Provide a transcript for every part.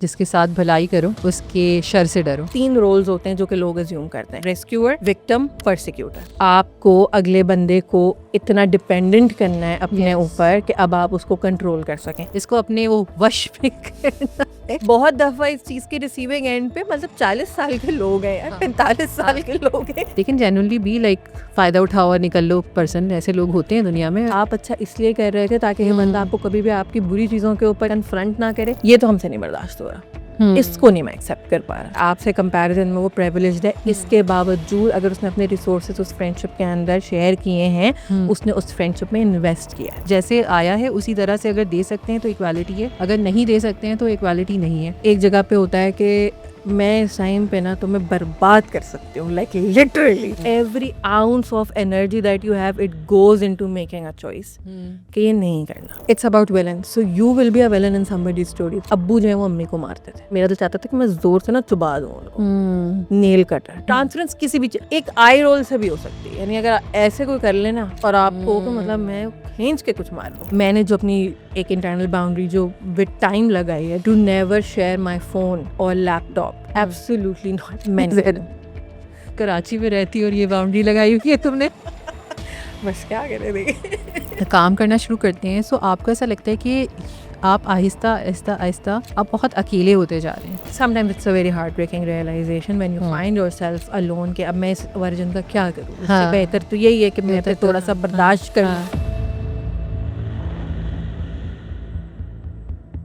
जिसके साथ भलाई करो उसके शर से डरो। 3 रोल्स होते हैं जो कि लोग अज्यूम करते हैं, रेस्क्यूअर, विक्टिम, परसिक्यूटर। आपको अगले बंदे को इतना डिपेंडेंट करना है अपने Yes. ऊपर कि अब आप उसको कंट्रोल कर सकें। इसको अपने वो वश में करना है। बहुत दफा इस चीज के रिसीविंग एंड पे मतलब 40 साल के लोग हैं यार, 45 साल के लोग हैं। लेकिन जेन्युइनली भी लाइक फायदा उठाओ और निकल लो पर्सन, ऐसे लोग होते हैं दुनिया में। आप अच्छा इसलिए कर रहे थे ताकि ये बंदा आपको कभी भी आपकी बुरी चीजों के ऊपर कन्फ्रंट ना करे। ये तो हमसे नहीं बर्दाश्त हो रहा, इसको नहीं मैं एक्सेप्ट कर पा रहा। आपसे कंपैरिजन में वो प्रिविलेज्ड है, इसके बावजूद अगर उसने अपने रिसोर्सेज उस फ्रेंडशिप के अंदर शेयर किए हैं, उसने उस फ्रेंडशिप में इन्वेस्ट किया है। जैसे आया है उसी तरह से अगर दे सकते हैं तो इक्वालिटी है, अगर नहीं दे सकते हैं तो इक्वालिटी नहीं है। एक जगह पे होता है कि मैं इस टाइम पे ना तुम्हें बर्बाद कर सकती हूँ, like literally every ounce of energy that you have it goes into making a choice कि ये नहीं करना। It's about villain, so you will be a villain in somebody's story. अब्बू जो है वो अम्मी को मारते थे, मेरा तो चाहता था कि मैं जोर से ना चुबा दूँ उनको। नेल कटर, ट्रांसफरेंस किसी भी एक आई रोल से भी हो सकती है, यानी अगर ऐसे कोई कर लेना और आपको तो मतलब मैं खींच के कुछ मार दूँ। मैंने जो अपनी एक इंटरनल बाउंड्री जो विद टाइम लगाई है, to never share my phone और लैपटॉप, एब्सोल्युटली नॉट। मैंने कराची में रहती और ये बाउंड्री लगाई हुई है तुमने। बस क्या करे देखिए। काम करना शुरू करते हैं सो आपको ऐसा लगता है कि आप आहिस्ता आहिस्ता आहिस्ता आप बहुत अकेले होते जा रहे हैं। Sometimes it's a very heartbreaking realization when you find yourself alone कि अब मैं इस वर्जन का क्या करूँ। इससे बेहतर तो यही है कि मैं पे थोड़ा सा बर्दाश्त करूँ।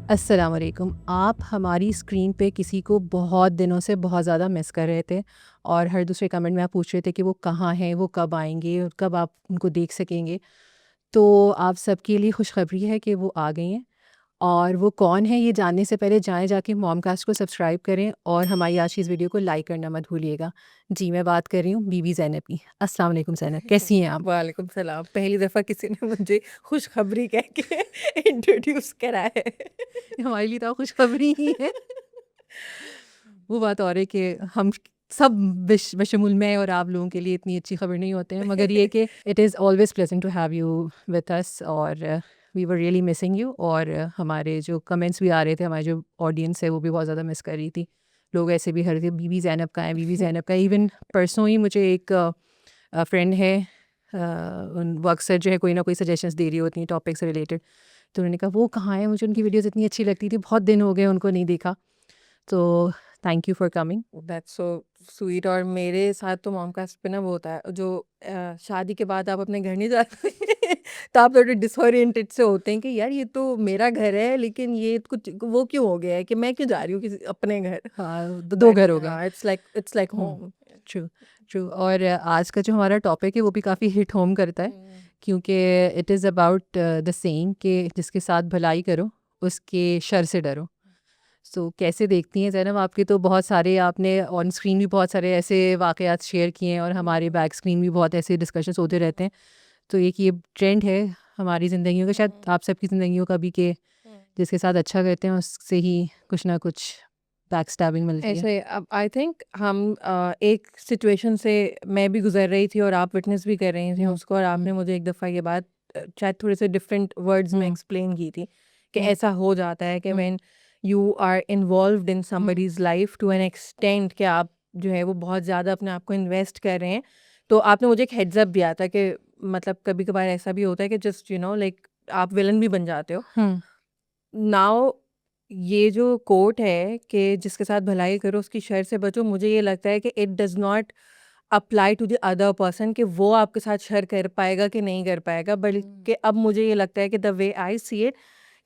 अस्सलाम वालेकुम। आप हमारी स्क्रीन पे किसी को बहुत दिनों से बहुत ज़्यादा मिस कर रहे थे और हर दूसरे कमेंट में आप पूछ रहे थे कि वो कहाँ हैं, वो कब आएंगे और कब आप उनको देख सकेंगे। तो आप सबके लिए खुशखबरी है कि वो आ गई हैं। और वो कौन है ये जानने से पहले जाके मॉमकास्ट को सब्सक्राइब करें और हमारी आज की इस वीडियो को लाइक करना मत भूलिएगा। जी, मैं बात कर रही हूँ बीबी ज़ैनब की। अस्सलाम वालेकुम ज़ैनब, कैसी हैं आप? वालेकुम सलाम। पहली दफ़ा किसी ने मुझे खुशखबरी कह के इंट्रोड्यूस करा है। हमारे लिए तो खुशखबरी ही है। वो बात और है कि हम सब बशमूल मैं और आप लोगों के लिए इतनी अच्छी खबर नहीं होते हैं, मगर ये कि it is always pleasant to have you with us और we were really missing you. और हमारे जो कमेंट्स भी आ रहे थे, हमारी जो ऑडियंस है वो भी बहुत ज़्यादा मिस कर रही थी। लोग ऐसे भी हर थे बीबी ज़ैनब का है, बीबी ज़ैनब का। इवन परसों ही मुझे एक फ्रेंड है, वो अक्सर जो है कोई ना कोई सजेशंस दे रही होती हैं टॉपिक से रिलेटेड। तो उन्होंने कहा वो कहाँ है, मुझे उनकी वीडियोज़ इतनी अच्छी लगती थी, बहुत दिन हो गए उनको नहीं देखा। तो thank you for coming. That's so sweet. और मेरे साथ तो मॉमकास्ट पे ना वो होता है जो शादी के बाद आप अपने घर नहीं जाते तो आप थोड़े डिसओरिएंटेड से होते हैं कि यार ये तो मेरा घर है, लेकिन ये कुछ वो क्यों हो गया है कि मैं क्यों जा रही हूँ किसी अपने घर। हाँ, दो घर हो गए। हाँ, it's like home. True true. और आज का जो हमारा टॉपिक है वो भी काफ़ी हिट होम करता है, क्योंकि it is about the saying कि जिसके साथ भलाई करो उसके शर से डरो। सो कैसे देखती हैं ज़ैनब, आपके तो बहुत सारे, आपने ऑन स्क्रीन भी बहुत सारे ऐसे वाक़यात शेयर किए हैं और हमारे बैक स्क्रीन भी बहुत ऐसे डिस्कशंस होते रहते हैं। तो एक ये ट्रेंड है हमारी ज़िंदगियों का, शायद आप सबकी ज़िंदगियों का भी, कि जिसके साथ अच्छा करते हैं उससे ही कुछ ना कुछ बैक स्टैबिंग मिलती है। ऐसे अब आई थिंक हम एक सिचुएशन से मैं भी गुजर रही थी और आप विटनेस भी कर रही थी उसको, और आपने मुझे एक दफ़ा ये बात शायद थोड़े से डिफरेंट वर्ड्स में एक्सप्लेन की थी कि ऐसा हो जाता है कि when you are involved in somebody's life to an extent कि आप जो है वो बहुत ज़्यादा अपने आप को इन्वेस्ट कर रहे हैं। तो आपने मुझे एक हेड्स अप दिया था कि मतलब कभी कभार ऐसा भी होता है कि जस्ट लाइक आप विलन भी बन जाते हो। नाउ ये जो कोट है कि जिसके साथ भलाई करो उसकी शर से बचो, मुझे ये लगता है कि it does not apply to the other person कि वो आपके साथ शर कर पाएगा कि नहीं कर पाएगा, बल्कि अब मुझे ये लगता है कि the way I see it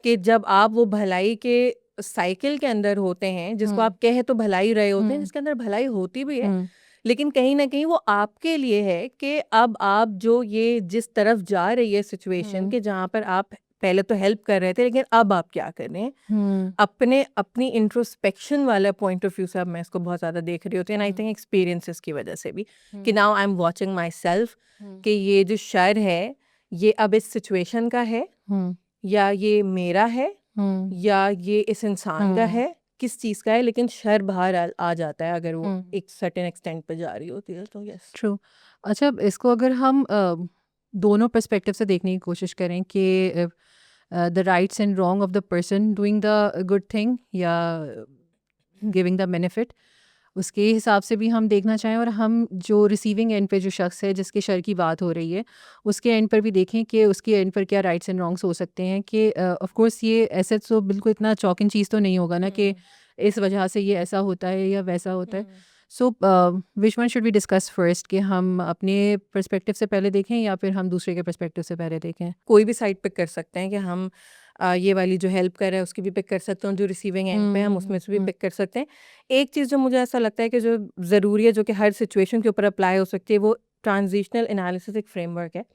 कि जब आप वो भलाई के साइकिल के अंदर होते हैं, जिसको आप कह तो भलाई रहे होते हैं, जिसके अंदर भलाई होती भी है, लेकिन कहीं ना कहीं वो आपके लिए है कि अब आप जो ये जिस तरफ जा रही है सिचुएशन के, जहाँ पर आप पहले तो हेल्प कर रहे थे लेकिन अब आप क्या कर रहे हैं, अपने अपनी इंट्रोस्पेक्शन वाला पॉइंट ऑफ व्यू से अब मैं इसको बहुत ज़्यादा देख रही होती हूँ। एंड आई थिंक एक्सपीरियंसेस की वजह से भी कि now I am watching my self कि ये जो शर है ये अब इस सिचुएशन का है या ये मेरा है या ये इस इंसान का है, किस चीज़ का है, लेकिन शर बाहर आ जाता है अगर वो एक सर्टेन एक्सटेंट पे जा रही होती है। तो यस, ट्रू। अच्छा, इसको अगर हम दोनों पर्सपेक्टिव से देखने की कोशिश करें कि the rights and wrong of the person doing the good thing या गिविंग द बेनिफिट, उसके हिसाब से भी हम देखना चाहें, और हम जो रिसीविंग एंड पे जो शख्स है जिसके शर की बात हो रही है उसके एंड पर भी देखें कि उसके एंड पर क्या राइट्स एंड रॉन्ग्स हो सकते हैं। कि ऑफ कोर्स ये ऐसे तो बिल्कुल इतना चौकिंग चीज़ तो नहीं होगा ना कि इस वजह से ये ऐसा होता है या वैसा होता है। So which one should we discuss first, कि हम अपने पर्सपेक्टिव से पहले देखें या फिर हम दूसरे के पर्सपेक्टिव से पहले देखें? कोई भी साइड पिक कर सकते हैं कि हम ये वाली जो हेल्प कर रहा है उसकी भी पिक कर सकते हैं, जो रिसीविंग एंड पे हम उसमें से भी पिक कर सकते हैं। एक चीज़ जो मुझे ऐसा लगता है कि जो ज़रूरी है, जो कि हर सिचुएशन के ऊपर अप्लाई हो सकती है, वो ट्रांजिशनल एनालिसिस एक फ्रेमवर्क है।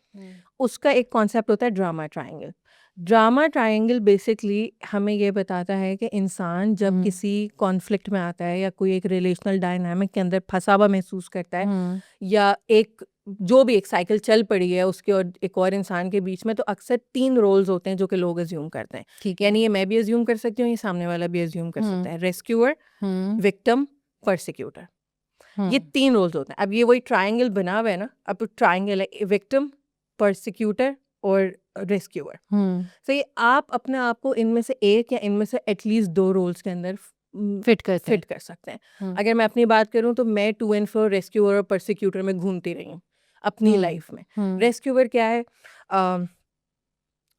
उसका एक कॉन्सेप्ट होता है drama triangle. Drama triangle basically हमें ये बताता है कि इंसान जब किसी कॉन्फ्लिक्ट में आता है या कोई एक रिलेशनल डायनामिक के अंदर फंसा हुआ महसूस करता है, या एक जो भी एक साइकिल चल पड़ी है उसके और एक और इंसान के बीच में, तो अक्सर 3 रोल्स होते हैं जो कि लोग अज्यूम करते हैं। ठीक है। यानी ये मैं भी अज्यूम कर सकती हूँ, ये सामने वाला भी अज्यूम कर सकता है। रेस्क्यूअर, विक्टिम, परसिक्यूटर, ये 3 रोल्स होते हैं। अब ये वही ट्रायंगल बना हुआ है ना, अब ट्रायंगल है विक्टिम, परसिक्यूटर और रेस्क्यूअर। तो ये आप अपने आप को इनमें से एक या इनमें से एटलीस्ट 2 रोल्स के अंदर फिट करते फिट कर सकते हैं। अगर मैं अपनी बात करूं तो मैं टू एंड फ्रो रेस्क्यूअर और परसिक्यूटर में घूमती रही हूँ अपनी लाइफ में। रेस्क्यूअर क्या है?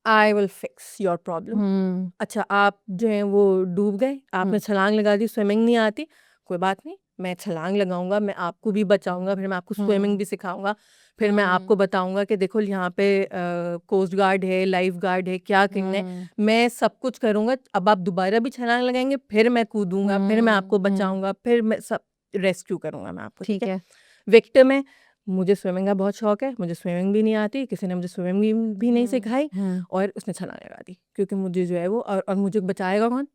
I will fix your problem. अच्छा, आप जो हैं वो डूब गए, आपने छलांग लगा दी, स्विमिंग नहीं आती, कोई बात नहीं, मैं छलांग लगाऊंगा, मैं आपको भी बचाऊंगा, फिर मैं आपको स्विमिंग भी सिखाऊंगा, फिर मैं आपको बताऊंगा कि देखो यहाँ पे कोस्ट गार्ड है, लाइफ गार्ड है, क्या करना है, मैं सब कुछ करूंगा। अब आप दोबारा भी छलांग लगाएंगे, फिर मैं कूदूंगा, फिर मैं आपको बचाऊंगा, फिर मैं सब रेस्क्यू करूंगा मैं आपको। ठीक है। विक्टिम है, मुझे स्विमिंग का बहुत शौक है, मुझे स्विमिंग भी नहीं आती, किसी ने मुझे स्विमिंग भी नहीं सिखाई, और उसने छलांग लगा दी, क्योंकि मुझे जो है वो और मुझे बचाएगा कौन?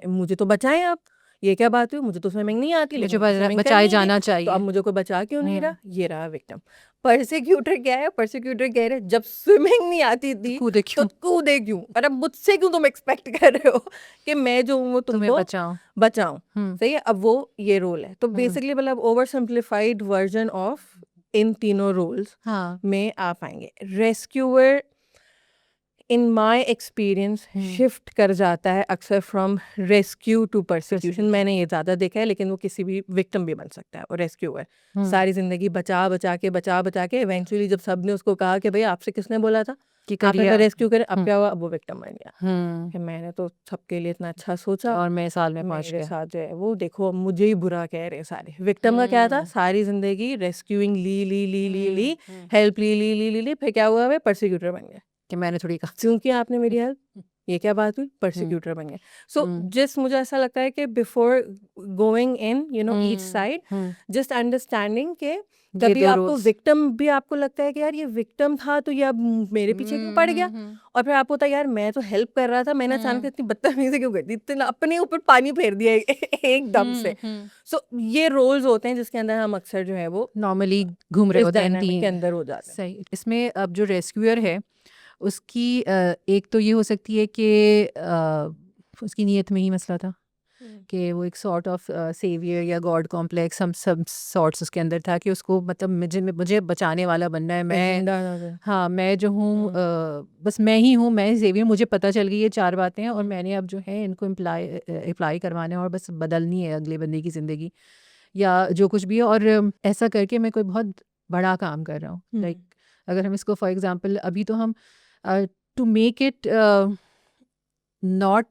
मुझे तो बचाएं आप। ये क्या बात हुई? मुझे तो स्विमिंग नहीं आती, मुझे लेकिन मुझे स्विमिंग बचाए करनी थी, जाना तो चाहिए। अब मुझे कोई बचा क्यों नहीं रहा? ये रहा विक्टिम। परसिक्यूटर क्या है? परसिक्यूटर कह रहे जब स्विमिंग नहीं आती थी कूदे तो क्यों? कूदे क्यों, और अब मुझसे क्यों तुम एक्सपेक्ट कर रहे हो कि मैं जो हूँ वो तुम्हें तुमको बचाओ। बचाऊं? सही है। अब वो ये रोल है, तो बेसिकली मतलब ओवर सिंप्लीफाइड वर्जन ऑफ इन तीनों रोल्स हाँ। में आप आएंगे। Rescuer in my experience shift कर जाता है अक्सर फ्रॉम रेस्क्यू टू परसिक्यूशन। मैंने ये ज़्यादा देखा है, लेकिन वो किसी भी विक्टिम भी बन सकता है। और रेस्क्यूअर सारी ज़िंदगी बचा बचा के इवेंचुअली जब सबने उसको कहा कि भाई आपसे किसने बोला था कि आपने करिए तो रेस्क्यू करे, अब क्या हुआ? अब वो विक्टिम बन गया कि मैंने तो सबके लिए इतना अच्छा सोचा और मैं साल में पहुंच मेरे गया। साथ जो है वो देखो अब मुझे ही बुरा कह रहे हैं सारे। विक्टिम का क्या था? सारी जिंदगी रेस्क्यूइंग ली हेल्प ली, फिर क्या हुआ? वे परसिक्यूटर बन गए कि मैंने थोड़ी कहा। क्योंकि आपने मेरी हेल्प। ये क्या बात हुई? परसिक्यूटर बन गए। सो जस्ट मुझे ऐसा लगता है कि before going in each side, just understanding के कभी आपको विक्टिम भी आपको लगता है कि यार ये विक्टिम था तो ये अब मेरे पीछे क्यों पड़ गया, और फिर आपको होता है यार मैं तो हेल्प कर रहा था, मैंने अचानक इतनी बदतमीजी क्यों कर दी, इतना अपने ऊपर पानी फेर दिया एकदम से। सो ये रोल्स होते हैं जिसके अंदर हम अक्सर जो है वो नॉर्मली घूम रहे इस होते हैं डायनामिक के अंदर हो जाते हैं। सही। इसमें अब जो रेस्क्यूअर है उसकी एक तो ये हो सकती है कि उसकी नीयत में ही मसला था कि वो एक सॉर्ट ऑफ सेवियर या गॉड कॉम्प्लेक्स हम सब सॉर्ट्स उसके अंदर था कि उसको मतलब मुझे बचाने वाला बनना है। मैं हाँ मैं जो हूँ बस मैं ही हूँ, मैं सेवियर, मुझे पता चल गई ये 4 बातें और मैंने अब जो है इनको अप्लाई करवाने और बस बदलनी है अगले बंदे की ज़िंदगी या जो कुछ भी है। और ऐसा करके मैं कोई बहुत बड़ा काम कर रहा हूँ। लाइक अगर हम इसको फॉर एग्जांपल अभी तो हम to make it not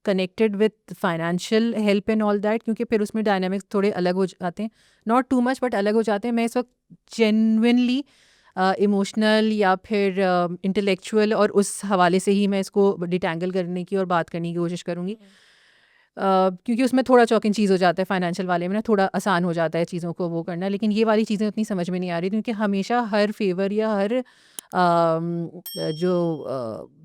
connected with financial help and all that, क्योंकि फिर उसमें डायनामिक्स थोड़े अलग हो जाते हैं, नॉट टू मच बट अलग हो जाते हैं। मैं इस वक्त जेन्युइनली इमोशनल या फिर इंटेलेक्चुअल और उस हवाले से ही मैं इसको डिटैंगल करने की और बात करने की कोशिश करूँगी, क्योंकि उसमें थोड़ा चौकिन चीज़ हो जाता है। फाइनेंशियल वाले में ना थोड़ा आसान हो जाता है चीज़ों को वो करना, लेकिन ये वाली चीज़ें उतनी समझ में नहीं आ रही, क्योंकि हमेशा हर फेवर या हर जो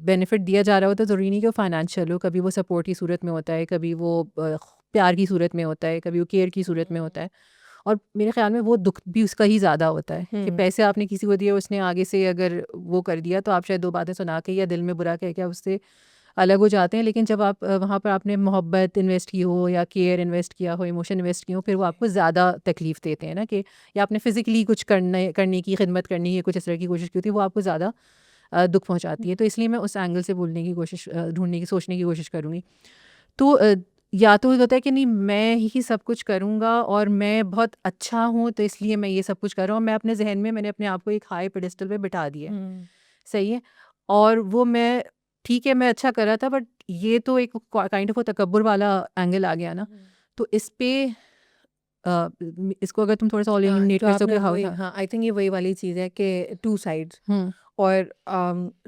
बेनिफिट दिया जा रहा होता है ज़रूरी नहीं कि वो फाइनेंशियल हो। कभी वो सपोर्ट की सूरत में होता है, कभी वो प्यार की सूरत में होता है, कभी वो केयर की सूरत में होता है। और मेरे ख्याल में वो दुख भी उसका ही ज़्यादा होता है कि पैसे आपने किसी को दिए, उसने आगे से अगर वो कर दिया तो आप शायद 2 बातें सुना के या दिल में बुरा कह के उससे अलग हो जाते हैं। लेकिन जब आप वहाँ पर आपने मोहब्बत इन्वेस्ट की हो या केयर इन्वेस्ट किया हो, इमोशन इन्वेस्ट किया हो, फिर वो आपको ज़्यादा तकलीफ़ देते हैं ना, कि या आपने फ़िज़िकली कुछ करने की खिदमत करनी है, कुछ इस तरह की कोशिश की होती है, वो आपको ज़्यादा दुख पहुंचाती है। तो इसलिए मैं उस एंगल से बोलने की कोशिश ढूंढने की सोचने की कोशिश करूँगी। तो या तो होता है कि नहीं मैं ही सब कुछ करूँगा और मैं बहुत अच्छा हूँ तो इसलिए मैं ये सब कुछ कर रहा हूँ, मैं अपने जहन में मैंने अपने आप को एक हाई पेडेस्टल पे बिठा दिया है, सही है। और वो मैं ठीक है मैं अच्छा कर रहा था, बट ये तो एक काइंड ऑफ वो तकब्बुर वाला एंगल आ गया ना। तो इस पे इसको अगर तुम थोड़ा सा एलिमिनेट तो कर आपने सकोगे हाउ वही हाँ आई थिंक ये वही वाली चीज़ है कि टू साइड्स और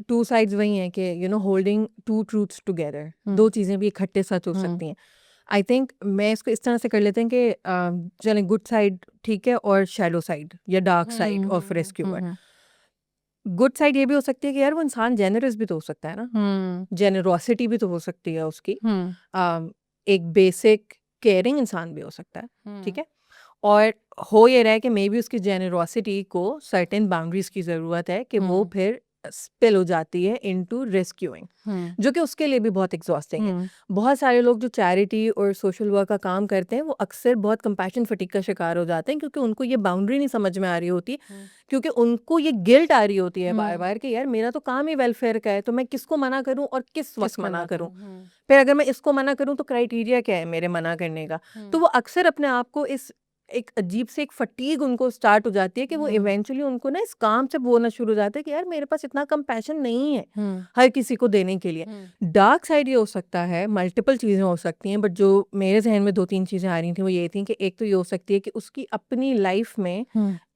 टू साइड्स वही हैं कि you know holding two truths together, दो चीज़ें भी इकट्ठे सच हो सकती हैं। आई थिंक मैं इसको इस तरह से कर लेते हैं कि चलें गुड साइड ठीक है और शैडो साइड या dark side of rescuer. Good side ये भी हो सकती है कि यार वो इंसान जेनरस भी तो हो सकता है ना, जेनरोसिटी भी तो हो सकती है उसकी, एक बेसिक केयरिंग इंसान भी हो सकता है, ठीक है। और हो ये रहा है कि मे बी उसकी जेनरोसिटी को सर्टेन बाउंड्रीज की ज़रूरत है कि वो फिर स्पिल हो जाती है इनटू रेस्क्यूइंग, जो कि उसके लिए भी बहुत एग्जॉस्टिंग है। बहुत सारे लोग जो चैरिटी और सोशल वर्क का काम करते हैं वो अक्सर बहुत कंपैशन फटीग का शिकार हो जाते हैं क्योंकि उनको ये बाउंड्री नहीं समझ में आ रही होती, क्योंकि उनको ये गिल्ट आ रही होती है बार बार कि यार मेरा तो काम ही वेलफेयर का है, तो मैं किसको मना करूं और किस वक्त मना करूं, फिर अगर मैं इसको मना करूं तो क्राइटेरिया क्या है मेरे मना करने का। तो वो अक्सर अपने आप को इस एक अजीब से एक फटीग उनको स्टार्ट हो जाती है कि वो इवेंचुअली उनको ना इस काम से बोलना शुरू हो जाता है कि यार मेरे पास इतना कंपैशन नहीं है हर किसी को देने के लिए। डार्क साइड ये हो सकता है, मल्टीपल चीज़ें हो सकती हैं, बट जो मेरे जहन में 2-3 चीज़ें आ रही थी वो ये थी कि एक तो ये हो सकती है कि उसकी अपनी लाइफ में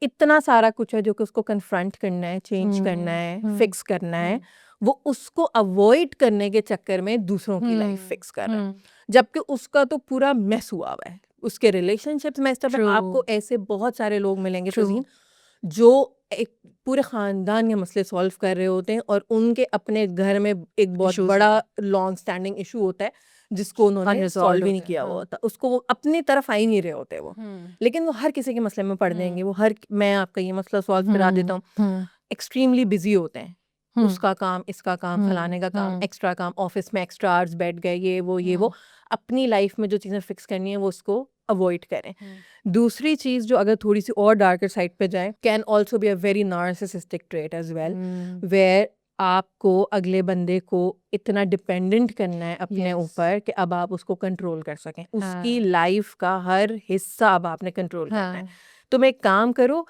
इतना सारा कुछ है जो कि उसको कन्फ्रंट करना है, चेंज करना है, फिक्स करना है, वो उसको अवॉइड करने के चक्कर में दूसरों की लाइफ फिक्स कर रहा है, जबकि उसका तो पूरा मेस हुआ हुआ है, उसके रिलेशनशिप्स में। इस तरह आपको ऐसे बहुत सारे लोग मिलेंगे तज़ीन जो एक पूरे ख़ानदान के मसले सॉल्व कर रहे होते हैं और उनके अपने घर में एक बहुत बड़ा लॉन्ग स्टैंडिंग इशू होता है जिसको उन्होंने सॉल्व ही नहीं किया हुआ होता, उसको वो अपनी तरफ आ ही नहीं रहे होते वो, लेकिन वो हर किसी के मसले में पड़ देंगे। वो हर मैं आपका ये मसला सॉल्व करा देता हूँ, एक्सट्रीमली बिजी होते हैं, उसका काम, इसका काम, फलाने का काम, एक्स्ट्रा काम, ऑफिस में एक्स्ट्रा आवर्स बैठ गए, ये वो अपनी लाइफ में जो चीज़ें फिक्स करनी है वो उसको अवॉइड करें। दूसरी चीज़ जो अगर थोड़ी सी और डार्कर साइड पे जाए, can also be a very narcissistic trait as well, where आपको अगले बंदे को इतना डिपेंडेंट करना है अपने ऊपर कि अब आप उसको कंट्रोल कर सकें, उसकी लाइफ का हर हिस्सा अब आपने कंट्रोल करना है। तुम एक काम करो,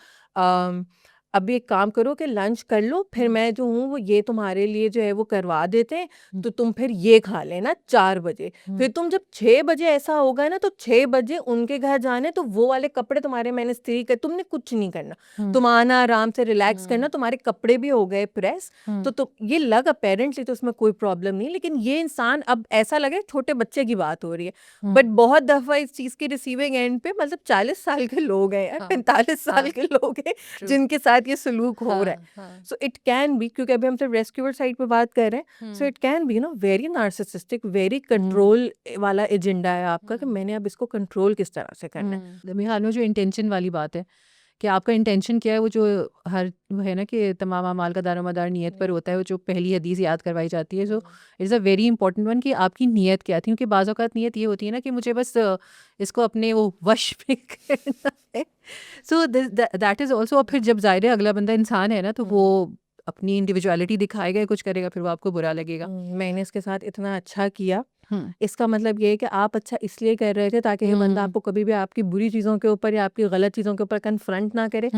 अभी एक काम करो कि लंच कर लो, फिर मैं जो हूँ वो ये तुम्हारे लिए जो है वो करवा देते हैं, तो तुम फिर ये खा लेना 4 बजे। फिर तुम जब 6 बजे ऐसा होगा ना तो 6 बजे उनके घर जाने, तो वो वाले कपड़े तुम्हारे मैंने इस्त्री कर, तुमने कुछ नहीं करना, तुम आना आराम से रिलैक्स करना, तुम्हारे कपड़े भी हो गए प्रेस, तो ये लग अपेरेंटली तो उसमें कोई प्रॉब्लम नहीं, लेकिन ये इंसान अब ऐसा लगे छोटे बच्चे की बात हो रही है। बट बहुत दफ़ा इस चीज़ की रिसीविंग एंड पे मतलब 40 साल के लोग हैं यार, 45 साल के लोग हैं जिनके साथ ये सलूक हो रहा है। सो इट कैन बी, क्योंकि अभी हम सिर्फ रेस्क्यूअर साइड पे बात कर रहे हैं, so it can be know very narcissistic, very control वाला एजेंडा है आपका कि मैंने अब इसको कंट्रोल किस तरह से करना है। मेरे ख्याल में जो इंटेंशन वाली बात है कि आपका इंटेंशन क्या है, वो जो हर वो है ना कि तमाम अमाल का दारोमदार नीयत पर होता है, वो जो पहली हदीस याद करवाई जाती है, so it's a very important one कि आपकी नीयत क्या थी, क्योंकि बाज़ औक़ात नीयत ये होती है ना कि मुझे बस इसको अपने वो वश में करना है। सो दैट इज़ ऑल्सो, फिर जब ज़ाहिर है अगला बंदा इंसान है ना, तो वो अपनी इंडिविजुअलिटी दिखाएगा, कुछ करेगा, फिर वो आपको बुरा लगेगा। मैंने इसके साथ इतना अच्छा किया, इसका मतलब ये है कि आप अच्छा इसलिए कर रहे थे ताकि ये बंदा आपको कभी भी आपकी बुरी चीज़ों के ऊपर या आपकी गलत चीज़ों के ऊपर कन्फ्रंट ना करे।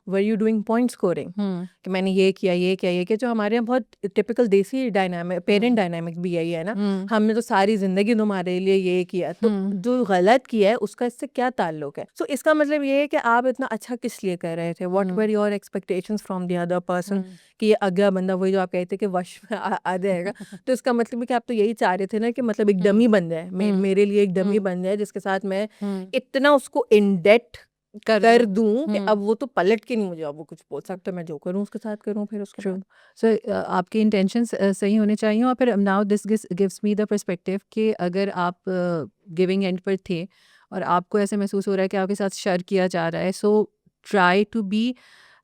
Were you doing point scoring कि मैंने ये किया, ये किया, ये किया, जो हमारे यहाँ बहुत टिपिकल देसी डायनामिक, पेरेंट डायनामिक भी यही है ना, हमने तो सारी जिंदगी तुम्हारे लिए ये किया, तो जो गलत किया है उसका इससे क्या ताल्लुक है। सो इसका मतलब ये है कि आप इतना अच्छा किस लिए कर रहे थे, what were your expectations from the other person, कि ये अगला बंदा वही जो आप कहते कि वश में आ जाएगा। तो इसका मतलब है कि आप तो यही चाह रहे थे ना कि मतलब एक डमी बन जाए, मेरे लिए एक डमी बन जाए जिसके साथ मैं इतना उसको इन डेट कर दूं कि अब वो तो पलट के नहीं मुझे अब वो कुछ बोल सकता, मैं जो करूं उसके साथ करूं। फिर उसके बाद सो आपके इंटेंशंस सही होने चाहिए। और फिर now this gives me the perspective कि अगर आप गिविंग एंड पर थे और आपको ऐसे महसूस हो रहा है कि आपके साथ शर किया जा रहा है, so try to be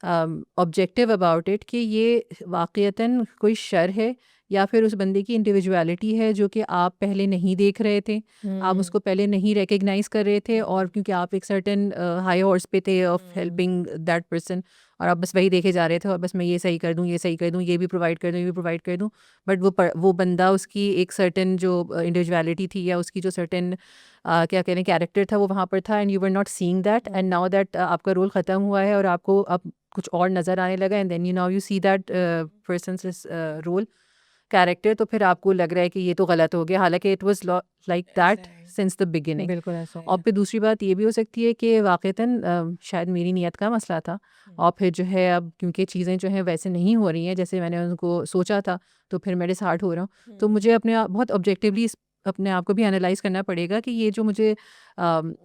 objective about it कि ये वाक़यतन कोई शर है या फिर उस बंदे की इंडिविजुअलिटी है जो कि आप पहले नहीं देख रहे थे, आप उसको पहले नहीं रिकग्नाइज कर रहे थे, और क्योंकि आप एक सर्टेन हाई हॉर्स पे थे ऑफ हेल्पिंग दैट पर्सन, और आप बस वही देखे जा रहे थे, और बस मैं ये सही कर दूँ, ये सही कर दूँ, ये भी प्रोवाइड कर दूँ, ये भी प्रोवाइड कर दूँ, बट वो बंदा, उसकी एक सर्टेन जो इंडिविजुअलिटी थी, या उसकी जो सर्टेन क्या कह रहे हैं कैरेक्टर था, वो वहाँ पर था, and you were not seeing that, and now that आपका रोल ख़त्म हुआ है और आपको अब कुछ और नज़र आने लगा, and then you see that person's role character, तो फिर आपको लग रहा है कि ये तो गलत हो गया, हालांकि it was like that since the beginning. बिल्कुल ऐसा ही और है। फिर दूसरी बात ये भी हो सकती है कि वाक़तन शायद मेरी नीयत का मसला था, और फिर जो है अब क्योंकि चीज़ें जो हैं वैसे नहीं हो रही हैं जैसे मैंने उनको सोचा था, तो फिर मैं डिसहार्ट हो रहा हूँ। तो मुझे अपने आप बहुत ऑब्जेक्टिवली अपने आप को भी एनालाइज़ करना पड़ेगा कि ये जो मुझे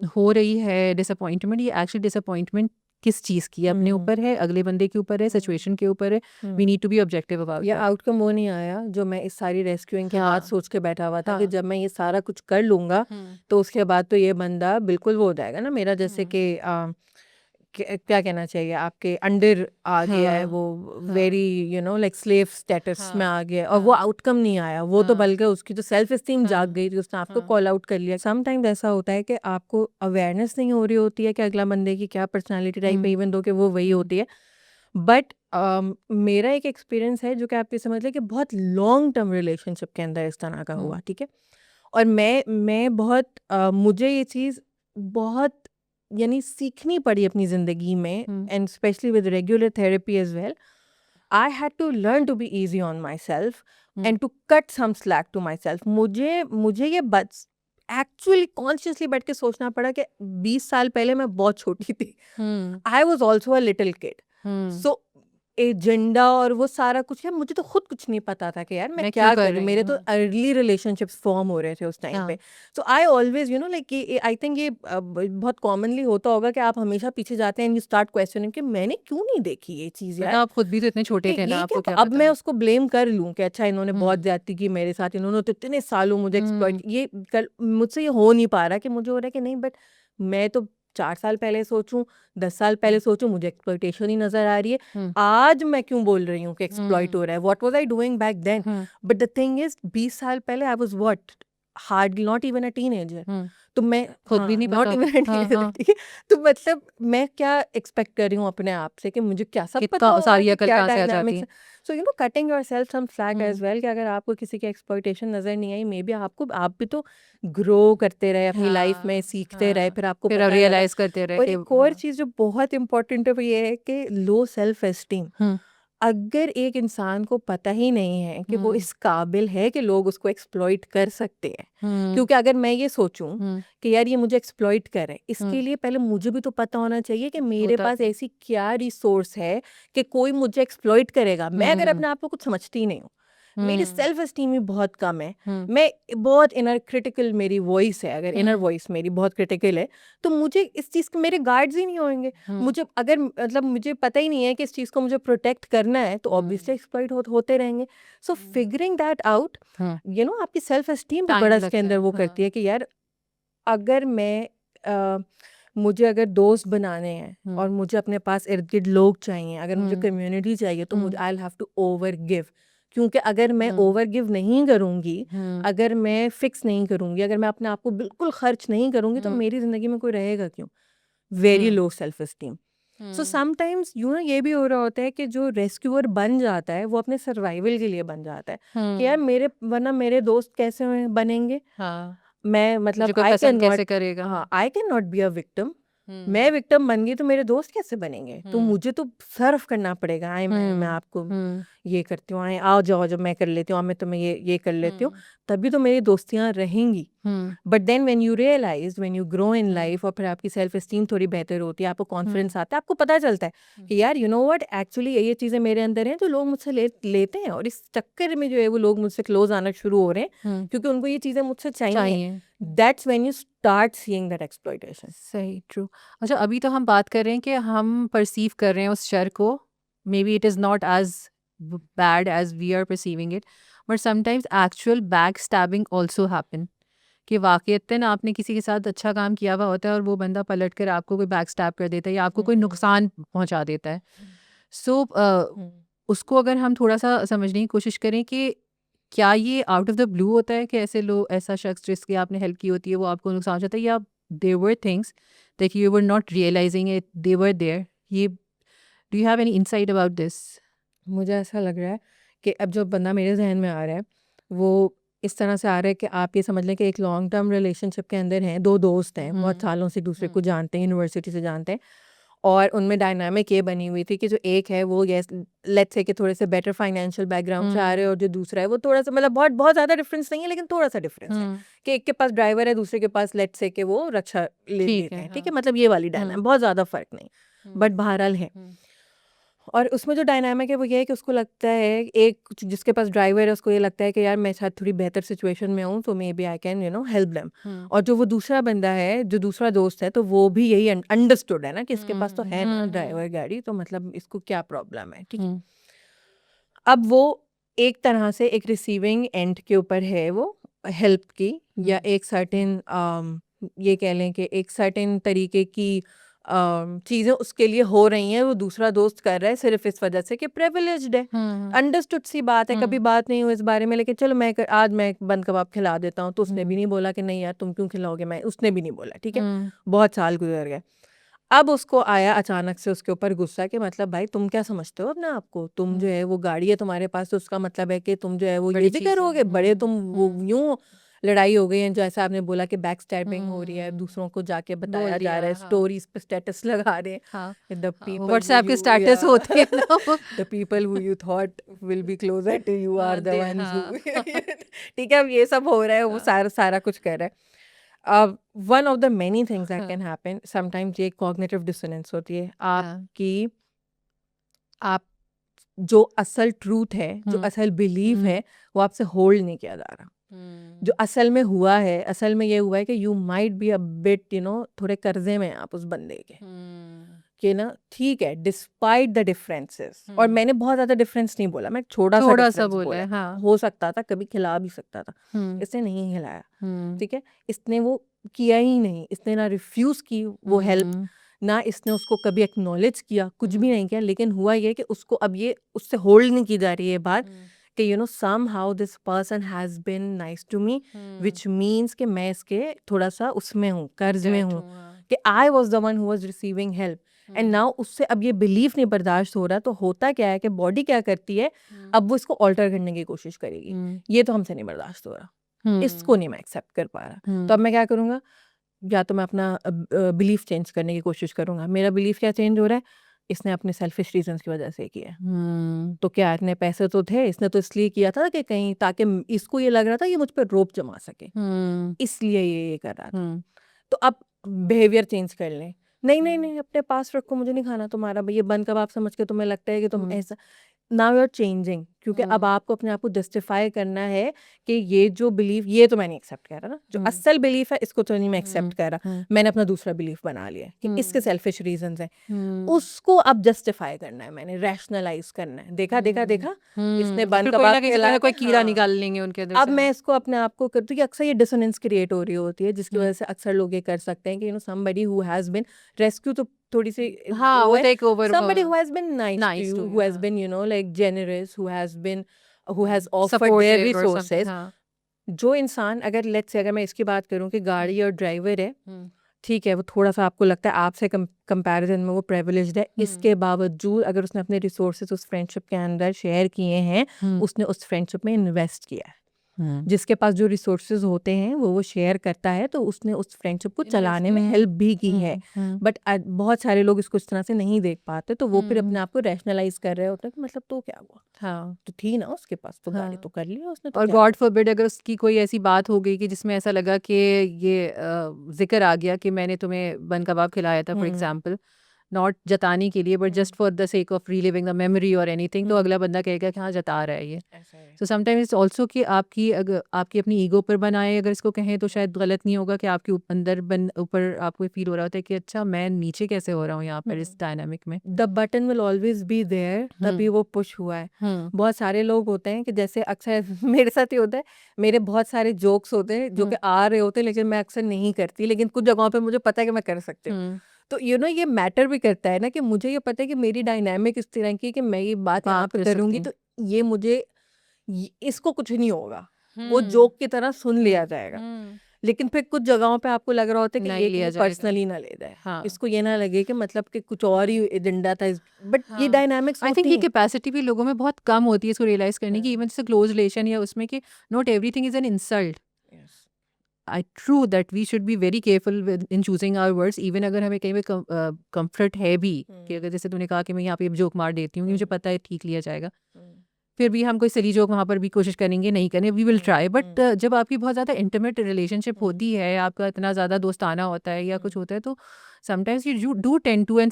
हो रही है डिसअपॉइंटमेंट, ये एक्चुअली डिसअपॉइंटमेंट किस चीज़ की है, अपने ऊपर है, अगले बंदे के ऊपर है, सिचुएशन के ऊपर है। We need to be objective about या दैट। आउटकम वो नहीं आया जो मैं इस सारी रेस्क्यूइंग के बाद हाँ, सोच के बैठा हुआ था कि हाँ। जब मैं ये सारा कुछ कर लूँगा, तो उसके बाद तो ये बंदा बिल्कुल वो हो जाएगा ना मेरा, जैसे कि क्या कहना चाहिए, आपके अंडर आ गया है, हाँ, वो हाँ, वेरी लाइक स्लेव स्टेटस में हाँ, आ गया है, और वो हाँ, आउटकम नहीं आया, वो तो हाँ, बल्कि उसकी तो सेल्फ एस्टीम जाग हाँ, गई थी, उसने आपको हाँ, कॉल आउट कर लिया। समटाइम्स ऐसा होता है कि आपको अवेयरनेस नहीं हो रही होती है कि अगला बंदे की क्या पर्सनैलिटी टाइप है, इवन दो कि वो वही होती है, बट मेरा एक एक्सपीरियंस है जो कि आप ये समझ लें कि बहुत लॉन्ग टर्म रिलेशनशिप के अंदर इस तरह का हुआ, ठीक है। और मैं बहुत मुझे ये चीज़ बहुत सीखनी पड़ी अपनी ज़िंदगी में, and specially with regular therapy as well. I had to learn to be easy on myself and to cut some slack to myself. मुझे मुझे ये बस एक्चुअली कॉन्शियसली बैठ के सोचना पड़ा कि 20 साल पहले मैं बहुत छोटी थी, I was also a little kid, so agenda और वो सारा कुछ है, मुझे तो खुद कुछ नहीं पता था कि यार मैं मैं क्यों क्या कर कर रही हूँ। रही मेरे हूँ? तो अर्ली रिलेशनशिप्स फॉर्म हो रहे थे उस टाइम पे, हाँ, so I always like I think ये बहुत कॉमनली होता होगा कि आप हमेशा पीछे जाते हैं एंड यू स्टार्ट क्वेश्चनिंग कि मैंने क्यों नहीं देखी ये चीज़ बेटा यार, आप खुद भी तो इतने छोटे कि थे ना, ये क्या आपको क्या अब पता? मैं उसको ब्लेम कर लूँ कि अच्छा इन्होंने बहुत हुँ, ज्यादती की मेरे साथ, इन्होंने तो इतने सालों मुझे एक्सप्लॉइट, हुँ, ये मुझसे ये हो नहीं पा रहा कि मुझे हो रहा है कि नहीं, बट मैं तो 4 साल पहले सोचूं, 10 साल पहले हुँ, सोचूं, मुझे एक्सप्लॉइटेशन ही नजर आ रही है। हुँ, आज मैं क्यों बोल रही हूँ कि एक्सप्लॉइट हुँ, हो रहा है, what was I doing back then, hmm, but the thing is 20 साल पहले I was what, hardly not even a teenager, hmm, तो मैं खुद भी हाँ नहीं नॉट पता इवन होता। अ हाँ, टीनेजर, हाँ, ठीक है। तो मतलब मैं क्या एक्सपेक्ट कर रही हूँ अपने आप से कि मुझे क्या सब पता कितना होगा सारी कि अकल क्या कहाँ से आ जाती डायनामिक्स है? है। So cutting yourself some flag as hmm, well, कि अगर आपको किसी की एक्सप्लॉइटेशन नजर नहीं आई, मे बी आपको, आप भी तो ग्रो करते रहे अपनी लाइफ में, हाँ, सीखते रहे, हाँ, फिर आपको फिर अब पता लगा। रियलाइज़ करते रहे और कि एक और हाँ, चीज़ जो बहुत इंपॉर्टेंट है वो ये है कि लो सेल्फ एस्टीम, हुँ, अगर एक इंसान को पता ही नहीं है कि वो हुँ, इस काबिल है कि लोग उसको एक्सप्लॉइट कर सकते हैं, हुँ, क्योंकि अगर मैं ये सोचूं हुँ, कि यार ये मुझे एक्सप्लॉइट करे, हुँ, इसके लिए पहले मुझे भी तो पता होना चाहिए कि मेरे होता पास भी ऐसी क्या रिसोर्स है कि कोई मुझे एक्सप्लॉइट करेगा। मैं अगर हुँ, अपने आप को कुछ समझती ही नहीं हूँ, मेरी हुँ, सेल्फ एस्टीम ही बहुत कम है, हुँ, मैं बहुत इनर क्रिटिकल मेरी वॉइस है, अगर इनर हुँ, वॉइस मेरी बहुत क्रिटिकल है, तो मुझे इस चीज़ के मेरे गार्ड्स ही नहीं होंगे। हुँ, मुझे अगर मतलब मुझे पता ही नहीं है कि इस चीज़ को मुझे प्रोटेक्ट करना है, तो ऑब्वियसली एक्सप्लॉइट होते रहेंगे। सो फिगरिंग दैट आउट, हुँ, आपकी सेल्फ एस्टीम पे बड़ा टाइम इसके लगता अंदर है, वो करती हाँ, है कि यार अगर मैं मुझे अगर दोस्त बनाने हैं हुँ, और मुझे अपने पास इर्द गिर्द लोग चाहिए, अगर मुझे हुँ, कम्युनिटी चाहिए, तो मुझे hmm, I will have to over give, क्योंकि अगर मैं हुँ, ओवर गिव नहीं करूँगी, हुँ, अगर मैं फिक्स नहीं करूँगी, अगर मैं अपने आप को बिल्कुल खर्च नहीं करूँगी, तो हुँ, मेरी ज़िंदगी में कोई रहेगा क्यों? वेरी हुँ, लो सेल्फ एस्टीम। सो हुँ, समटाइम्स ये भी हो रहा होता है कि जो रेस्क्यूअर बन जाता है वो अपने सर्वाइवल के लिए बन जाता है कि यार हुँ, मेरे वरना मेरे दोस्त कैसे बनेंगे, हाँ, मैं मुझे मतलब कोई आई कैन पसंद नॉट, कैसे करेगा? हाँ I can not be a victim. मैं हुँ, विक्टिम बन गई तो मेरे दोस्त कैसे बनेंगे, तो हुँ, मुझे तो सर्व करना पड़ेगा। आए मैं हुँ, आपको हुँ, ये करती हूँ, आए आओ जाओ, जब मैं कर लेती हूँ, मैं तुम्हें ये कर लेती हूँ, हुँ, तभी तो मेरी दोस्तियाँ रहेंगी। Hmm, but then when you realise, when you grow in hmm, life, और फिर आपकी सेल्फ एस्टीम थोड़ी बेहतर होती है, आपको हुँ, कॉन्फिडेंस आता है, आपको पता चलता है हुँ, कि यार व्हाट, एक्चुअली ये चीज़ें मेरे अंदर हैं जो लोग मुझसे लेते हैं, और इस चक्कर में जो है वो लोग मुझसे क्लोज आना शुरू हो रहे हैं हुँ, क्योंकि उनको ये चीज़ें मुझसे चाहिए। चाहिए। That's when you start seeing that exploitation. सही, ट्रू। अच्छा, अभी तो हम बात कर रहे हैं कि हम परसीव कर रहे हैं उस शर को, maybe it is not as bad as we are perceiving it, but sometimes actual back stabbing also happen, कि वाक़ईतन आपने किसी के साथ अच्छा काम किया हुआ होता है और वो बंदा पलट कर आपको कोई बैक स्टैब कर देता है या आपको कोई नुकसान पहुँचा देता है। सो उसको अगर हम थोड़ा-सा समझने की कोशिश करें कि क्या ये आउट ऑफ द ब्लू होता है कि ऐसे लोग, ऐसा शख्स जिसकी आपने हेल्प की होती है वो आपको नुकसान पहुंचाता है, या there were things that you were not realising it, they were there? Yeah, do you have any insight about this? मुझे ऐसा लग रहा है कि अब जो बंदा मेरे जहन में आ रहा है वो इस तरह से आ रहा है कि आप ये समझ लें कि एक लॉन्ग टर्म रिलेशनशिप के अंदर हैं, दो दोस्त हैं, बहुत सालों से एक दूसरे को जानते हैं, यूनिवर्सिटी से जानते हैं, और उनमें डायनामिक ये बनी हुई थी कि जो एक है वो यस लेट्स से कि थोड़े से बेटर फाइनेंशियल बैकग्राउंड से आ रहे हैं, और जो दूसरा है वो थोड़ा सा मतलब बहुत बहुत ज़्यादा डिफरेंस नहीं है लेकिन थोड़ा सा डिफरेंस है कि एक के पास ड्राइवर है, दूसरे के पास लेट्स से कि वो रक्षा ले ठीक लेते है, हैं, ठीक हाँ। है, मतलब ये वाली डायनामिक बहुत ज़्यादा फर्क नहीं, बट बहरहाल है। और उसमें जो डायनामिक है वो ये है कि उसको लगता है, एक जिसके पास ड्राइवर है उसको ये लगता है कि यार मैं शायद थोड़ी बेहतर सिचुएशन में हूँ, तो maybe I can help them. और जो वो दूसरा बंदा है, जो दूसरा दोस्त है, तो वो भी यही अंडरस्टूड है ना कि इसके पास तो है ना ड्राइवर गाड़ी, तो मतलब इसको क्या प्रॉब्लम है, ठीक है। अब वो एक तरह से एक रिसीविंग एंड के ऊपर है वो हेल्प की, या एक सर्टेन ये कह लें कि एक सर्टेन तरीके की चीज़ें उसके लिए हो रही हैं, वो दूसरा दोस्त कर रहा है सिर्फ इस वजह से कि प्रिविलेज्ड है। अंडरस्टूड सी बात है, कभी बात नहीं हुई इस बारे में, लेकिन चलो आज मैं एक बंद कबाब खिला देता हूँ, तो उसने भी नहीं बोला कि नहीं यार तुम क्यों खिलाओगे, मैं उसने भी नहीं बोला, ठीक है। बहुत साल गुजर गए, अब उसको आया अचानक से उसके ऊपर गुस्सा कि मतलब भाई तुम क्या समझते हो अपने आप को, तुम जो है वो गाड़ी है तुम्हारे पास, तो उसका मतलब है कि तुम जो है वो ये बड़ी भी चीज़ है। करोगे, बड़े तुम वो यूं लड़ाई हो गई है, जैसा आपने बोला कि बैक स्टैबिंग हो रही है, दूसरों को जाके बोल बताया जा दिया, रहा है, हाँ। स्टोरीज पे स्टेटस लगा रहे हैं, हाँ, द पीपल व्हाट्सएप के स्टेटस होते हैं ना वो। The people who you thought will be closer to you are the they, once हाँ। हु ठीक है, अब ये सब हो रहा है, वो सारा सारा कुछ कर रहा है। One of the many things that can happen sometimes, ये कॉग्निटिव डिसोनेंस होती है आपकी, आप जो असल ट्रूथ है, जो असल बिलीफ है, वो आपसे होल्ड नहीं किया जा रहा। जो असल में हुआ है, असल में ये हुआ है कि you might be a bit थोड़े कर्जे में हैं आप उस बंदे के, कि ना ठीक है, डिस्पाइट द डिफरेंसेस, और मैंने बहुत ज़्यादा डिफरेंस नहीं बोला, मैं छोटा सा थोड़ा सा डिफरेंस बोला बोला है, हाँ। हो सकता था, कभी खिला भी सकता था, इसने नहीं खिलाया, ठीक है, इसने वो किया ही नहीं, इसने ना रिफ्यूज़ की वो हेल्प, ना इसने उसको कभी एक्नॉलेज किया, कुछ भी नहीं किया, लेकिन हुआ ये कि उसको अब ये उससे होल्ड नहीं की जा रही है बात कि somehow this person has been nice to me, which means कि मैं इसके थोड़ा सा उसमें हूँ, कर्ज में हूँ, कि I was the one who was receiving help, and now उससे अब ये बिलीफ नहीं बर्दाश्त हो रहा, तो होता क्या है कि बॉडी क्या करती है, अब वो इसको ऑल्टर करने की कोशिश करेगी, ये तो हमसे नहीं बर्दाश्त हो रहा, इसको नहीं मैं एक्सेप्ट कर पा रहा, तो अब मैं क्या करूँगा, या तो मैं अपना बिलीफ चेंज करने की कोशिश करूँगा। मेरा बिलीफ क्या चेंज हो रहा है, इसने अपने सेल्फिश रीजंस की वजह से किया है। तो क्या इतने पैसे तो थे, इसने तो इसलिए किया था कि कहीं, ताकि इसको ये लग रहा था ये मुझ पर रोप जमा सके, इसलिए ये कर रहा था। तो अब बिहेवियर चेंज कर लें, नहीं नहीं नहीं अपने पास रखो, मुझे नहीं खाना तुम्हारा, भैया बंद कबाब समझ के तुम्हें लगता है कि तुम ऐसा, नाउ यू आर चेंजिंग, क्योंकि अब आपको अपने आप को जस्टिफाई करना है कि ये जो बिलीफ, ये तो मैं नहीं एक्सेप्ट कर रहा ना, जो असल बिलीफ है इसको तो नहीं मैं एक्सेप्ट कर रहा, मैंने अपना दूसरा बिलीफ बना लिया कि इसके सेल्फिश रीजंस हैं, उसको अब जस्टिफाई करना है, मैंने रैशनलाइज करना है, देखा देखा देखा इसने बंद कबाब खिलाया, कोई कीड़ा हाँ, निकाल लेंगे उनके अंदर अब से। मैं इसको अपने आप को करती हूँ कि अक्सर ये डिसोनेंस क्रिएट हो रही होती है, जिसकी वजह से अक्सर लोग ये कर सकते हैं कि somebody who has been rescue, तो थोड़ी सी हाँ, वो take over, somebody who has been nice to nice you, to who has been like generous, who has offered their resources, जो इंसान, अगर लेट्स से अगर मैं इसकी बात करूं कि गाड़ी और ड्राइवर है, ठीक है, वो थोड़ा सा आपको लगता है आपसे कंपैरिजन में वो प्रिविलेज्ड है, इसके बावजूद अगर उसने अपने रिसोर्सेज उस फ्रेंडशिप के अंदर शेयर किए हैं, उसने उस फ्रेंडशिप में इन्वेस्ट किया है, जिसके पास जो रिसोर्सेज होते हैं वो शेयर करता है, तो उसने उस फ्रेंडशिप को चलाने में हेल्प भी की है, बट बहुत सारे लोग इसको इस तरह से नहीं देख पाते, तो वो फिर अपने आप को रैशनलाइज कर रहे होते हैं कि मतलब तो क्या हुआ, हाँ, तो थी ना उसके पास, तो गाड़ी तो कर लिया उसने, तो और क्या गॉड फॉरबिड अगर उसकी कोई ऐसी बात हो गई कि जिसमें ऐसा लगा कि ये जिक्र आ गया कि मैंने तुम्हें बन कबाब खिलाया था, फॉर एग्जांपल, नॉट जताने के लिए but just for the sake of reliving the memory और एनीथिंग, तो अगला बंदा कहेगा कि हाँ जता रहा है ये। ऐसा है। सो समटाइम्स इट्स ऑल्सो कि आपकी अगर आपकी अपनी ईगो पर बनाए, अगर इसको कहें तो शायद गलत नहीं होगा कि आपके अंदर ऊपर आपको फील हो रहा होता है कि अच्छा मैं नीचे कैसे हो रहा हूँ यहाँ पर इस डायनामिक में। The button will always be there, तभी वो पुश हुआ है। बहुत सारे लोग होते हैं कि जैसे अक्सर मेरे साथ ही होता है, मेरे बहुत सारे जोक्स होते हैं जो कि आ रहे होते हैं, लेकिन मैं अक्सर नहीं करती, लेकिन कुछ जगहों पे मुझे पता है कि मैं कर सकती हूँ, तो ये मैटर भी करता है ना, कि मुझे ये पता है कि मेरी डायनामिक इस तरह की कि मैं ये बात यहाँ पे करूँगी तो ये मुझे इसको कुछ नहीं होगा, वो जोक की तरह सुन लिया जाएगा। लेकिन फिर कुछ जगहों पे आपको लग रहा होता है कि नहीं ये लिया जाएगा। पर्सनली ना ले जाए, हाँ इसको ये ना लगे कि मतलब कि कुछ और ही एजेंडा था, बट ये हाँ डायनामिक्स आई थिंक होती ये हैं। कैपेसिटी भी लोगों में बहुत कम होती है इसको रियलाइज करने की, हाँ, इवन जैसे क्लोज रिलेशन या उसमें कि not everything is an insult. yes, I true that we should be very careful in choosing our words, even अगर हमें कहीं पे कंफर्ट है भी कि अगर जैसे तूने कहा कि मैं यहाँ पे जोक मार देती हूँ, मुझे पता है ठीक लिया जाएगा, फिर भी हम कोई सिली जोक वहाँ पर भी कोशिश करेंगे नहीं करने, वी विल ट्राई। बट जब आपकी बहुत ज़्यादा इंटीमेट रिलेशनशिप होती है, आपका इतना ज़्यादा दोस्ताना होता है या कुछ होता है, तो sometimes you do tend to, and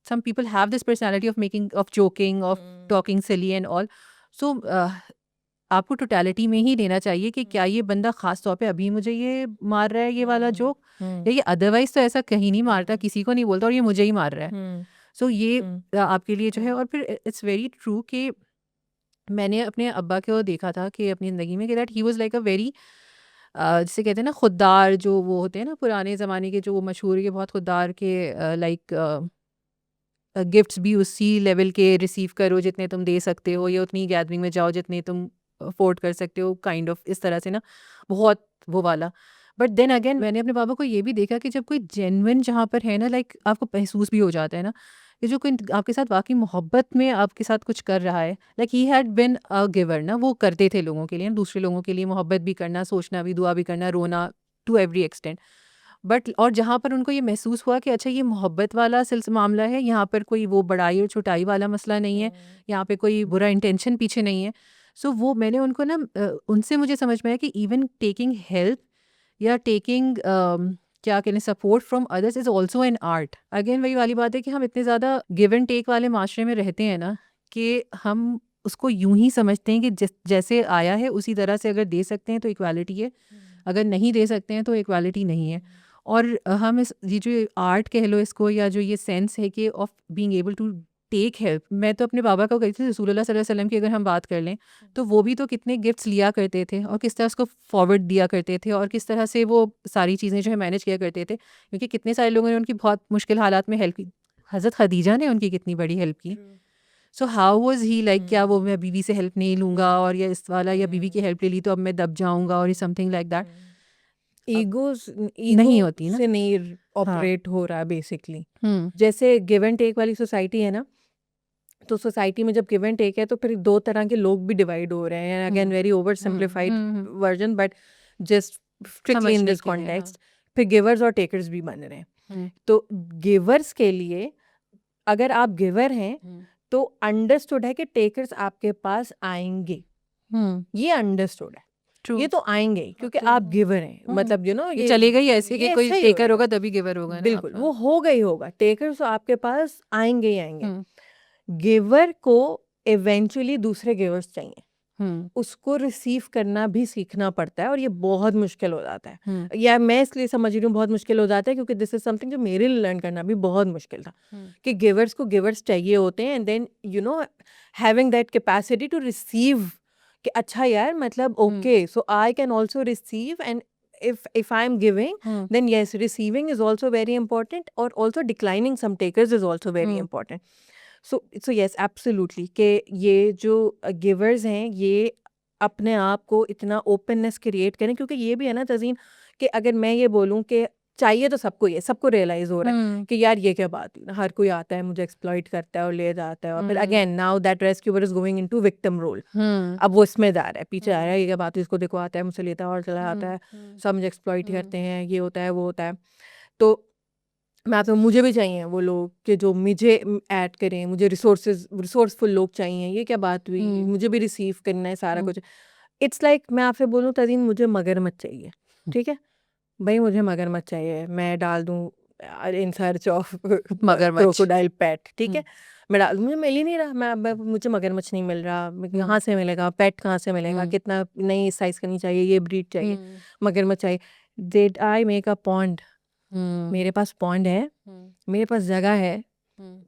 some people have this personality of joking, of talking silly and all. So आपको टोटलिटी में ही लेना चाहिए कि क्या ये बंदा खास तौर पे अभी मुझे ये मार रहा है ये वाला जोक, या ये अदरवाइज तो ऐसा कहीं नहीं मारता, किसी को नहीं बोलता और ये मुझे ही मार रहा है। सो ये आपके लिए जो है, और फिर इट्स वेरी ट्रू कि मैंने अपने अब्बा को देखा था कि अपनी ज़िंदगी में कि that he was like a very जिसे कहते हैं ना खुददार, जो वो होते हैं ना पुराने ज़माने के जो वो मशहूर के बहुत खुददार के लाइक गिफ्ट्स भी उसी लेवल के रिसीव करो जितने तुम दे सकते हो, या उतनी गैदरिंग में जाओ जितने तुम अफोर्ड कर सकते हो, काइंड ऑफ इस तरह से ना, बहुत वो वाला। बट देन अगेन मैंने अपने पापा को ये भी देखा कि जब कोई जेन्युइन जहाँ पर है ना, लाइक आपको महसूस भी हो जाता है ना कि जो कोई आपके साथ वाकई मोहब्बत में आपके साथ कुछ कर रहा है, like he had been a giver ना, वो करते थे लोगों के लिए, दूसरे लोगों के लिए मोहब्बत भी करना, सोचना भी, दुआ भी करना, रोना टू एवरी एक्सटेंट। बट और जहाँ पर उनको ये महसूस हुआ कि अच्छा ये मोहब्बत वाला सिलसिला मामला है, यहाँ पर कोई वो बड़ाई और छोटाई वाला मसला नहीं है, यहाँ पे कोई बुरा इंटेंशन पीछे नहीं है। सो वो मैंने उनको ना उनसे मुझे समझ में आया कि इवन टेकिंग हेल्प या टेकिंग क्या कहते हैं support from others is also an art. Again वही वाली बात है कि हम इतने ज़्यादा गिव एंड टेक वाले माशरे में रहते हैं ना कि हम उसको यूं ही समझते हैं कि जैसे आया है उसी तरह से अगर दे सकते हैं तो इक्वालिटी है, अगर नहीं दे सकते हैं तो इक्वालिटी नहीं है। और हम इस ये जो आर्ट कह लो इसको, या जो ये सेंस है कि of being able to take help, मैं तो अपने बाबा को कही थी रसूलुल्लाह सल्लल्लाहु अलैहि वसल्लम की अगर हम बात कर लें तो वो भी तो कितने गिफ्ट्स लिया करते थे और किस तरह उसको फॉरवर्ड दिया करते थे और किस तरह से वो सारी चीज़ें जो है मैनेज किया करते थे, क्योंकि कितने सारे लोगों ने उनकी बहुत मुश्किल हालात में हेल्प की। हज़रत खदीजा ने उनकी कितनी बड़ी हेल्प की। So how was he like, क्या वो मैं बीवी से हेल्प नहीं लूँगा और या इस वाला, या बीवी की हेल्प ले ली तो अब मैं दब जाऊँगा और समथिंग लाइक दैट ईगो नहीं होती ना। से नहीं हाँ ऑपरेट हो रहा है बेसिकली। जैसे गिव एंड टेक वाली सोसाइटी है ना, तो सोसाइटी में जब गिव एंड टेक है तो फिर दो तरह के लोग भी डिवाइड हो रहे हैं। Again very over simplified version, but just strictly इन समझने दिस के लिए, हाँ। कॉन्टेक्स्ट फिर गिवर्स और टेकर्स भी बन रहे हैं। तो गिवर्स के लिए अगर आप गिवर हैं तो अंडरस्टूड है कि टेकर्स आपके पास आएंगे, ये अंडरस्टूड है, ट्रू, ये तो आएंगे ही, क्योंकि आप गिवर हैं, मतलब ये चलेगा ही ऐसे कि ये कोई ऐसे ही टेकर होएगा। होगा तभी गिवर होगा ना बिल्कुल, आपका। वो होगा ही होगा, टेकर्स तो आपके पास आएंगे ही आएंगे। गिवर को इवेंचुअली दूसरे गिवर्स चाहिए, उसको रिसीव करना भी सीखना पड़ता है और ये बहुत मुश्किल हो जाता है। या मैं इसलिए समझ रही हूँ बहुत मुश्किल हो जाता है क्योंकि दिस इज समथिंग जो मेरे लिए लर्न करना भी बहुत मुश्किल था कि गिवर्स को गिवर्स चाहिए होते हैं, and then you know having that capacity to receive कि अच्छा यार मतलब okay so I can also receive, and if I'm giving then yes, receiving is also very important, or also declining some takers is also very important. So yes, absolutely कि ये जो givers हैं ये अपने आप को इतना ओपननेस क्रिएट करें, क्योंकि ये भी है ना तज़ीन कि अगर मैं ये बोलूँ कि चाहिए तो सबको, ये सबको रियलाइज हो रहा है कि यार ये क्या बात हुई, हर कोई आता है मुझे एक्सप्लॉइट करता है और ले जाता है, और फिर again now that rescuer is going into victim role. अब वो इसमें जा रहा है, पीछे आ रहा है, ये क्या बात हुई, इसको देखो आता है मुझसे लेता है और चला आता है, सब मुझे एक्सप्लॉइट करते हैं, ये होता है वो होता है। तो मैं तो मुझे भी चाहिए वो लोग कि जो मुझे ऐड करें, मुझे रिसोर्सफुल लोग चाहिए, ये क्या बात हुई, मुझे भी रिसीव करना है सारा कुछ। इट्स लाइक मैं आपसे बोलूँ तज़ीन मुझे मगरमच्छ चाहिए, ठीक है भाई, मुझे मगरमच्छ चाहिए, मैं डाल दूँ इन सर्च ऑफ मगरमच्छ। क्रोकोडाइल पेट, ठीक है, मैं डाल दूँ, मुझे मिल ही नहीं रहा, मुझे मगरमच्छ नहीं मिल रहा, कहाँ से मिलेगा पेट, कहाँ से मिलेगा, कितना नई साइज़ करनी चाहिए, ये ब्रीड चाहिए, मगरमच्छ चाहिए। Did I make a pond, मेरे पास पॉन्ड है, मेरे पास जगह है,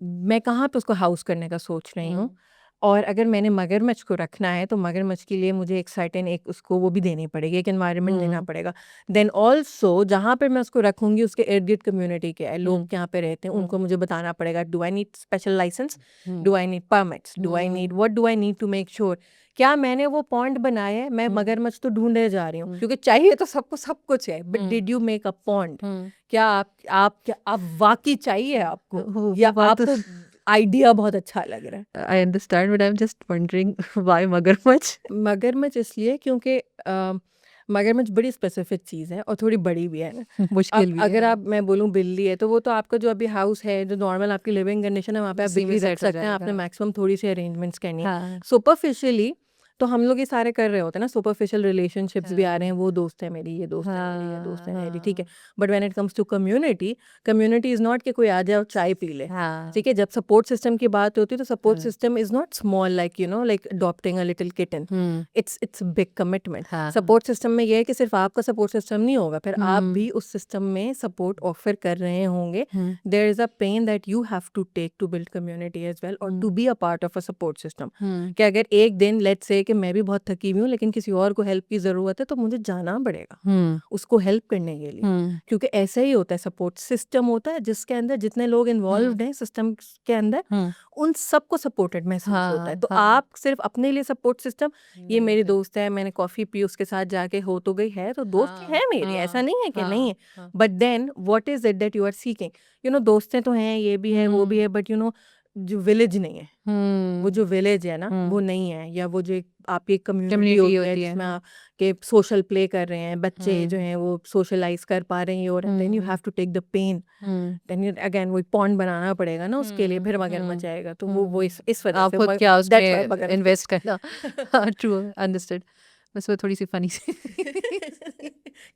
मैं कहाँ पे उसको हाउस करने का सोच रही हूँ, और अगर मैंने मगरमच्छ को रखना है तो मगरमच्छ के लिए मुझे एक सर्टेन एक उसको वो भी देनी पड़ेगी, एक एनवायरनमेंट देना पड़ेगा। देन ऑल्सो जहाँ पे मैं उसको रखूंगी उसके इर्द गिर्द कम्युनिटी के है, लोग यहाँ पे रहते हैं, उनको मुझे बताना पड़ेगा, do I need special licence, do I need permits, do I need what do I need to make sure क्या मैंने वो पॉन्ड बनाया है, मैं मगरमच्छ तो ढूंढने जा रही हूँ क्योंकि चाहिए तो सबको सब कुछ है, but did you make a pond, क्या आप वाकई चाहिए आपको, या आपको आइडिया बहुत अच्छा लग रहा है। I understand, but I'm just wondering why मगरमच्छ? मगरमच्छ इसलिए क्योंकि मगरमच्छ बड़ी स्पेसिफिक चीज़ है और थोड़ी बड़ी भी है ना। मुश्किल भी अगर है। आप मैं बोलूँ बिल्ली है तो वो तो आपका जो अभी हाउस है, जो नॉर्मल आपकी लिविंग कंडीशन है, वहाँ पे आप उसी में बिल्ली रख सेट हो सकते हैं, आपने जाएगा। मैक्सिमम थोड़ी सी अरेंजमेंट्स करनी है। हाँ। सुपरफिशियली तो हम लोग ये सारे कर रहे होते हैं ना, सुपरफिशियल रिलेशनशिप्स भी आ रहे हैं, वो दोस्त है मेरी, ये दोस्त है मेरी, ये दोस्त है मेरी, ठीक है। But when it comes to community, community is not कि कोई आ जाए और चाय पी ले, हाँ। ठीक है। जब सपोर्ट सिस्टम की बात होती है तो सपोर्ट हाँ। System is not small like like adopting a little kitten, it's big commitment. हाँ। सपोर्ट सिस्टम में ये है कि सिर्फ आपका सपोर्ट सिस्टम नहीं होगा, फिर आप भी उस सिस्टम में सपोर्ट ऑफर कर रहे होंगे। There is a pain that you have to take to build community as well और to be a part of a support system. कि अगर एक दिन लेट्स से कि मैं भी बहुत थकी हुई हूँ लेकिन किसी और को हेल्प की ज़रूरत है तो मुझे जाना पड़ेगा उसको हेल्प करने के लिए, क्योंकि ऐसा ही होता है, सपोर्ट सिस्टम होता है जिसके अंदर जितने लोग इन्वॉल्व हैं सिस्टम के अंदर उन सबको सपोर्टेड महसूस होता है। तो आप सिर्फ अपने लिए सपोर्ट सिस्टम, ये मेरी दोस्त है, मैंने कॉफ़ी पी उसके साथ जाके हो तो गई है, तो दोस्त है मेरी, ऐसा नहीं है कि नहीं है। But then what is it that you are seeking, दोस्तें तो हैं, ये भी है वो भी है, बट जो विलेज नहीं है, वो जो विलेज है ना वो नहीं है, या वो जो एक आपकी एक कम्युनिटी होती है जिसमें आप के सोशल प्ले कर रहे हैं, बच्चे जो हैं वो सोशलाइज कर पा रहे हैं, और then you have to take the pain, then you again वो पॉन्ड बनाना पड़ेगा ना उसके लिए, फिर मगरमच्छ आएगा। तो वो इस वजह आप से खुद क्या that's why उसमें मगरमच्छ इन्वेस्ट करना। True, understood. बस वो थोड़ी सी फनी सी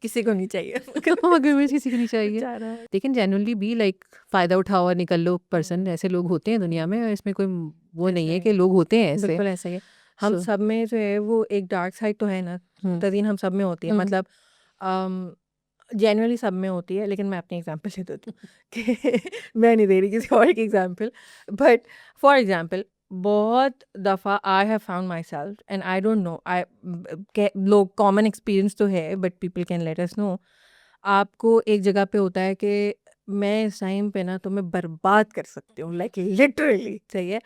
किसी को नहीं चाहिए मगरमच्छ किसी को नहीं चाहिए। बेचारा। लेकिन जेन्युइनली भी लाइक फ़ायदा उठाओ और निकल लो पर्सन, ऐसे लोग होते हैं दुनिया में, और इसमें कोई वो नहीं है कि लोग होते हैं ऐसे। बिल्कुल ऐसा ही है। हम So, सब में जो है वो एक डार्क साइड तो है ना, तज़ीन हम सब में होती है, मतलब जेन्युइनली सब में होती है, लेकिन मैं अपनी एग्जांपल से देती हूँ कि मैं नहीं दे रही किसी और की एग्जांपल, बट फॉर एग्जांपल बहुत दफ़ा I have found my self and I don't know, लोग कॉमन एक्सपीरियंस तो है but people can let us know, आपको एक जगह पे होता है कि मैं इस टाइम पे ना तुम्हें बर्बाद कर सकती हूँ, लाइक लिटरली, सही है।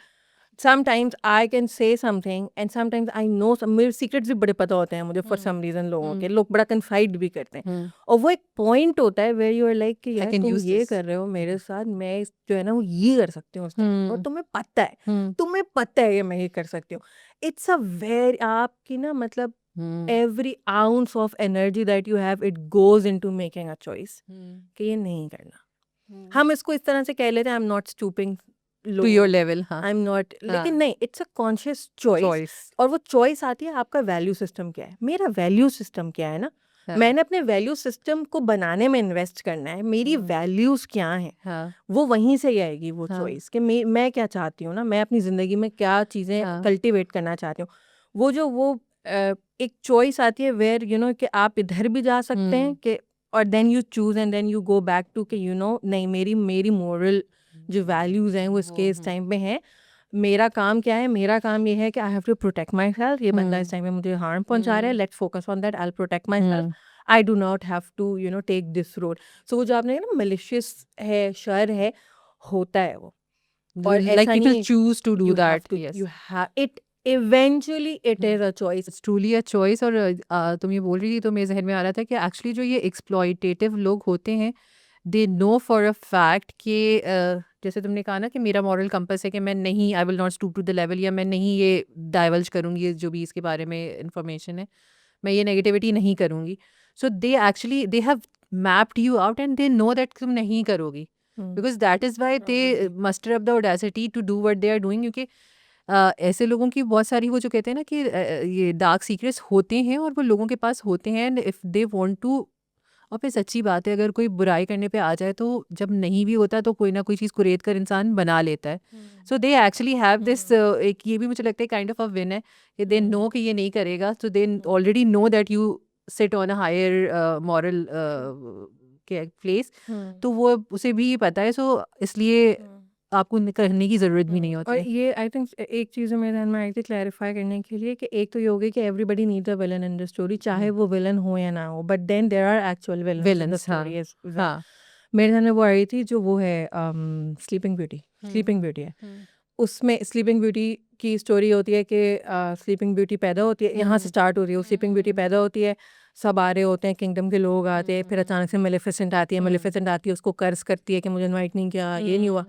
Sometimes I can say something and sometimes I know, मेरे सीक्रेट्स भी बड़े पता होते हैं मुझे फॉर सम रीज़न, लोगों के, लोग बड़ा कन्फाइड भी करते हैं, और वो एक पॉइंट होता है वेयर यू आर लाइक कि यार can तुम use ये this. कर रहे हो मेरे साथ, मैं जो है ना वो ये कर सकती हूँ उस time, और तुम्हें पता है कि मैं ये कर सकती हूँ। इट्स अ वेरी आपकी ना, मतलब every ounce of energy that you have it goes into making a choice कि ये नहीं करना। हम इसको इस तरह से कह लेते हैं, आई am not stooping To your level, हाँ। आई एम नॉट, लेकिन हाँ। नहीं, it's a conscious choice. Choice. और वो चॉइस आती है आपका वैल्यू सिस्टम क्या है, मेरा वैल्यू सिस्टम क्या है ना, हाँ। मैंने अपने वैल्यू सिस्टम को बनाने में इन्वेस्ट करना है, मेरी वैल्यूज क्या हैं, हाँ। वो वहीं से ही आएगी वो हाँ। चॉइस कि मैं क्या चाहती हूँ ना, मैं अपनी ज़िंदगी में क्या चीज़ें हाँ। कल्टिवेट करना चाहती हूँ। वो एक चॉइस आती है वेयर कि आप इधर भी जा सकते हैं कि, और then you choose and then you go back to कि नहीं, मेरी मोरल जो वैल्यूज़ हैं वो इसके इस टाइम पे हैं। मेरा काम क्या है, मेरा काम ये है कि I have to protect my self, ये बंदा इस टाइम में मुझे हार्म पहुंचा रहा है, let's focus on that, I will protect my self, I do not have to take this road. So वो जो आपने ना मैलिशियस है, शर है, होता है वो, और Like ऐसा people नहीं choose to do you have that. to, Yes. you have it, eventually it is a choice. It's truly a choice. और तुम ये बोल रही थी तो मेरे जहन में आ रहा था कि एक्चुअली जो ये एक्सप्लॉइटेटिव लोग होते हैं, they know for a fact कि जैसे तुमने कहा ना कि मेरा मॉरल कंपस है कि मैं नहीं, I will not stoop to the level, या मैं नहीं ये डाइवल्ज करूँगी, ये जो भी इसके बारे में इंफॉर्मेशन है, मैं ये नेगेटिविटी नहीं करूँगी। So they actually they have mapped you out and they know that तुम नहीं करोगी, because that is why they muster up the audacity to do what they are doing. क्योंकि ऐसे लोगों की बहुत सारी, वो जो कहते हैं ना कि ये डार्क सीक्रेट्स होते हैं और वो लोगों के पास होते हैं, and if they want to, और फिर सच्ची बात है अगर कोई बुराई करने पे आ जाए तो जब नहीं भी होता तो कोई ना कोई चीज़ कुरेद कर इंसान बना लेता है। सो दे एक्चुअली हैव दिस, एक ये भी मुझे लगता है काइंड ऑफ अ विन है कि दे नो कि ये नहीं करेगा, so they already know that you sit on a higher moral के प्लेस, तो वो उसे भी पता है। सो इसलिए आपको करने की ज़रूरत भी नहीं और होती है। ये आई थिंक एक चीज़ जो मेरे ध्यान में आई थी क्लैरिफाई करने के लिए कि एक तो ये हो गई कि everybody needs a villain in the story, चाहे वो विलन हो या ना हो, but then there are actual villains in the villains, हाँ, स्टोरी एज वेल। हाँ। मेरे ध्यान में वो आई थी जो वो है स्लीपिंग ब्यूटी। स्लीपिंग ब्यूटी है, उसमें स्लीपिंग ब्यूटी की स्टोरी होती है कि स्लीपिंग ब्यूटी पैदा होती है, यहाँ से स्टार्ट होती है, वो स्लीपिंग ब्यूटी पैदा होती है, सब आ रहे होते हैं, किंगडम के लोग आते हैं, फिर अचानक से मेलेफिसेंट आती है, मेलेफिसेंट आती है, उसको कर्ज करती है कि मुझे इनवाइट नहीं किया, ये नहीं हुआ,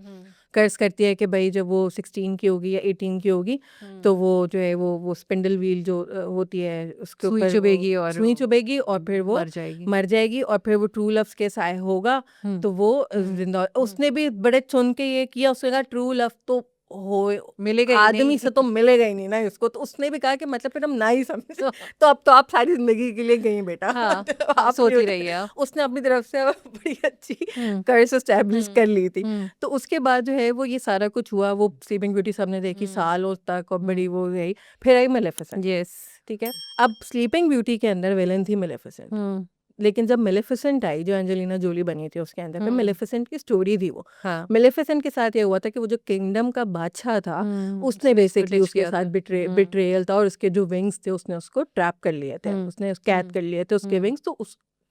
कर्ज करती है कि भाई जब वो 16 की होगी या 18 की होगी तो वो जो है वो स्पिंडल व्हील जो होती है उसके सुई ऊपर चुभेगी और सुई चुभेगी और फिर वो मर जाएगी। मर जाएगी और फिर वो ट्रू लव्स के साय होगा तो वो जिंदा। उसने भी बड़े चुन के ये किया, उसने कहा ट्रू लव तो हो मिलेगा ही आदमी नहीं। से तो मिलेगा ही नहीं ना इसको, तो उसने भी कहा कि मतलब फिर हम ना ही समझे तो अब तो आप सारी जिंदगी के लिए गई बेटा। हाँ, तो हाँ, आप सोती जो- रहिए आप। उसने अपनी तरफ से बड़ी अच्छी हम्म, कर्ज एस्टेब्लिश कर ली थी। हम्म, तो उसके बाद जो है वो ये सारा कुछ हुआ, वो स्लीपिंग ब्यूटी सबने देखी सालों तक और बड़ी वो गई, फिर आई मेलेफिसेंट। यस। ठीक है, अब स्लीपिंग ब्यूटी के अंदर विलन थी मेलेफिसेंट, लेकिन जब मेलेफिसेंट आई जो एंजेलिना जोली बनी थी उसके अंदर, फिर मेलेफिसेंट की स्टोरी थी वो। हाँ। मेलेफिसेंट के साथ ये हुआ था कि वो जो किंगडम का बादशाह था उसने बेसिकली ditch उसके किया साथ था। बिट्रेयल था और उसके जो विंग्स थे उसने उसको ट्रैप कर लिए थे, उसने कैद कर लिए थे उसके विंग्स, तो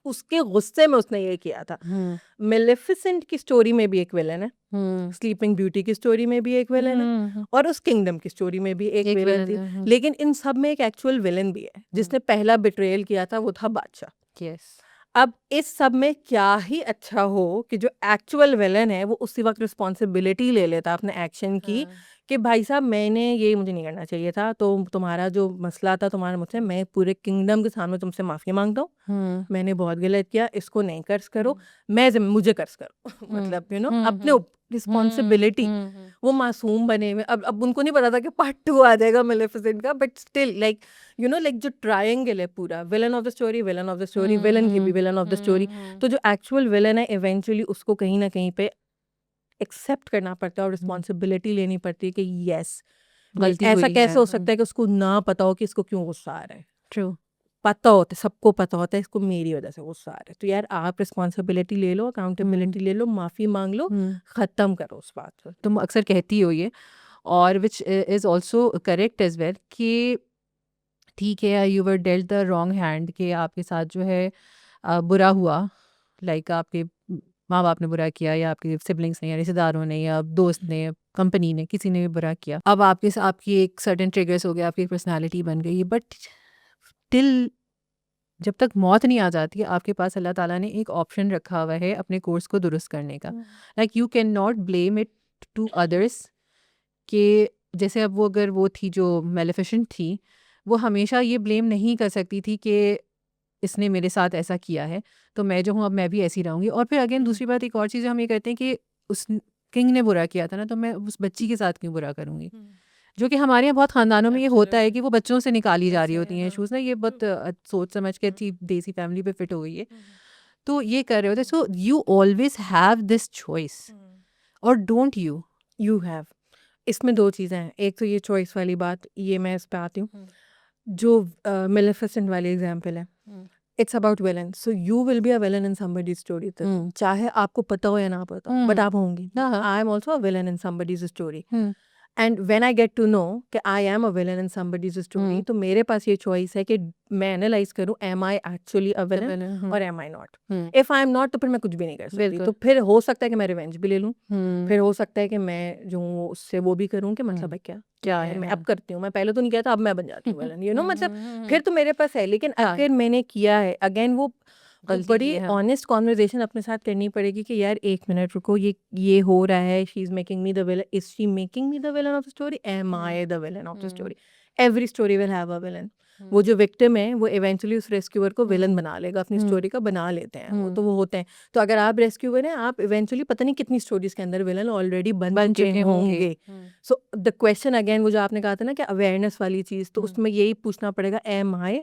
उसके गुस्से में उसने ये किया था। मेलेफिसेंट की स्टोरी में भी एक विलन है, स्लीपिंग ब्यूटी की स्टोरी में भी एक विलन है और उस किंगडम की स्टोरी में भी एक एक विलन विलन थी, है। लेकिन इन सब में एक एक्चुअल विलन भी है जिसने पहला बिट्रेयल किया था, वो था बादशाह। यस। अब इस सब में क्या ही अच्छा हो कि जो एक्चुअल विलन है वो उसी वक्त रिस्पॉन्सिबिलिटी ले लेता अपने एक्शन की कि भाई साहब मैंने ये मुझे नहीं करना चाहिए था, तो तुम्हारा जो मसला था तुम्हारा मुझसे, मैं पूरे किंगडम के सामने तुमसे माफ़ी मांगता हूँ, मैंने बहुत गलत किया, इसको नहीं कर्ज करो, मुझे कर्ज करो। मतलब अपने रिस्पॉन्सिबिलिटी। वो मासूम बने हुए, अब उनको नहीं पता था कि पार्ट 2 आ जाएगा मेलेफिसेंट का, बट स्टिल लाइक लाइक जो ट्रायंगल है पूरा, villain of the story, villain of the story, villain की भी विलन ऑफ द स्टोरी, तो जो एक्चुअल विलन है इवेंचुअली उसको कहीं ना कहीं पे एक्सेप्ट करना पड़ता है और रिस्पॉन्सिबिलिटी लेनी पड़ती है कि यस गलती ऐसा हुई कैसे है। हो सकता है कि उसको ना पता हो कि इसको क्यों गुस्सा आ रहा है। ट्रू। पता होता है, सबको पता होता है इसको मेरी वजह से गुस्सा आ रहा है, तो यार आप रिस्पॉन्सिबिलिटी ले लो, अकाउंटेबिलिटी ले लो, माफ़ी मांग लो, ख़त्म करो उस बात को। तुम अक्सर कहती हो ये, और which is also correct as well, कि ठीक है you were dealt the wrong hand, कि आपके साथ जो है बुरा हुआ, लाइक आपके माँ बाप ने बुरा किया, या आपके सिबलिंग्स ने, या रिश्तेदारों ने, या दोस्त ने, कंपनी ने, किसी ने भी बुरा किया। अब आपकी एक सर्टेन ट्रिगर्स हो गया, आपकी पर्सनालिटी बन गई, बट टिल जब तक मौत नहीं आ जाती है आपके पास अल्लाह ताला ने एक ऑप्शन रखा हुआ है अपने कोर्स को दुरुस्त करने का। Like you can not blame it to others, कि जैसे अब वो अगर वो थी जो मेलेफिसेंट थी, वो हमेशा ये ब्लेम नहीं कर सकती थी कि इसने मेरे साथ ऐसा किया है तो मैं जो हूँ अब मैं भी ऐसी रहूँगी। और फिर अगेन दूसरी बात, एक और चीज़ हम ये करते हैं कि उस किंग ने बुरा किया था ना, तो मैं उस बच्ची के साथ क्यों बुरा करूँगी, जो कि हमारे यहाँ बहुत ख़ानदानों में ये होता है कि वो बच्चों से निकाली जा रही होती हैं इशूज़ ना, ये बहुत सोच समझ के अच्छी देसी फैमिली पे फिट हो गई है, तो ये कर रहे होते। So you always have this choice, और डोंट यू हैव, इसमें दो चीज़ें हैं, एक तो ये चॉइस वाली बात, ये मैं इस पे आती हूँ, जो मेलेफिसेंट वाली एग्जांपल है, it's about villain, so you will be a villain in somebody's story, चाहे आपको पता हो या ना पता हो, बट आप होंगी। I am also a villain in somebody's story, and when I get to know कि I am a villain in somebody's story, तो मेरे पास ये चॉइस है कि मैं एनालाइज करूं, am I actually a villain और am I not. If I am not तो फिर मैं कुछ भी नहीं कर सकती, तो फिर हो सकता है कि मैं रिवेंज भी ले लूं, फिर हो सकता है कि मैं जो हूँ उससे वो भी करूं कि मतलब है क्या है, मैं अब करती हूँ, मैं पहले तो नहीं कहता, अब मैं बन जाती हूँ विलन, मतलब फिर तो मेरे पास है। लेकिन अगर मैंने किया है, अगेन वो बड़ी ऑनेस्ट कॉन्वर्जेशन अपने साथ करनी पड़ेगी कि यार एक मिनट रुको, ये हो रहा है, she is making me the villain, is she making me the villain of the story, am I the villain of the story. Every story will have a villain, वो जो विक्टिम है वो इवेंचुअली उस रेस्क्यूअर को villain बना लेगा, अपनी story का बना लेते हैं वो, तो वो होते हैं। तो अगर आप रेस्क्यूअर हैं, आप इवेंचुअली पता नहीं कितनी स्टोरीज के अंदर विलन ऑलरेडी बन चुके होंगे। सो द क्वेश्चन अगेन, वो जो आपने कहा था ना कि अवेयरनेस वाली चीज़, तो उसमें यही पूछना पड़ेगा, एम आई,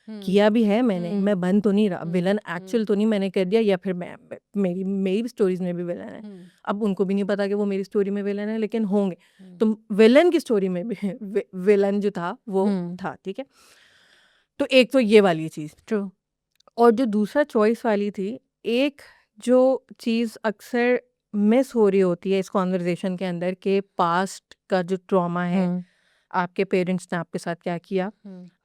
किया भी है मैंने, मैं बन तो नहीं रहा, विलन एक्चुअल तो नहीं मैंने कर दिया, या फिर मैं मेरी स्टोरीज में भी विलन है, अब उनको भी नहीं पता कि वो मेरी स्टोरी में विलन है, लेकिन होंगे। तो विलन की स्टोरी में भी विलन जो था वो था, ठीक है। तो एक तो ये वाली चीज़, ट्रू। और जो दूसरा चॉइस वाली थी, एक जो चीज़ अक्सर मिस हो रही होती है इस कॉन्वर्जेशन के अंदर के पास्ट का जो ट्रॉमा है, आपके पेरेंट्स ने आपके साथ क्या किया,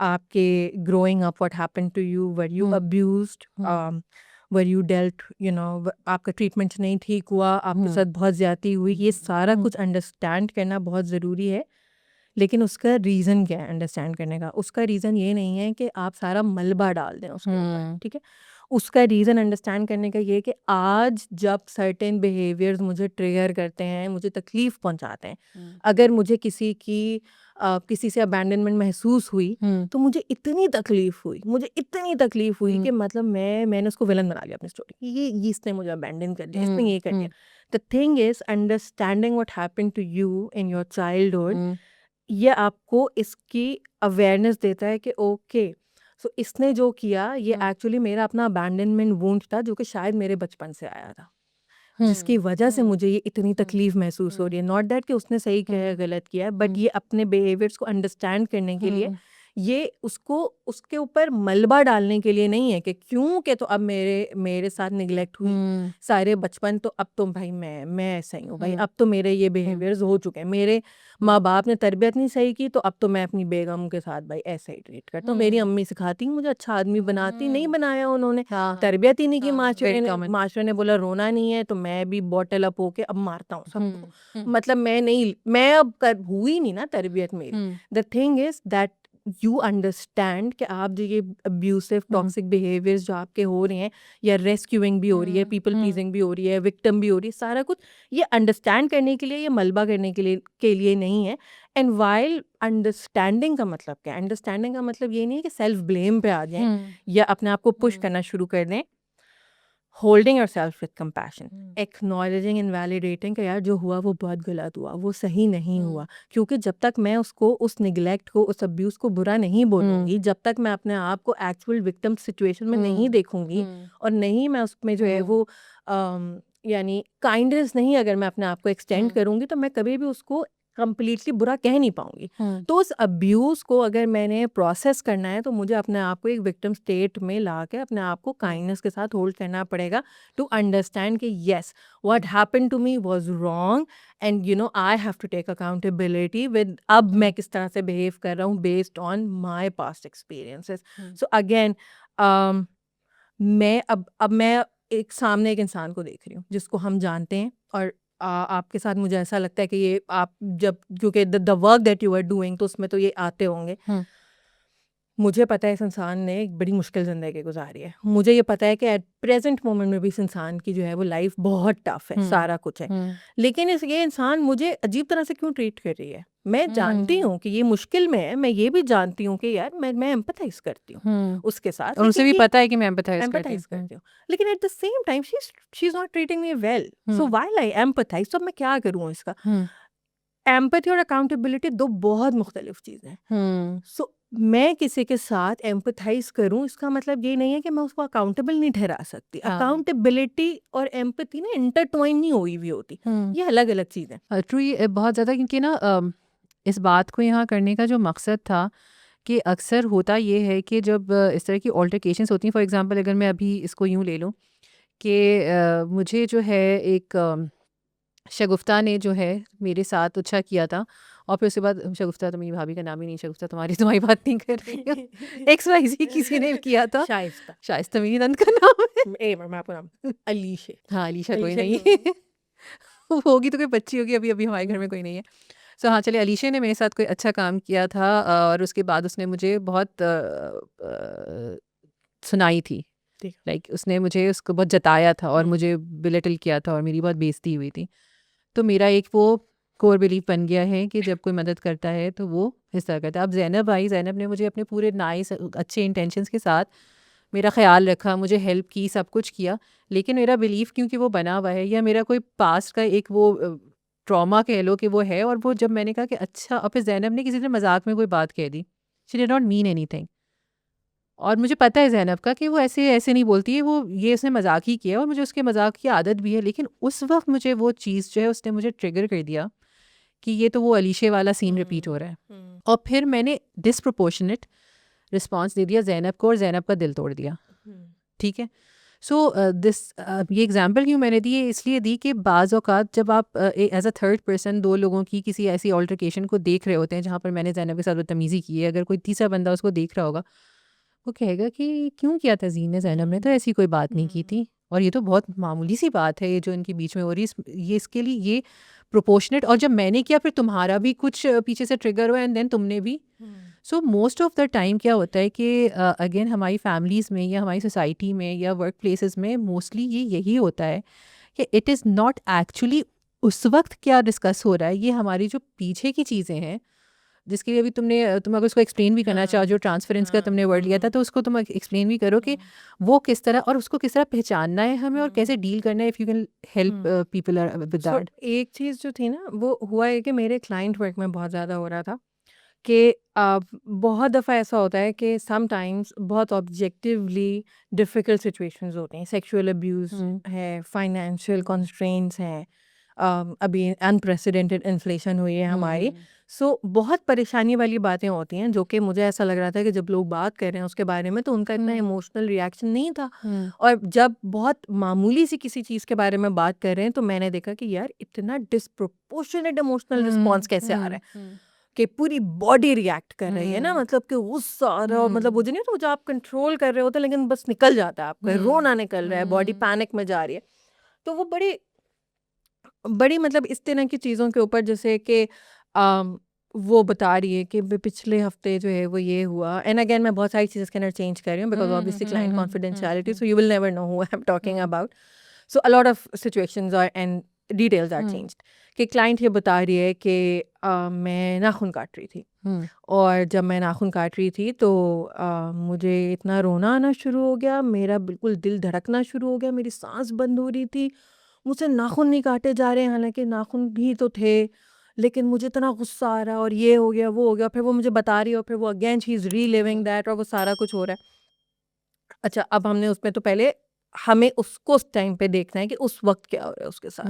आपके growing up what happened to you, were you abused, were you dealt आपका ट्रीटमेंट नहीं ठीक हुआ, आपके साथ बहुत ज़्यादती हुई, ये सारा कुछ अंडरस्टैंड करना बहुत ज़रूरी है। लेकिन उसका रीज़न क्या है अंडरस्टैंड करने का? उसका रीज़न ये नहीं है कि आप सारा मलबा डाल दें उसके ऊपर, ठीक है? उसका रीज़न अंडरस्टैंड करने का ये है कि आज जब सर्टेन बिहेवियर्स मुझे ट्रिगर करते हैं, मुझे तकलीफ़ पहुंचाते हैं, अगर मुझे किसी से अबैंडनमेंट महसूस हुई, तो मुझे इतनी तकलीफ़ हुई कि मतलब मैंने उसको विलन बना लिया अपनी स्टोरी, ये इसने मुझे अबैंडन कर दिया, इसने ये कर दिया। The thing is understanding what happened to you in your childhood, ये आपको इसकी अवेयरनेस देता है कि ओके, सो इसने जो किया ये एक्चुअली मेरा अपना अबैंडनमेंट वुंड था, जो कि शायद मेरे बचपन से आया था, जिसकी वजह से मुझे ये इतनी तकलीफ महसूस हो रही है। नॉट दैट कि उसने सही किया है गलत किया है, बट ये अपने बिहेवियर्स को अंडरस्टैंड करने के लिए, ये उसको उसके ऊपर मलबा डालने के लिए नहीं है कि क्योंकि तो अब मेरे साथ निगलेक्ट हुई सारे बचपन, तो अब तो भाई मैं ऐसा ही हूँ भाई, अब तो मेरे ये बिहेवियर्स हो चुके हैं, मेरे माँ बाप ने तरबियत नहीं सही की, तो अब तो मैं अपनी बेगम के साथ भाई ऐसा ही ट्रीट करता हूँ, मेरी अम्मी सिखाती मुझे अच्छा आदमी बनाती, नहीं बनाया उन्होंने, तरबियत ही नहीं की, मास्टर ने बोला रोना नहीं है, तो मैं भी बॉटल अप होके अब मारता हूँ सबको, मतलब मैं अब हुई नहीं ना तरबियत मेरी। The thing is that you understand कि आप जो ये अब्यूसिव टॉक्सिक बिहेवियर्स जो आपके हो रहे हैं, या रेस्क्यूइंग भी हो रही है, पीपल प्लीजिंग भी हो रही है, विक्टिम भी हो रही है, सारा कुछ ये अंडरस्टैंड करने के लिए, ये मलबा करने के लिए नहीं है। एंड वाइल अंडरस्टैंडिंग का मतलब क्या है? अंडरस्टैंडिंग का मतलब ये नहीं है कि सेल्फ ब्लेम पे आ जाएं या अपने आप को पुश करना शुरू कर दें। Holding your self with compassion, acknowledging and validating कि यार जो हुआ वो बहुत गलत हुआ, वो सही नहीं हुआ, क्योंकि जब तक मैं उसको, उस निगलेक्ट को, उस अब्यूज़ को बुरा नहीं बोलूँगी, जब तक मैं अपने आप को एक्चुअल विक्टिम सिचुएशन में नहीं देखूँगी, और नहीं मैं उसमें जो है वो यानी काइंडनेस नहीं अगर मैं अपने आप को एक्सटेंड करूँगी, तो मैं कभी भी उसको कंप्लीटली बुरा कह नहीं पाऊंगी। तो उस अब्यूज़ को अगर मैंने प्रोसेस करना है, तो मुझे अपने आप को एक विक्टिम स्टेट में ला के अपने आप को काइंडनेस के साथ होल्ड करना पड़ेगा, टू अंडरस्टैंड कि yes what happened to me was wrong, and I have to take accountability with अब मैं किस तरह से बिहेव कर रहा हूँ based on my past experiences. So again मैं एक सामने एक इंसान को देख रही हूँ जिसको हम जानते हैं, और आपके साथ मुझे ऐसा लगता है कि ये आप जब, क्योंकि the work that you are doing, तो उसमें तो ये आते होंगे। मुझे पता है इस इंसान ने एक बड़ी मुश्किल ज़िंदगी गुजारी है, मुझे ये पता है कि एट प्रेजेंट मोमेंट में भी इस इंसान की जो है वो लाइफ बहुत टफ है, सारा कुछ है, लेकिन ये इंसान मुझे अजीब तरह से क्यों ट्रीट कर रही है? मैं जानती हूँ कि ये मुश्किल में है, मैं ये भी जानती हूँ कि यार मैं एम्पैथाइज करती हूँ उसके साथ, और उसे भी पता है कि मैं एम्पैथाइज करती हूँ, लेकिन at the same time she is not treating me well, so while I empathise, तो मैं क्या करूँ इसका? एम्पैथी और अकाउंटेबिलिटी दो बहुत मुख्तलिफ चीज़ें हैं। सो मैं किसी के साथ एम्पैथाइज करूं, इसका मतलब ये नहीं है कि मैं उसको अकाउंटेबल नहीं ठहरा सकती। अकाउंटेबिलिटी और एम्पैथी ना इंटरट्वाइन नहीं हुई होती, ये अलग अलग चीज़ें। ट्रू, ये बहुत ज़्यादा, क्योंकि ना इस बात को यहाँ करने का जो मकसद था कि अक्सर होता ये है कि जब इस तरह की ऑल्टरकेशंस होती हैं, फॉर एग्जांपल अगर मैं अभी इसको यूँ ले लूँ कि मुझे जो है एक शगुफ्ता ने जो है मेरे साथ अच्छा किया था, और फिर उसके बाद, शगुफ्ता तो मेरी भाभी का नाम ही नहीं, शगुफ्ता तुम्हारी बात नहीं कर रही हूँ, XYZ किसी ने किया था, शाइस्ता मेरी नंद का नाम है, मैं आपको नाम अलीशा, हाँ अलीशा कोई नहीं है होगी तो कोई बच्ची होगी, अभी हमारे घर में कोई नहीं है। सो हाँ चलिए, अलीशा ने मेरे साथ कोई अच्छा काम किया था, और उसके बाद उसने मुझे बहुत सुनाई थी, लाइक उसने मुझे उसको बहुत जताया था और मुझे बिलिटल किया था और मेरी बहुत बेइज्जती हुई थी। तो मेरा एक वो कोर बिलीफ बन गया है कि जब कोई मदद करता है तो वो इस तरह करता है। अब ज़ैनब ने मुझे अपने पूरे नाइस अच्छे इंटेंशंस के साथ मेरा ख्याल रखा, मुझे हेल्प की, सब कुछ किया, लेकिन मेरा बिलीफ क्योंकि वो बना हुआ है, या मेरा कोई पास्ट का एक वो ट्रॉमा कह लो कि वो है, और वो जब मैंने कहा कि अच्छा, और फिर ज़ैनब ने किसी ने मजाक में कोई बात कह दी, she did not mean anything, और मुझे पता है ज़ैनब का कि वो ऐसे ऐसे नहीं बोलती है, वो ये उसने मजाक ही किया, और मुझे उसके मजाक की आदत भी है, लेकिन उस वक्त मुझे वो चीज़ जो है उसने मुझे ट्रिगर कर दिया कि ये तो वो अलीशे वाला सीन रिपीट हो रहा है, और फिर मैंने डिसप्रोपोर्शनेट रिस्पॉन्स दे दिया ज़ैनब को, और ज़ैनब का दिल तोड़ दिया। ठीक है, सो दिस ये एग्जांपल क्यों मैंने दी है, इसलिए दी कि बाज़ औक़ात जब आप एज अ थर्ड पर्सन दो लोगों की किसी ऐसी ऑल्टरकेशन को देख रहे होते हैं जहाँ पर मैंने ज़ैनब के साथ बदतमीज़ी की है, अगर कोई तीसरा बंदा उसको देख रहा होगा, वो कहेगा कि क्यों किया था ज़ीन ने, ज़ैनब ने तो ऐसी कोई बात नहीं की थी, और ये तो बहुत मामूली सी बात है ये जो इनके बीच में हो रही है, ये इसके लिए ये प्रोपोर्शनेट, और जब मैंने किया फिर तुम्हारा भी कुछ पीछे से ट्रिगर हुआ एंड देन तुमने भी। So most of the time क्या होता है कि अगेन हमारी फैमिलीज़ में या हमारी सोसाइटी में या वर्क प्लेसेस में मोस्टली ये यही होता है कि इट इज़ नॉट एक्चुअली उस वक्त क्या डिस्कस हो रहा है, ये हमारी जो पीछे की चीज़ें हैं जिसके लिए अभी तुम अगर उसको एक्सप्लेन भी करना चाहो, जो ट्रांसफरेंस का तुमने वर्ड लिया था, तो उसको तुम एक्सप्लेन भी करो कि वो किस तरह, और उसको किस तरह पहचानना है हमें और कैसे डील करना है, if you can help people with so that. एक चीज़ जो थी ना वो हुआ है कि मेरे क्लाइंट वर्क में बहुत ज़्यादा हो रहा था कि बहुत दफ़ा ऐसा होता है कि समटाइम्स बहुत ऑब्जेक्टिवली डिफ़िकल्ट सिचुएशंस होते हैं, सेक्सुअल अब्यूज़ है, फाइनेंशियल कॉन्स्ट्रेंट्स हैं, अभी अनप्रेसिडेंटेड इन्फ्लेशन हुई है हमारी। सो बहुत परेशानी वाली बातें होती हैं जो कि मुझे ऐसा लग रहा था कि जब लोग बात कर रहे हैं उसके बारे में तो उनका इतना इमोशनल रिएक्शन नहीं था, और जब बहुत मामूली सी किसी चीज़ के बारे में बात कर रहे हैं तो मैंने देखा कि यार इतना डिस्प्रोपोर्शनेट इमोशनल रिस्पॉन्स कैसे आ रहा है कि पूरी बॉडी रिएक्ट कर रही है ना, मतलब कि गुस्सा आ रहा है, और मतलब वो जो नहीं होता, वो जो आप कंट्रोल कर रहे होते हैं लेकिन बस निकल जाता है आपका, रोना निकल रहा है, बॉडी पैनिक में जा रही है। तो वो बड़ी बड़ी मतलब इस तरह की चीज़ों के ऊपर, जैसे कि अम, वो बता रही है कि पिछले हफ्ते जो है वो ये हुआ, एंड अगेन मैं बहुत सारी चीज़ें इसके अंदर चेंज कर रही हूँ because obviously client confidentiality, so you will never know who I am talking about. So a lot of situations are and details are changed, कि क्लाइंट ये बता रही है कि मैं नाखून काट रही थी, और जब मैं नाखून काट रही थी तो मुझे इतना रोना आना शुरू हो गया, मेरा बिल्कुल दिल धड़कना शुरू हो गया, मेरी सांस बंद हो रही थी, मुझसे नाखून नहीं काटे जा रहे हैं, हालांकि नाखून भी तो थे, लेकिन मुझे इतना गुस्सा आ रहा है, और ये हो गया वो हो गया, फिर वो मुझे बता रही है, और फिर वो again she is reliving that, और वो सारा कुछ हो रहा है। अच्छा, अब हमने उसमें तो पहले हमें उसको उस टाइम पे देखना है कि उस वक्त क्या हो रहा है उसके साथ,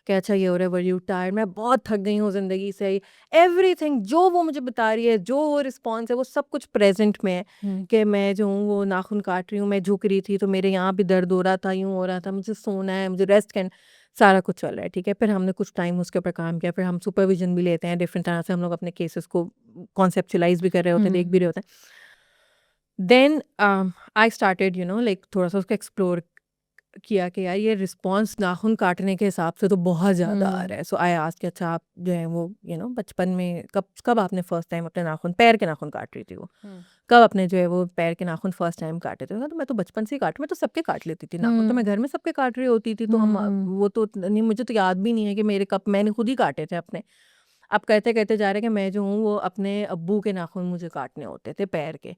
कि अच्छा ये हो रहा है, वर यू टायर्ड, मैं बहुत थक गई हूँ ज़िंदगी से, एवरीथिंग जो वो मुझे बता रही है, जो वो रिस्पॉन्स है, वो सब कुछ प्रेजेंट में है, कि मैं जो हूँ वो नाखून काट रही हूँ, मैं झुक रही थी तो मेरे यहाँ भी दर्द हो रहा था, यूँ हो रहा था, मुझे सोना है, मुझे रेस्ट करना, सारा कुछ चल रहा है, ठीक है। फिर हमने कुछ टाइम उसके ऊपर काम किया, फिर हम सुपरविजन भी लेते हैं, डिफरेंट तरह से हम लोग अपने केसेस को कॉन्सेप्चुलाइज भी कर रहे होते हैं, देख भी रहे होते हैं। देन आई स्टार्टेड लाइक थोड़ा सा उसको एक्सप्लोर किया कि यार ये रिस्पॉन्स नाखून काटने के हिसाब से तो बहुत ज़्यादा आ रहा है। सो आई आस्क्ड कि अच्छा आप जो है वो बचपन में कब कब आपने फर्स्ट टाइम अपने नाखून, पैर के नाखून काट रही थी वो, कब आपने जो है वो पैर के नाखून फर्स्ट टाइम काटे थे? तो मैं तो बचपन से ही काट, मैं तो सबके काट लेती थी नाखून, तो मैं घर में सबके काट रही होती थी, तो हम वो तो नहीं, मुझे तो याद भी नहीं है कि मेरे कब मैंने खुद ही काटे थे अपने। अब कहते कहते जा रहे हैं कि मैं जो हूँ वो अपने अब्बू के नाखून मुझे काटने होते थे पैर के,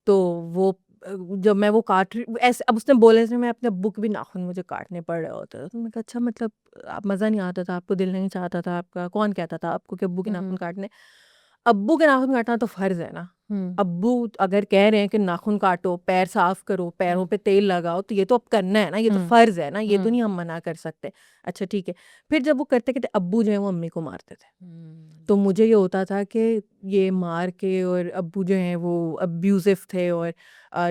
तो वो जब मैं वो काट रही ऐसे, अब उसने बोलने से मैं अपने अब्बू के भी नाखून मुझे काटने पड़ रहे होते थे, तो मैं कहा अच्छा मतलब आप मज़ा नहीं आता था आपको, दिल नहीं चाहता था आपका, कौन कहता था आपको कि अब्बू के नाखून काटने, अब्बू के नाखून काटना तो फ़र्ज़ है ना, अब्बू अगर कह रहे हैं कि नाखून काटो, पैर साफ करो, पैरों पे तेल लगाओ, तो ये तो अब करना है ना, ये तो फ़र्ज़ है ना, ये तो नहीं हम मना कर सकते। अच्छा ठीक है, फिर जब वो करते कहते अब्बू जो है वो अम्मी को मारते थे, तो मुझे ये होता था कि ये मार के, और अब्बू जो हैं वो अब्यूज़िव थे, और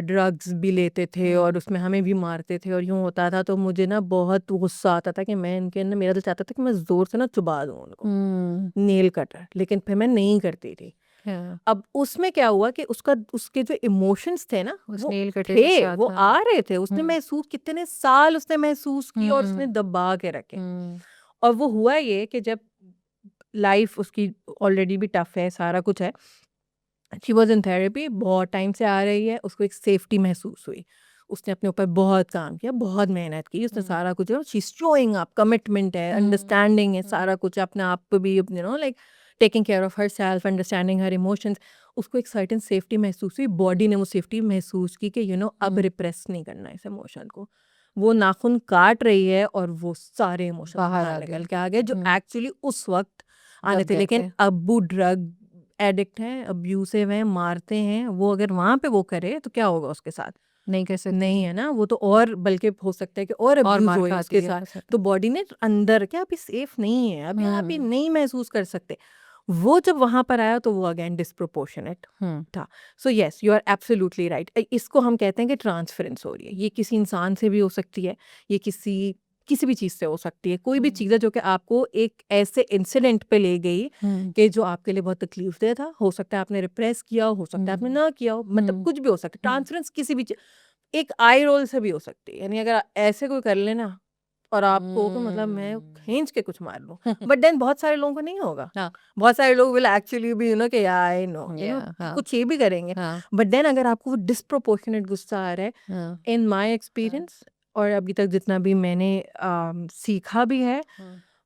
ड्रग्स भी लेते थे, और उसमें हमें भी मारते थे, और यूँ होता था, तो मुझे ना बहुत गुस्सा आता था कि मैं इनके ना, मेरा तो चाहता था कि मैं ज़ोर से ना चुबा दूँ उनको नेल कटर, लेकिन फिर मैं नहीं करती थी। अब उसमें क्या हुआ कि उसके जो इमोशंस थे ना उस वो नेल कटर के थे, साथ वो था। आ रहे थे, उसने महसूस, कितने साल उसने महसूस किए और उसने दबा के रखे। और वो हुआ ये कि जब लाइफ उसकी ऑलरेडी भी टफ है, सारा कुछ है, शी वॉज इन थेरेपी, बहुत टाइम से आ रही है, उसको एक सेफ्टी महसूस हुई, उसने अपने ऊपर बहुत काम किया, बहुत मेहनत की, उसने सारा कुछ, she is showing up, commitment है, अंडरस्टैंडिंग है, सारा कुछ अपने आप पे भी, like taking care of her self, understanding her emotions, उसको एक सर्टेन सेफ्टी महसूस हुई, बॉडी ने वो सेफ्टी महसूस की कि अब रिप्रेस नहीं करना इस इमोशन को, वो नाखून काट रही है और वो सारे इमोशन बाहर आ निकल गए। के आ गए जो एक्चुअली उस वक्त आने दब थे। गए लेकिन थे। अब्बू ड्रग एडिक्ट हैं, अब्यूसिव हैं, मारते हैं, वो अगर वहाँ पे वो करे तो क्या होगा उसके साथ? नहीं कर सकते नहीं थे। है ना, वो तो और बल्कि हो सकता है कि और और अब्यूज़ मार होए खाती उसके है साथ। उसके साथ। तो बॉडी ने अंदर क्या अभी सेफ नहीं है, अभी आप ये नहीं महसूस कर सकते। वो जब वहाँ पर आया तो वो अगेन डिस्प्रोपोर्शनेट था। So yes, you are absolutely right. इसको हम कहते हैं कि ट्रांसफरेंस हो रही है। ये किसी इंसान से भी हो सकती है, ये किसी भी चीज़ से हो सकती है। कोई भी चीज़ है जो कि आपको एक ऐसे इंसिडेंट पे ले गई कि जो आपके लिए बहुत तकलीफदेह था। हो सकता है आपने रिप्रेस किया हो सकता है आपने ना किया हो, मतलब कुछ भी हो सकता है। ट्रांसफरेंस किसी भी एक आई रोल से भी हो सकती है। यानी अगर ऐसे कोई कर लेना और आपको कि मतलब मैं खींच के कुछ मार लूँ, बट देन बहुत सारे लोगों को नहीं होगा। हाँ। बहुत सारे लोग विल एक्चुअली भी कि आई नो कुछ ये भी करेंगे, बट देन अगर आपको वो डिस्प्रोपोर्शनेट गुस्सा आ रहा है, इन माय एक्सपीरियंस और अभी तक जितना भी मैंने सीखा भी है,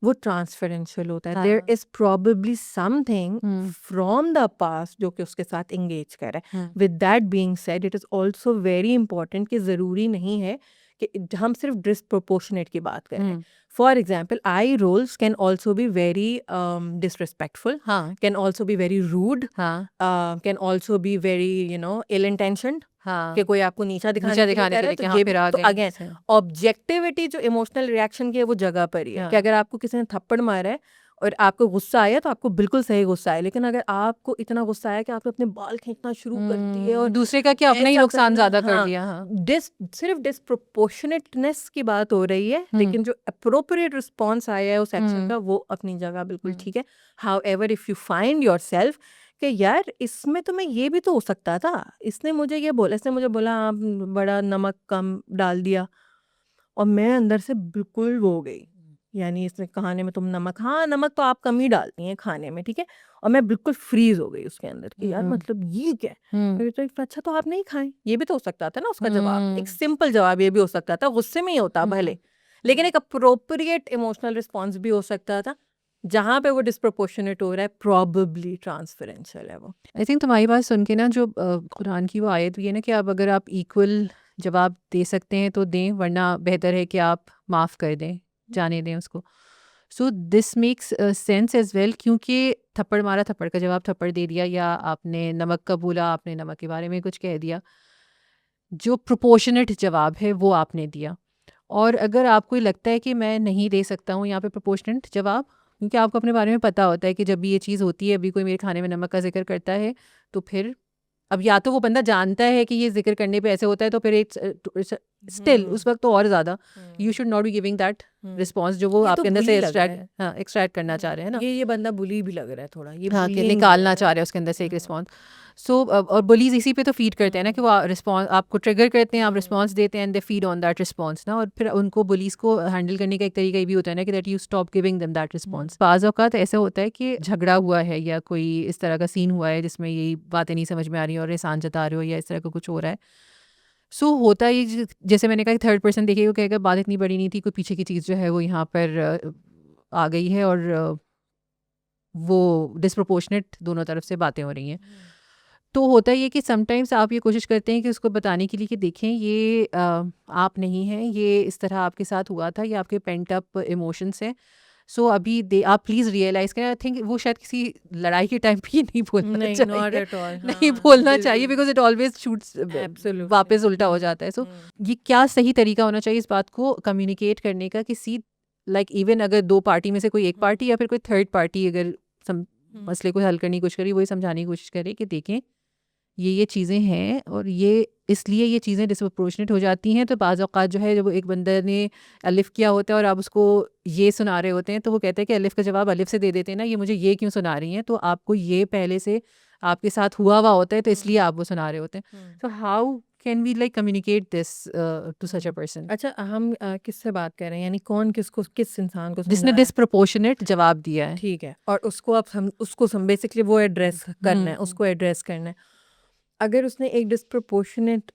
वो ट्रांसफरेंशियल होता है। There is probably something from the past जो कि उसके साथ एंगेज कर रहा है। With that being said, it is also very important कि ज़रूरी नहीं है कि हम सिर्फ डिस्प्रोपोर्शनेट की बात करें। For example, I roles can also be very disrespectful, can also be very rude, can also be very ill intentioned, कि कोई आपको नीचा दिखाने के लिए तो ये तो अगेन ऑब्जेक्टिविटी जो इमोशनल रिएक्शन की है वो जगह पर ही है। कि अगर आपको किसी ने थप्पड़ मारा है और आपको गुस्सा आया तो आपको बिल्कुल सही गुस्सा है, लेकिन अगर आपको इतना गुस्सा आया कि आपने अपने बाल खींचना शुरू कर दिए और दूसरे का क्या अपना ही नुकसान ज्यादा कर दिया। सिर्फ डिस्प्रोपोर्शनेटनेस की बात हो रही है, लेकिन जो अप्रोप्रिएट रिस्पॉन्स आया है उस एक्शन का वो अपनी जगह बिल्कुल ठीक है। How ever if you find your self कि यार इसमें तो मैं ये भी तो हो सकता था, इसने मुझे बोला आप बड़ा नमक कम डाल दिया और मैं अंदर से बिल्कुल वो हो गई। यानी इसने खाने में तुम नमक, हाँ नमक तो आप कम ही डालती हैं खाने में, ठीक है, और मैं बिल्कुल फ्रीज हो गई उसके अंदर कि यार मतलब ये क्या है? तो अच्छा तो आप नहीं खाएं, ये भी तो हो सकता था ना उसका जवाब। एक सिंपल जवाब ये भी हो सकता था, गुस्से में ही होता भले, लेकिन एक अप्रोप्रिएट इमोशनल रिस्पॉन्स भी हो सकता था। जहाँ पे वो डिस्प्रोपोर्शनेट हो रहा है, प्रॉबेबली ट्रांसफरेंशियल है वो। आई थिंक तुम्हारी बात सुन के ना जो कुरान की वो आयत भी है ना कि अब अगर आप इक्वल जवाब दे सकते हैं तो दें, वरना बेहतर है कि आप माफ़ कर दें, जाने दें उसको। So this makes sense as well, क्योंकि थप्पड़ मारा, थप्पड़ का जवाब थप्पड़ दे दिया, या आपने नमक का बोला, आपने नमक के बारे में कुछ कह दिया, जो प्रोपोर्शनेट जवाब है वो आपने दिया। और अगर आपको लगता है कि मैं नहीं दे सकता हूँ यहाँ पे प्रोपोर्शनेट जवाब, क्योंकि आपको अपने बारे में पता होता है कि जब भी ये चीज़ होती है, अभी कोई मेरे खाने में नमक का जिक्र करता है, तो फिर अब या तो वो बंदा जानता है कि ये जिक्र करने पे ऐसे होता है, तो फिर एक स्टिल उस वक्त तो और ज़्यादा you should not be giving that response जो वो आपके अंदर से एक्सट्रैक्ट करना चाह रहे हैं ना। ये बंदा बुली भी लग रहा है थोड़ा, ये हाँ, कि निकालना चाह रहे हैं उसके अंदर से एक रिस्पॉन्स। सो और बुलीज इसी पे तो फीड करते हैं ना कि वो रिस्पॉन्स आपको ट्रिगर करते हैं, आप रिस्पॉन्स देते हैं, and they feed on that response ना। और फिर उनको बुलीज को हैंडल करने का एक तरीका ये भी होता है ना कि that you stop giving them that response. बाज़ औक़ात ऐसा होता है कि झगड़ा हुआ है या कोई इस तरह का सीन हुआ है जिसमें यही बातें नहीं समझ में आ रही और एहसान जता रहे हो या इस तरह का कुछ हो रहा है। सो होता ये जैसे मैंने कहा थर्ड पर्सन देखेगा, कहेगा बात इतनी बड़ी नहीं थी, कोई पीछे की चीज़ जो है वो यहाँ पर आ गई है और वो डिस्प्रोपोर्शनेट दोनों तरफ से बातें हो रही हैं। तो होता ये कि समटाइम्स आप ये कोशिश करते हैं कि उसको बताने के लिए कि देखें ये आप नहीं हैं, ये इस तरह आपके साथ हुआ था, ये आपके पेंट अप इमोशंस हैं। सो अभी आप प्लीज़ रियलाइज़ करें। आई थिंक वो शायद किसी लड़ाई के टाइम पे नहीं बोलना चाहिए, नहीं बोलना चाहिए, बिकॉज इट ऑलवेज शूट्स वापस उल्टा हो जाता है। सो ये क्या सही तरीका होना चाहिए इस बात को कम्युनिकेट करने का, किसी लाइक इवन अगर दो पार्टी में से कोई एक पार्टी या फिर कोई थर्ड पार्टी अगर मसले को हल करने की कोशिश करी, वही समझाने की कोशिश करे कि देखें ये चीज़ें हैं और ये इसलिए ये चीज़ें डिस्प्रोपोर्शनेट हो जाती हैं। तो बाज़ औक़ात जो है जब एक बंदे ने अलिफ़ किया होता है और आप उसको ये सुना रहे होते हैं, तो वो कहते हैं कि अलिफ़ का जवाब अलिफ़ से दे देते हैं ना, ये मुझे ये क्यों सुना रही हैं, तो आपको ये पहले से आपके साथ हुआ होता है, तो इसलिए आप वो सुना रहे होते हैं। तो how can we like communicate this to such a person? अच्छा, हम किससे बात कर रहे हैं, यानी कौन किसको, किस इंसान को जिसने डिस्प्रोपोर्शनेट जवाब दिया है, ठीक है, और उसको आप उसको बेसिकली वो एड्रेस करना है, उसको एड्रेस करना है। अगर उसने एक डिस्प्रोपोर्शनेट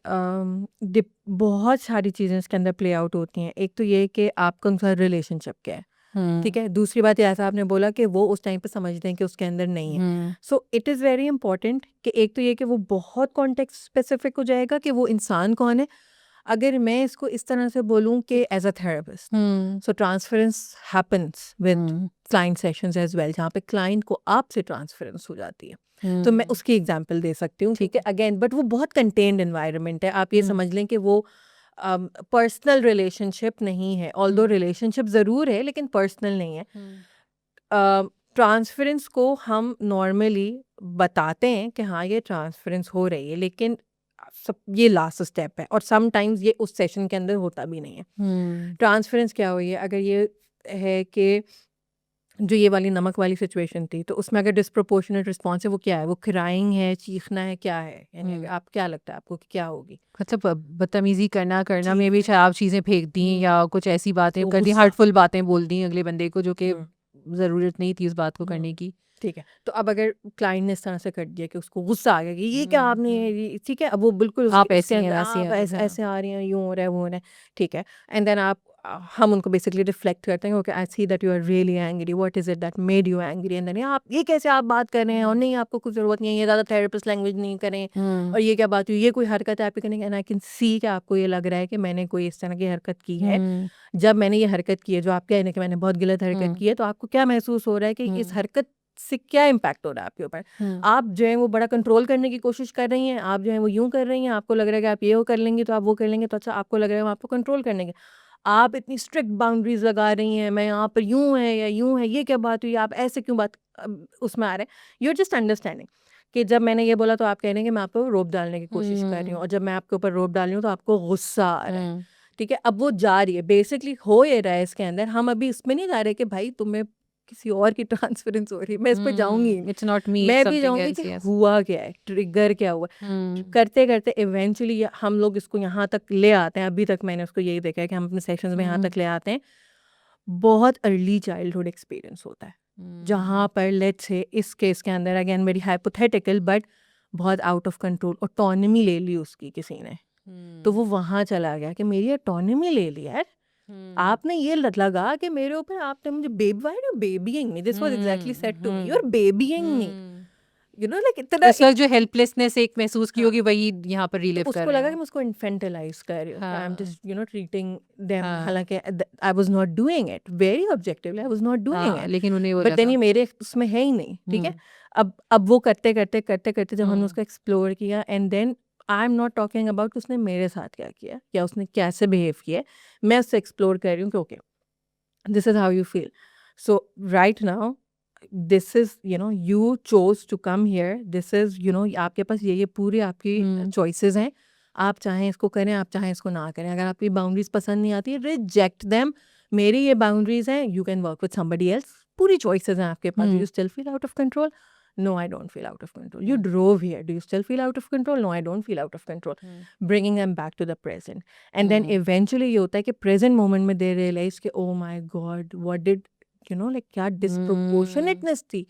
बहुत सारी चीज़ें इसके अंदर प्ले आउट होती हैं। एक तो ये कि आपका उनका रिलेशनशिप क्या है, ठीक है। दूसरी बात ऐसा आपने बोला कि वो उस टाइम पे समझते हैं कि उसके अंदर नहीं है। So it is very important कि एक तो ये कि वो बहुत कॉन्टेक्स्ट स्पेसिफिक हो जाएगा कि वो इंसान कौन है। अगर मैं इसको इस तरह से बोलूँ कि as a therapist, so transference happens with client sessions as well, जहाँ पे क्लाइंट को आपसे ट्रांसफरेंस हो जाती है। तो मैं उसकी एग्जांपल दे सकती हूँ, ठीक है। अगेन बट वो बहुत कंटेन्ड एनवायरनमेंट है, आप ये समझ लें कि वो पर्सनल रिलेशनशिप नहीं है, ऑल्दो रिलेशनशिप ज़रूर है लेकिन पर्सनल नहीं है। ट्रांसफरेंस को हम नॉर्मली बताते हैं कि हाँ ये ट्रांसफरेंस हो रही है, लेकिन सब ये लास्ट स्टेप है और समटाइम्स ये उस सेशन के अंदर होता भी नहीं है। ट्रांसफरेंस क्या हुई है, अगर ये है कि जो ये वाली नमक वाली सिचुएशन थी, तो उसमें अगर डिस्प्रोपोर्शनेट रिस्पॉन्स है, वो क्या है, वो क्राइंग है, चीखना है, क्या है, यानी आप क्या लगता है आपको कि क्या होगी? मतलब बदतमीजी करना जी। में भी शराब चीज़ें फेंक दी या कुछ ऐसी बातें तो कर दी, गुस्सा। हर्टफुल बातें बोल दी अगले बंदे को, जो कि ज़रूरत नहीं थी इस बात को हम्म। करने की। ठीक है, तो अब अगर क्लाइंट ने इस तरह से कर दिया कि उसको गुस्सा आ गया कि ये क्या आपने ठीक है, अब वो बिल्कुल आप उसके ऐसी हैं, अंदर वैसी आप हैं, ऐसे हाँ। ऐसे आ रही हैं, यूं हो रहा है, वो हो रहा है, ठीक है, एंड देन आप हम उनको बेसिकली रिफ्लेक्ट करते हैं, okay I see that you are really angry, what is it that made you angry, and then आप ये कैसे आप बात कर रहे हैं, और नहीं आपको कुछ ज़रूरत नहीं है, ये ज़्यादा थेरेपिस्ट लैंग्वेज नहीं करें, और ये क्या बात हुई, ये कोई हरकत है आपकी करने की, एंड आई कैन सी कि आपको ये लग रहा है कि मैंने कोई इस तरह की हरकत की है। जब मैंने ये हरकत की है, जो आप कह रहे हैं कि मैंने बहुत गलत हरकत की है, तो आपको क्या महसूस हो रहा है कि इस हरकत से क्या इम्पैक्ट हो रहा है आपके ऊपर? आप जो है वो बड़ा कंट्रोल करने की कोशिश कर रही हैं, आप जो है वो यूं कर रही हैं, आपको लग रहा है कि आप ये वो कर लेंगी तो आप वो कर लेंगे, तो अच्छा आपको लग रहा है हम आपको कंट्रोल करने के, आप इतनी स्ट्रिक्ट बाउंड्रीज लगा रही हैं, मैं यहाँ पर यूं है या यूं है, ये क्या बात हुई, आप ऐसे क्यों बात उसमें आ रहे हैं, यू आर जस्ट अंडरस्टैंडिंग कि जब मैंने ये बोला तो आप कह रहे हैं कि मैं आपको रोप डालने की कोशिश कर रही हूँ, और जब मैं आपके ऊपर रोप डाल रही हूँ तो आपको गुस्सा आ रहा है, ठीक है, अब वो जा रही है, बेसिकली हो ये रहा है इसके अंदर, हम अभी इसमें नहीं जा रहे कि भाई तुम्हें किसी और की ट्रांसफरेंस हो रही है, मैं इस पे जाऊंगी, इट्स नॉट मी, मैं भी समथिंग जाऊंगी एल्स, कि यस। हुआ क्या है, ट्रिगर क्या हुआ, करते करते इवेंचुअली हम लोग इसको यहाँ तक ले आते हैं, अभी तक मैंने उसको यही देखा है कि हम अपने सेशंस में यहाँ तक ले आते हैं, बहुत अर्ली चाइल्डहुड एक्सपीरियंस होता है, जहाँ पर लेट्स से इस केस के अंदर अगेन वेरी हाइपोथेटिकल बट बहुत आउट ऑफ कंट्रोल ऑटोनॉमी ले ली उसकी किसी ने, तो वो वहाँ चला गया कि मेरी ऑटोनॉमी ले ली यार, आपने ये लगा कि मेरे ऊपर आपने मुझे baby, why are you babying me, this was exactly said to me, you are babying me, you know like इतना इस वक्त जो हेल्पलेसनेस एक महसूस की हाँ, होगी, वही यहाँ पर तो रिलीव कर उसको रहे लगा हैं कि मैं उसको इन्फेंटलाइज कर रही हूँ, I am just you no treating them, हाँ। हालांकि I was not doing it very objectively, I was not doing it, लेकिन उन्हें वो बट देन लगा। ये मेरे उसमें है ही नहीं, ठीक है, अब वो करते करते करते करते जब हमने उसको एक्सप्लोर किया, and then I am not talking about उसने मेरे साथ क्या किया या उसने कैसे बिहेव किया, मैं उससे एक्सप्लोर कर रही हूँ कि okay this is how you feel, so right now this is you know you chose to come here, this is you know आपके पास ये पूरी आपकी choices हैं, आप चाहें इसको करें, आप चाहें इसको ना करें, अगर आपकी बाउंड्रीज पसंद नहीं आती रिजेक्ट देम, मेरी ये बाउंड्रीज हैं, you can work with somebody else, पूरी choices हैं आपके पास, you still feel out of control, no I don't feel out of control, you drove here, do you still feel out of control, no I don't feel out of control, bringing them back to the present, and then eventually ये होता है कि present moment में they realize कि oh my god what did you know like क्या disproportionateness थी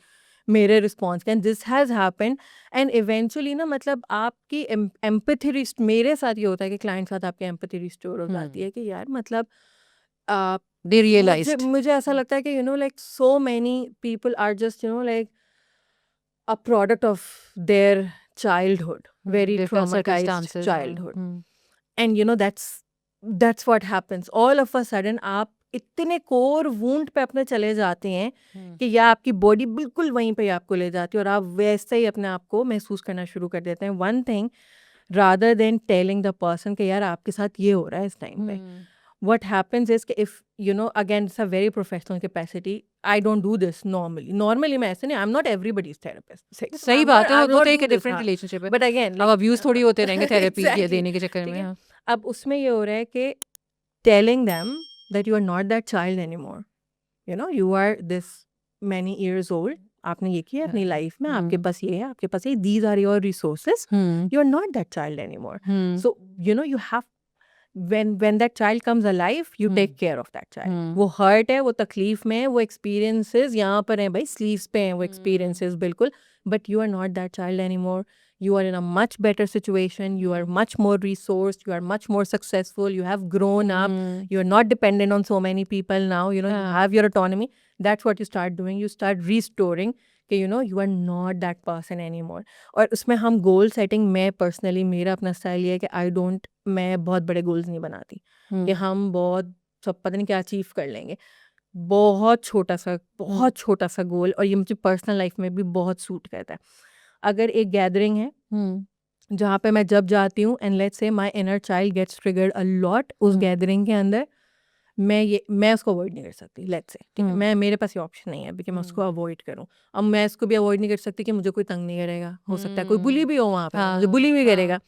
मेरे response के, and this has happened, and eventually ना मतलब आपकी एम्पैथी मेरे साथ ये होता है कि क्लाइंट साथ आपकी एम्पैथी रिस्टोर हो जाती है कि यार मतलब दे रियलाइज्ड, मुझे ऐसा लगता है कि you know like so many people are just you know like a product of their childhood, very different traumatized circumstances, childhood, and you know that's what happens all of a sudden, आप इतने core wound पे अपने चले जाते हैं कि या आपकी बॉडी बिल्कुल वहीं पे आपको ले जाती है और आप वैसे ही अपने आप को महसूस करना शुरू कर देते हैं, one thing rather than telling the person कि यार आपके साथ ये हो रहा है इस टाइम पे, what happens is कि if you know again it's a very professional capacity, I don't do this normally मैं ऐसे नहीं, I'm not everybody's therapist, सही बात है, वो तो एक डिफरेंट रिलेशनशिप है, but again अब अब्यूज थोड़ी होते रहेंगे थेरेपी exactly, देने के चक्कर ठीक में। है, अब उसमें ये हो रहा है कि telling them that you are not that child anymore, you know you are this many years old, आपने ये किया अपनी लाइफ में, आपके पास ये है, आपके पास ये, these are your resources, you are not that child anymore, so you know you have when that child comes alive you take care of that child, वो हर्ट है, वो तकलीफ में है, वो एक्सपीरियंसेस यहाँ पर हैं भाई, स्लीव्स पे हैं वो एक्सपीरियंसेस बिल्कुल, but you are not that child anymore, you are in a much better situation, you are much more resourced, you are much more successful, you have grown up, you are not dependent on so many people now, you know you have your autonomy, that's what you start doing, you start restoring कि you know you are not that person anymore, और उसमें हम goal setting, मैं personally मेरा अपना style ये है कि आई डोंट, मैं बहुत बड़े गोल्स नहीं बनाती कि हम बहुत सब पता नहीं क्या अचीव कर लेंगे, बहुत छोटा सा गोल, और ये मुझे पर्सनल लाइफ में भी बहुत सूट करता है, अगर एक गैदरिंग है जहाँ पे मैं जब जाती हूँ and let's say my inner child gets triggered a lot उस गैदरिंग के अंदर, मैं उसको अवॉइड नहीं कर सकती, लेट्स से, ठीक है, मैं मेरे पास ये ऑप्शन नहीं है अभी कि मैं उसको अवॉइड करूँ। अब मैं इसको भी अवॉइड नहीं कर सकती कि मुझे कोई तंग नहीं करेगा, हो सकता है कोई बुली भी हो वहाँ पे, मुझे बुली भी करेगा,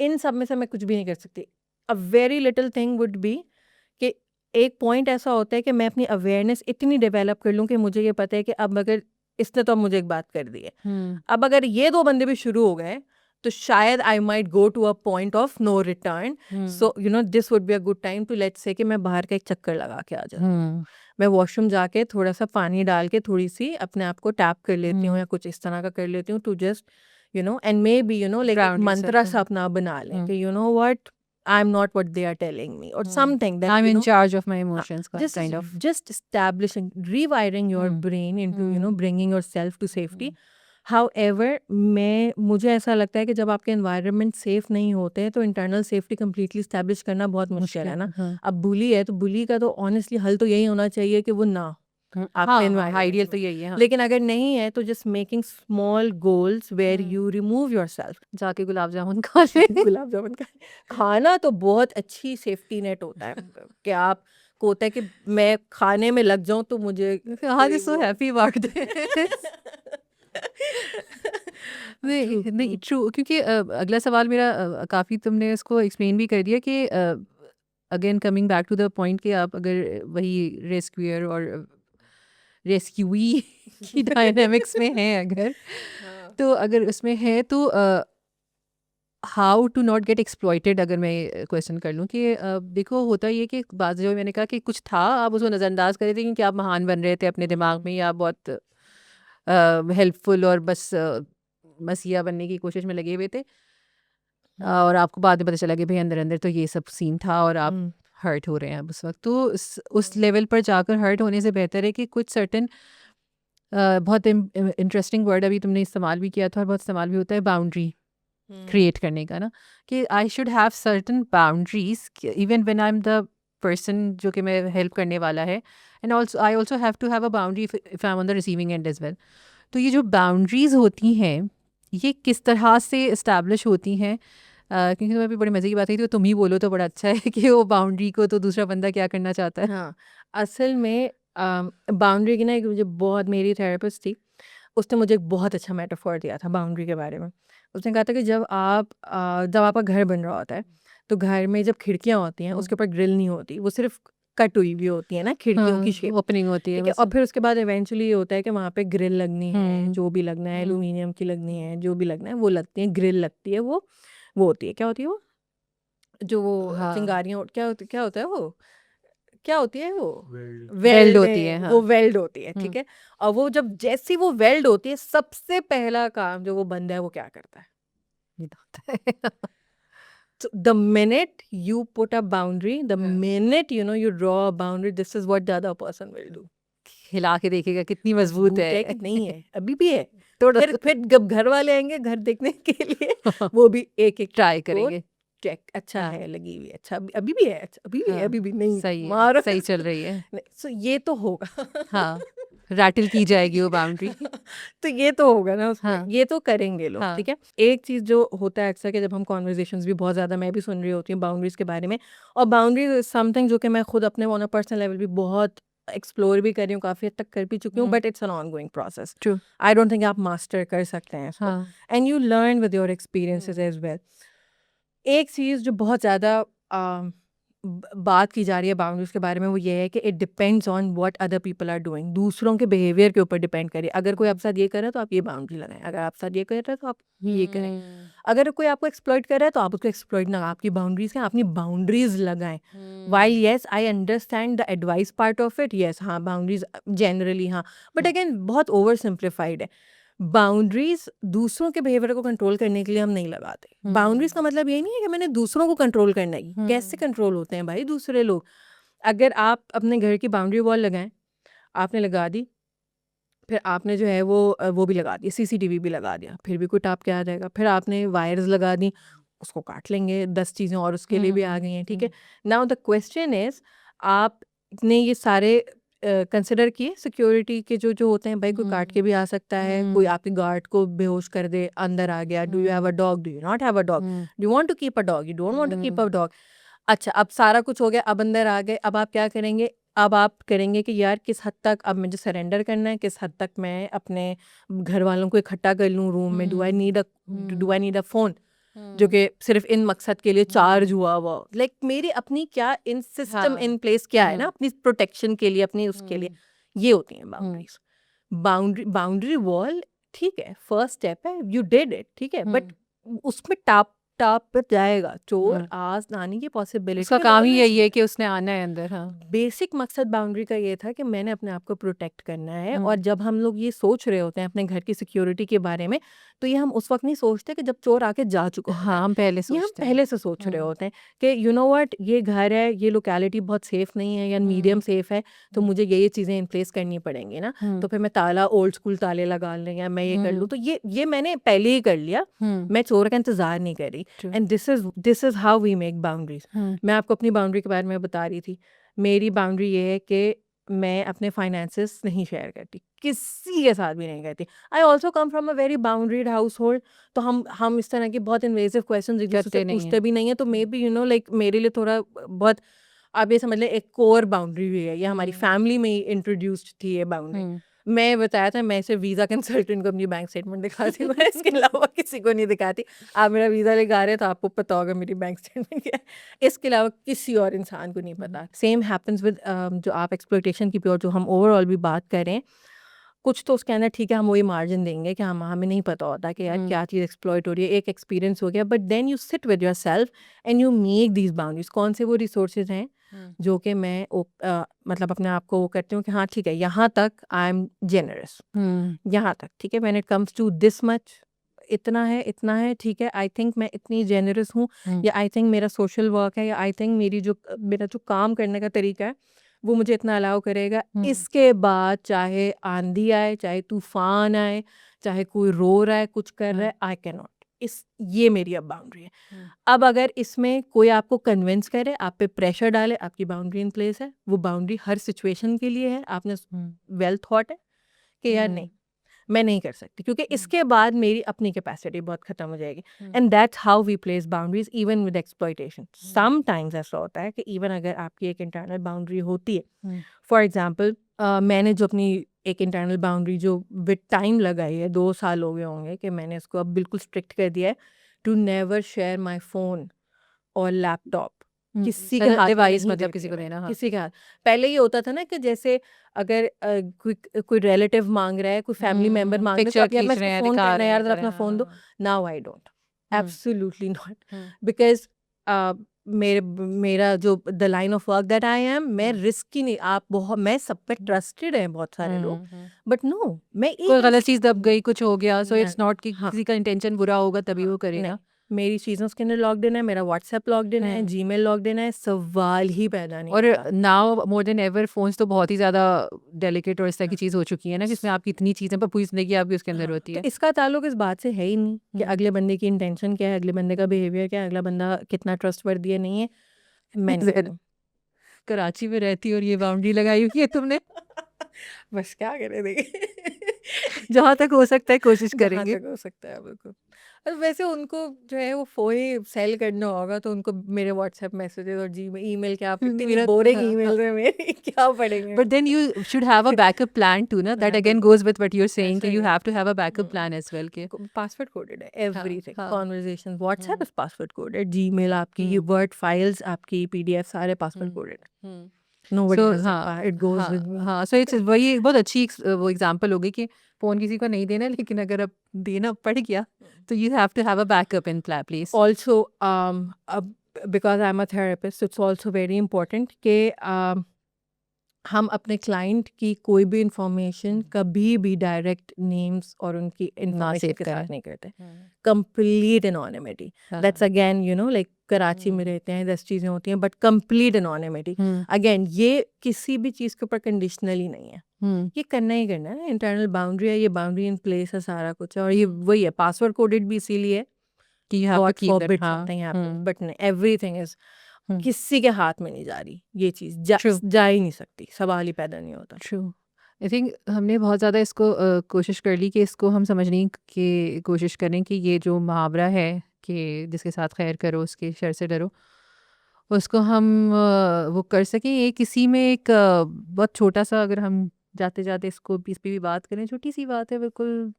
इन सब में से मैं कुछ भी नहीं कर सकती। A very little thing would be कि एक पॉइंट ऐसा होता है कि मैं अपनी अवेयरनेस इतनी डेवलप कर लूँ कि मुझे ये पता है कि अब अगर इसने तो अब मुझे एक बात कर दी है, अब अगर ये 2 बंदे भी शुरू हो गए तो शायद I might go to a point of no return. So you know this would be a good time to let's say कि मैं बाहर का एक चक्कर लगा के आ जाऊँ, मैं वॉशरूम जाके थोड़ा सा पानी डाल के थोड़ी सी अपने आप को टैप कर लेती हूँ या कुछ इस तरह का कर लेती हूँ, to just you know and maybe you know like Ground mantra yourself. सा अपना बना लें कि you know what, I am not what they are telling me और something that I'm you in know charge of my emotions, just kind of. just establishing, rewiring your brain into you know bringing yourself to safety. However, मुझे ऐसा लगता है कि जब आपके environment safe नहीं होते हैं तो इंटरनल सेफ्टी कम्प्लीटली स्टैब्लिश करना बहुत मुश्किल है ना। अब बुली है तो बुली का तो ऑनेस्टली हल तो यही होना चाहिए कि वो ना आपके हाँ, एनवायरनमेंट आइडियल तो में। यही है। हाँ, लेकिन अगर नहीं है तो just making small goals where you remove yourself. जाके गुलाब जामुन खा ले। गुलाब जामुन का खाना तो बहुत अच्छी सेफ्टी नेट होता है कि आप को होता है कि मैं खाने में लग जाऊं तो मुझे आज कोई सो वो हैप्पी अबाउट दिस। नहीं नहीं, ट्रू, क्योंकि अगला सवाल मेरा काफ़ी तुमने इसको एक्सप्लेन भी कर दिया कि again coming back to the point कि आप अगर वही रेस्क्यूअर और रेस्क्यूई की डायनामिक्स में हैं अगर, तो अगर उसमें है तो how to not get exploited, अगर मैं क्वेश्चन कर लूँ कि देखो होता ये कि बात जो मैंने कहा कि कुछ था, आप उसको नज़रअंदाज कर रहे थे क्योंकि आप महान बन रहे थे अपने दिमाग में, या बहुत हेल्पफुल और बस मसीहा बनने की कोशिश में लगे हुए थे, और आपको बाद में पता चला कि भाई अंदर अंदर तो ये सब सीन था और आप हर्ट हो रहे हैं अब उस वक्त। तो उस लेवल पर जाकर हर्ट होने से बेहतर है कि कुछ सर्टन बहुत इंटरेस्टिंग वर्ड अभी तुमने इस्तेमाल भी किया था और बहुत इस्तेमाल भी होता है, बाउंड्री क्रिएट करने का ना, कि I should have certain boundaries even when I am the person जो कि मैं हेल्प करने वाला है, and also I also have to have a boundary if I am on the receiving end as well. तो ये जो बाउंड्रीज होती हैं ये किस तरह से इस्टेब्लिश होती हैं? क्योंकि तुम्हें भी बड़ी मज़े की बात है, तो तुम ही बोलो तो बड़ा अच्छा है कि वो बाउंड्री को तो दूसरा बंदा क्या करना चाहता है। हाँ, असल में बाउंड्री की ना एक मुझे बहुत, मेरी थेरेपिस्ट थी, उसने मुझे एक बहुत अच्छा मेटाफोर दिया था बाउंड्री के बारे में। उसने कहा था कि जब आपका घर बन रहा होता है तो घर में जब खिड़कियाँ होती हैं उसके ऊपर ग्रिल नहीं होती, वो सिर्फ कट हुई हुई होती है ना खिड़कियों की शेप, ओपनिंग होती है ठीक है। बस। और फिर उसके बाद इवेंचुअली ये होता है कि वहाँ पे ग्रिल लगनी है, जो भी लगना है, एल्यूमिनियम की लगनी है, जो भी लगना है वो लगती है, ग्रिल लगती है, वो होती है, क्या होती है वो, जो वो हाँ, चिंगारियाँ क्या होता है वो, क्या होती है वो, वेल्ड होती है। वो हाँ, वेल्ड होती है, ठीक है। और वो जब जैसी वो वेल्ड होती है सबसे पहला काम जो वो बंदा है वो क्या करता है, ये तो होता है। so the minute you put a boundary, the minute you know you draw a boundary, this is what the other person will do. हिला के देखेगा कितनी मजबूत मजबूत है कि है। नहीं है, अभी भी है। थोड़ा फिर जब घर वाले आएंगे घर देखने के लिए वो भी एक एक ट्राई को करेंगे। चेक, अच्छा हाँ, है, लगी हुई है, अच्छा अभी भी है, अच्छा अभी भी है, हाँ, अभी भी नहीं, सही है, मारो सही चल रही है। सो ये तो होगा हाँ, रैटल की जाएगी वो बाउंड्री। तो ये तो होगा ना उसमें, हाँ, ये तो करेंगे लोग, हाँ, ठीक है। एक चीज़ जो होता है अक्सर कि जब हम कॉन्वर्जेशंस भी बहुत ज़्यादा मैं भी सुन रही होती हूँ बाउंड्रीज़ के बारे में, और बाउंड्रीज इज समथिंग जो कि मैं खुद अपने ऑन अ पर्सनल लेवल भी बहुत एक्सप्लोर भी कर रही हूँ, काफ़ी हद तक कर भी चुकी हूँ, but it's an ongoing process. True. I don't think आप मास्टर कर सकते हैं इसको, हाँ, and you learn with your experiences as well. एक चीज़ जो बहुत ज़्यादा बात की जा रही है बाउंड्रीज के बारे में वो ये है कि it depends on what other people are doing, दूसरों के बिहेवियर के ऊपर डिपेंड करिए। अगर कोई आपके साथ ये कर रहा है तो आप ये बाउंड्री लगाएं, अगर आप साथ ये कर रहे हैं तो आप ये करें, अगर कोई आपको एक्सप्लॉइट कर रहा है तो आप उसको एक्सप्लॉइट ना, आपकी बाउंड्रीज हैं, अपनी बाउंड्रीज लगाएं। While yes I understand the advice part of it, yes हाँ बाउंड्रीज जनरली हाँ, बट अगेन बहुत ओवर सिंप्लीफाइड है। बाउंड्रीज दूसरों के बिहेवियर को कंट्रोल करने के लिए हम नहीं लगाते। बाउंड्रीज का मतलब ये नहीं है कि मैंने दूसरों को कंट्रोल करना ही, कैसे कंट्रोल होते हैं भाई दूसरे लोग। अगर आप अपने घर की बाउंड्री वॉल लगाएं, आपने लगा दी, फिर आपने जो है वो भी लगा दिया, सीसीटीवी भी लगा दिया, फिर भी कोई टाप के आ जाएगा, फिर आपने वायर्स लगा दी, उसको काट लेंगे, 10 चीज़ें और उसके लिए भी आ गई हैं, ठीक है। नाउ द क्वेश्चन इज, आपने ये सारे कंसिडर किए सिक्योरिटी के जो होते हैं, भाई कोई काट के भी आ सकता है, कोई आपके गार्ड को बेहोश कर दे, अंदर आ गया, do you have a dog, do you not have a dog, do you want to keep a dog, you don't want to keep a dog. अच्छा अब सारा कुछ हो गया, अब अंदर आ गए, अब आप क्या करेंगे? अब आप करेंगे कि यार किस हद तक अब मुझे सरेंडर करना है, किस हद तक मैं अपने घर वालों को इकट्ठा कर लूँ रूम में। Do I need a phone जो कि सिर्फ इन मकसद के लिए चार्ज हुआ हुआ, लाइक मेरी अपनी क्या इन सिस्टम हाँ। इन प्लेस क्या है ना अपनी प्रोटेक्शन के लिए, अपनी उसके लिए। ये होती हैं बाउंड्रीज। बाउंड्री वॉल ठीक है, फर्स्ट स्टेप है, यू डिड इट, ठीक है, बट उसमें टाप टाप पर जाएगा चोर, आज आने की उसका पॉसिबिलिटी काम ही यही है कि उसने आना है अंदर। हाँ। बेसिक मकसद बाउंड्री का ये था कि मैंने अपने आप को प्रोटेक्ट करना है। और जब हम लोग ये सोच रहे होते हैं अपने घर की सिक्योरिटी के बारे में, तो ये हम उस वक्त नहीं सोचते कि जब चोर आके जा चुका होता है। हाँ, हम पहले ये हम सोचते हैं। पहले से सोच रहे होते हैं कि यू नो व्हाट, ये घर है, ये लोकेलिटी बहुत सेफ नहीं है या मीडियम सेफ है, तो मुझे ये चीज़ें इन प्लेस करनी पड़ेंगी ना। तो फिर मैं ताला ओल्ड स्कूल ताले लगा लें या मैं ये कर लूँ, तो ये मैंने पहले ही कर लिया। मैं चोर का इंतजार नहीं कर रही। And this is how we make boundaries. मैं आपको अपनी बाउंड्री के बारे में बता रही थी। मेरी बाउंड्री ये है कि मैं अपने फाइनेंसेस नहीं शेयर करती, किसी के साथ भी नहीं करती। I also come from a very boundaried household, तो हम इस तरह के बहुत इन्वेसिव क्वेश्चन एक दूसरे से करते नहीं पूछते हैं। भी नहीं है। तो maybe you know like मेरे लिए थोड़ा बहुत, आप ये समझ लें एक कोर बाउंड्री भी है, ये हमारी फैमिली में ही इंट्रोड्यूस्ड थी ये बाउंड्री। मैं बताया था, मैं सिर्फ वीज़ा कंसल्टेंट को अपनी बैंक स्टेटमेंट दिखाती हूँ, मैं इसके अलावा किसी को नहीं दिखाती। आप मेरा वीज़ा लेके आ रहे हैं तो आपको पता होगा मेरी बैंक स्टेटमेंट क्या है, इसके अलावा किसी और इंसान को नहीं पता। सेम हैपन्स विद जो आप एक्सप्लॉयटेशन की प्योर जो हम ओवरऑल भी बात करें, कुछ तो उसके अंदर ठीक है हम वही मार्जिन देंगे कि हम हमें नहीं पता होता कि यार क्या चीज़ एक्सप्लॉइट हो रही है, एक एक्सपीरियंस हो गया। But then you sit with yourself and you make these boundaries. कौन से वो रिसोर्सेज हैं जो कि मैं मतलब अपने आप को वो करती हूँ कि हाँ ठीक है, यहाँ तक आई एम जेनरस, यहाँ तक ठीक है, when it comes to this much, इतना है ठीक है, आई थिंक मैं इतनी जेनरस हूँ, या आई थिंक मेरा सोशल वर्क है, या आई थिंक मेरा जो काम करने का तरीका है वो मुझे इतना अलाउ करेगा। इसके बाद चाहे आंधी आए, चाहे तूफान आए, चाहे कोई रो रहा है, कुछ कर रहा है, आई कैन नॉट। ये मेरी अब बाउंड्री है। अब अगर इसमें कोई आपको कन्विंस करे, आप पे प्रेशर डाले, आपकी बाउंड्री इन प्लेस है, वो बाउंड्री हर सिचुएशन के लिए है, आपने वेल थॉट है कि यार नहीं, मैं नहीं कर सकती, क्योंकि इसके बाद मेरी अपनी कैपेसिटी बहुत खत्म हो जाएगी। And that's how we place boundaries even with exploitation. Sometimes ऐसा होता है कि इवन अगर आपकी एक इंटरनल बाउंड्री होती है, फॉर एग्जाम्पल मैंने जो अपनी एक इंटरनल बाउंड्री जो विद टाइम लगाई है, 2 साल हो गए होंगे कि मैंने इसको अब बिल्कुल स्ट्रिक्ट कर दिया है, to never share my phone और लैपटॉप किसी के हाथ में डिवाइस नहीं मतलब देते किसी को हुए, देना। हाँ। किसी के हाथ। पहले ये होता था ना कि जैसे अगर कोई रिलेटिव मांग रहा है, कोई फैमिली मेंबर मांग रहा है, तो पिक्चर अब यार मैं खींच इसको रहे हैं, फोन दिखा करना है, रहे हैं, यार जरा कर रहे अपना हैं। फोन दो। हाँ। Now I don't, absolutely not, hmm. Because मेरा जो the line of work that I am, मैं रिस्क ही नहीं, आप बहुत, मैं सब पे ट्रस्टेड है बहुत सारे लोग, बट नो, मैं कोई एक गलत चीज दब गई, कुछ हो गया, सो इट्स न- नॉट कि हाँ किसी का इंटेंशन बुरा होगा तभी वो नहीं, करेगा। मेरी चीज़ें उसके अंदर लॉग्ड इन है, मेरा व्हाट्सएप लॉग्ड इन है, जीमेल लॉग्ड इन है, सवाल ही पैदा नहीं और होता। Now more than ever phones तो बहुत ही ज़्यादा डेलिकेट और इस तरह की चीज़ हो चुकी है ना, जिसमें आपकी इतनी चीज़ें पर पूरी जिंदगी आपकी उसके अंदर हाँ, होती तो है। इसका ताल्लुक इस बात से है ही नहीं कि अगले बंदे की इंटेंशन क्या है, अगले बंदे का बिहेवियर क्या है, अगला बंदा कितना ट्रस्टवर्दी है, नहीं है। मैं नहीं ज़हन, हूँ। कराची में रहती और ये बाउंड्री लगाई हुई है तुमने। बस क्या करें, देखिए जहाँ तक हो सकता है कोशिश जहाँ करेंगे। तक हो सकता है बिल्कुल। और वैसे उनको जो है वो फ़ोन ही सेल करना होगा, तो उनको मेरे व्हाट्सएप मैसेजेस और जी ईमेल, क्या आप इतनी मेरा बोरिंग हाँ, हाँ। ईमेल्स हैं मेरी, क्या पढ़ेंगे। But then you should have a backup plan too, na? That हाँ again बिल्कुल, goes with what you're saying, ऐसा कि ही you है। have to have a backup plan as well, कि पासवर्ड कोडेड है हाँ, एवरीथिंग, हाँ। Conversation WhatsApp is password coded, Gmail आपकी, ये वर्ड फाइल्स आपकी, पीडीएफ सारे पासवर्ड कोडेड है। नोबडी सो डज हाँ, दैट, इट गोज हाँ, विद मी। हाँ, सो इट्स वही एक बहुत अच्छी वो एग्जांपल होगी कि फ़ोन किसी को नहीं देना, लेकिन अगर अब देना पड़ गया तो you have to have a backup in place. Also because I am a therapist, it's also very important कि हम अपने क्लाइंट की कोई भी इंफॉर्मेशन कभी भी डायरेक्ट नेम्स और उनकी इंफॉर्मेशन save के करें। साथ नहीं करते। Complete anonymity, that's again you know like Karachi में रहते हैं, 10 चीज़ें होती हैं, बट कंप्लीट एनोनिमिटी। अगेन ये किसी भी चीज़ के ऊपर कंडीशनल ही नहीं है, ये करना ही करना है, इंटरनल बाउंड्री है, ये बाउंड्री इन प्लेस है, सारा कुछ है। और ये वही है, पासवर्ड कोडेड भी इसीलिए कि you have to God keep that. Forbid हाँ, समथिंग हैपेंस, बट नहीं, एवरीथिंग इज हम्म, किसी के हाथ में नहीं जा रही, ये चीज़ True. जा ही नहीं सकती, सवाल ही पैदा नहीं होता। ट्रू। आई थिंक हमने बहुत ज़्यादा इसको कोशिश कर ली कि इसको हम समझने की कोशिश करें कि ये जो मुहावरा है कि जिसके साथ खैर करो उसके शर से डरो, उसको हम वो कर सकें। ये किसी में एक बहुत छोटा सा, अगर हम जाते जाते इसको इस पे भी बात करें, छोटी सी बात है बिल्कुल,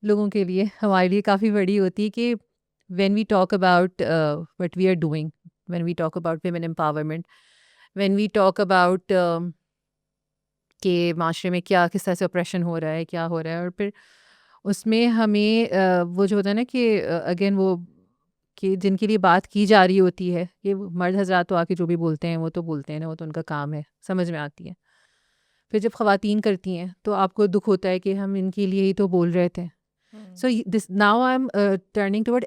लोगों के लिए, हमारे लिए काफ़ी बड़ी होती है कि when we talk about what we are doing, when we talk about women empowerment, when we talk about कि माशरे में क्या किस तरह से ऑपरेशन हो रहा है, क्या हो रहा है, और फिर उसमें हमें वो जो होता है ना कि अगेन वो कि जिनके लिए बात की जा रही होती है, ये मर्द हजरात तो आके जो भी बोलते हैं वो तो बोलते हैं ना, वो तो उनका काम है, समझ में आती है। फिर जब ख़वातीन करती हैं तो आपको दुख होता है कि हम इनके लिए ही तो बोल रहे थे। So this now I am turning toward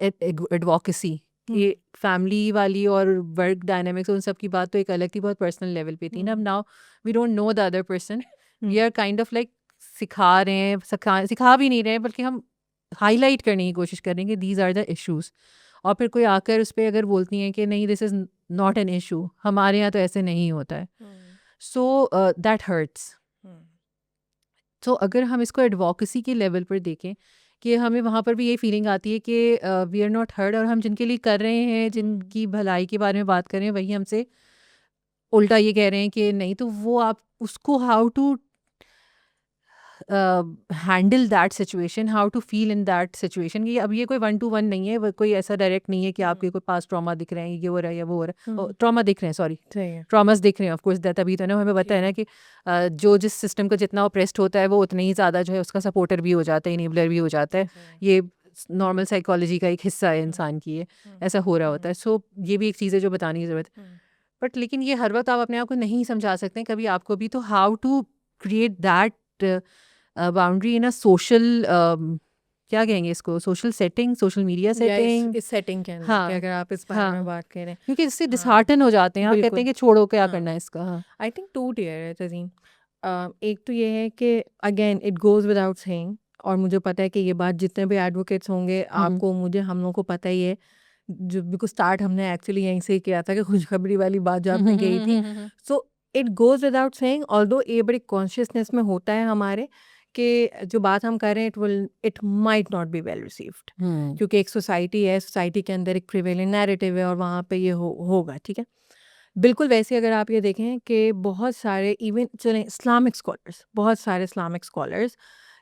advocacy, कि फैमिली वाली और वर्क डायनामिक्स उन सब की बात तो एक अलग थी, बहुत पर्सनल लेवल पे थी ना। अब now we don't know the other person, we are kind of like सिखा रहे हैं, सिखा भी नहीं रहे हैं, बल्कि हम हाईलाइट करने की कोशिश कर रहे हैं कि दीज आर द इश्यूज। और फिर कोई आकर उस पर अगर बोलती हैं कि नहीं this is not an issue, हमारे यहाँ तो ऐसे नहीं होता है, सो दैट हर्ट्स। तो अगर हम इसको एडवोकेसी के लेवल पर देखें कि हमें वहाँ पर भी ये फीलिंग आती है कि वी आर नॉट हर्ड, और हम जिनके लिए कर रहे हैं, जिनकी भलाई के बारे में बात कर रहे हैं, वही हमसे उल्टा ये कह रहे हैं कि नहीं, तो वो आप उसको how to handle that situation, how to feel in that situation. कि अब ये कोई 1 to 1 नहीं है, वो कोई ऐसा डायरेक्ट नहीं है कि आपके कोई पास ट्रॉमा दिख रहे हैं, ये हो रहा है या वो हो रहा है, ट्रॉमा दिख रहे हैं, सॉरी ट्रॉमास दिख रहे हैं, ऑफ कोर्स दैट। अभी तो ना हमें पता है ना कि जो जिस सिस्टम का जितना ऑप्रेस्ड होता है वो उतना ही ज़्यादा जो है उसका सपोर्टर भी हो जाता है, इनेबलर भी हो जाता है। ये नॉर्मल साइकोलॉजी का एक हिस्सा है इंसान की, ये ऐसा हो रहा होता है। सो ये भी एक चीज़ है जो बताने की ज़रूरत है। बट लेकिन ये हर वक्त आप अपने आप को नहीं समझा सकते, कभी आपको भी तो how to create that boundary in a social, क्या कहेंगे इसको, social setting, social media setting, इस सेटिंग के अंदर हाँ कि अगर आप इस बारे में हाँ, बात करें, क्योंकि इससे हाँ डिसहार्टन हो जाते हैं, आप कहते हैं बिल्कुल, कि छोड़ो क्या हाँ करना है इसका। हाँ आई थिंक 2 टियर है तज़ीन। एक तो ये है कि again it goes without saying, और मुझे पता है कि ये बात जितने भी एडवोकेट्स होंगे, आपको, मुझे, हम लोगों को पता ही है, जो बिल्कुल स्टार्ट हमने एक्चुअली यहीं से ही किया था कि खुशखबरी वाली बात जो आपने कही थी। So it goes without saying, although ये बड़ी कॉन्शियसनेस में होता है हमारे कि जो बात हम कर रहे हैं it might not be well received, क्योंकि एक सोसाइटी है, सोसाइटी के अंदर एक प्रिवेलेंट नैरेटिव है और वहाँ पे ये होगा, ठीक है। बिल्कुल वैसे अगर आप ये देखें कि बहुत सारे इवन चलें इस्लामिक स्कॉलर्स, बहुत सारे इस्लामिक स्कॉलर्स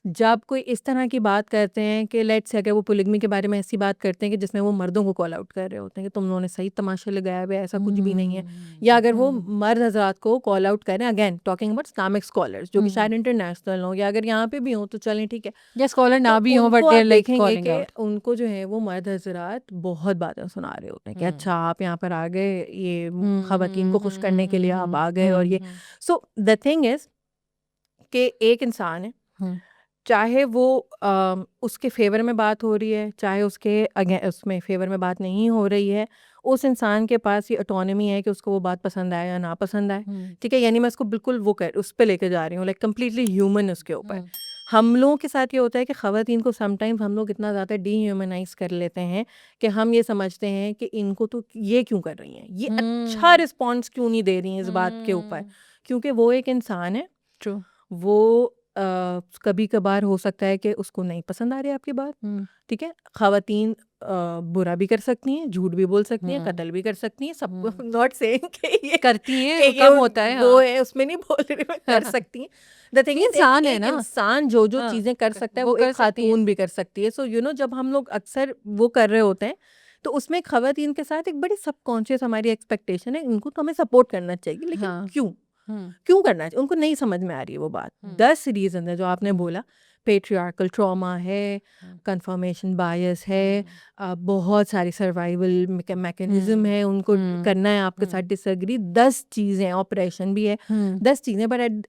जब कोई इस तरह की बात करते हैं कि लेट्स से अगर वो पोलिगमी के बारे में ऐसी बात करते हैं कि जिसमें वो मर्दों को कॉल आउट कर रहे होते हैं कि तुम लोगों ने सही तमाशा लगाया हुआ है, ऐसा कुछ भी नहीं है, या अगर वो मर्द हजरात को कॉल आउट करें, again talking about Islamic scholars जो कि शायद इंटरनेशनल हों, या अगर यहाँ पे भी हों तो चलें, ठीक है, या स्कॉलर तो ना भी हो, बट उनको दे आप आर लाइक देखेंगे कॉलिंग कि आउट। उनको जो है वो मर्द हजरात बहुत बातें सुना रहे होते हैं कि अच्छा आप यहाँ पर आ गए, ये खवातीन को खुश करने के लिए आप आ गए, और ये। सो द थिंग इज कि एक इंसान है, चाहे वो उसके फेवर में बात हो रही है, चाहे उसके उसमें फेवर में बात नहीं हो रही है, उस इंसान के पास ये ऑटोनॉमी है कि उसको वो बात पसंद आए या ना पसंद आए, ठीक है। यानी मैं उसको बिल्कुल वो कर उस पे लेके जा रही हूँ, लाइक कम्प्लीटली ह्यूमन उसके ऊपर। हम लोगों के साथ ये होता है कि ख़वातीन को समटाइम्स हम लोग इतना ज़्यादा डीह्यूमनाइज कर लेते हैं कि हम ये समझते हैं कि इनको तो ये क्यों कर रही हैं, ये अच्छा रिस्पॉन्स क्यों नहीं दे रही हैं इस बात के ऊपर, क्योंकि वो एक इंसान है, ट्रू। वो कभी कभार हो सकता है कि उसको नहीं पसंद आ रही है आपकी बात, ठीक है। ख़वातीन बुरा भी कर सकती हैं, झूठ भी बोल सकती हैं, कत्ल भी कर सकती हैं, सब नॉट सेइंग कि ये करती कि हैं, ये कम होता है, वो हाँ। है, उसमें नहीं बोल रही मैं, कर सकती हैं। द थिंग ये इज इंसान है एक ना, इंसान जो हाँ, चीज़ें कर सकता है वो वो कर एक सकती हैं। खातून भी कर सकती है। सो यू नो जब हम लोग अक्सर वो कर रहे होते हैं तो उसमें ख़वातीन के साथ एक बड़ी सबकॉन्शियस हमारी एक्सपेक्टेशन है, इनको तो हमें सपोर्ट करना चाहिए, लेकिन हाँ। क्यों क्यों करना चाहिए, उनको नहीं समझ में आ रही है वो बात। 10 रीज़न है जो आपने बोला, पेट्रियार्कल ट्रॉमा है, कंफर्मेशन बायस है, बहुत सारी सर्वाइवल मैकेनिज्म है, उनको करना है आपके साथ डिसएग्री, 10 चीज़ें, ऑपरेशन भी है, 10 चीज़ें, but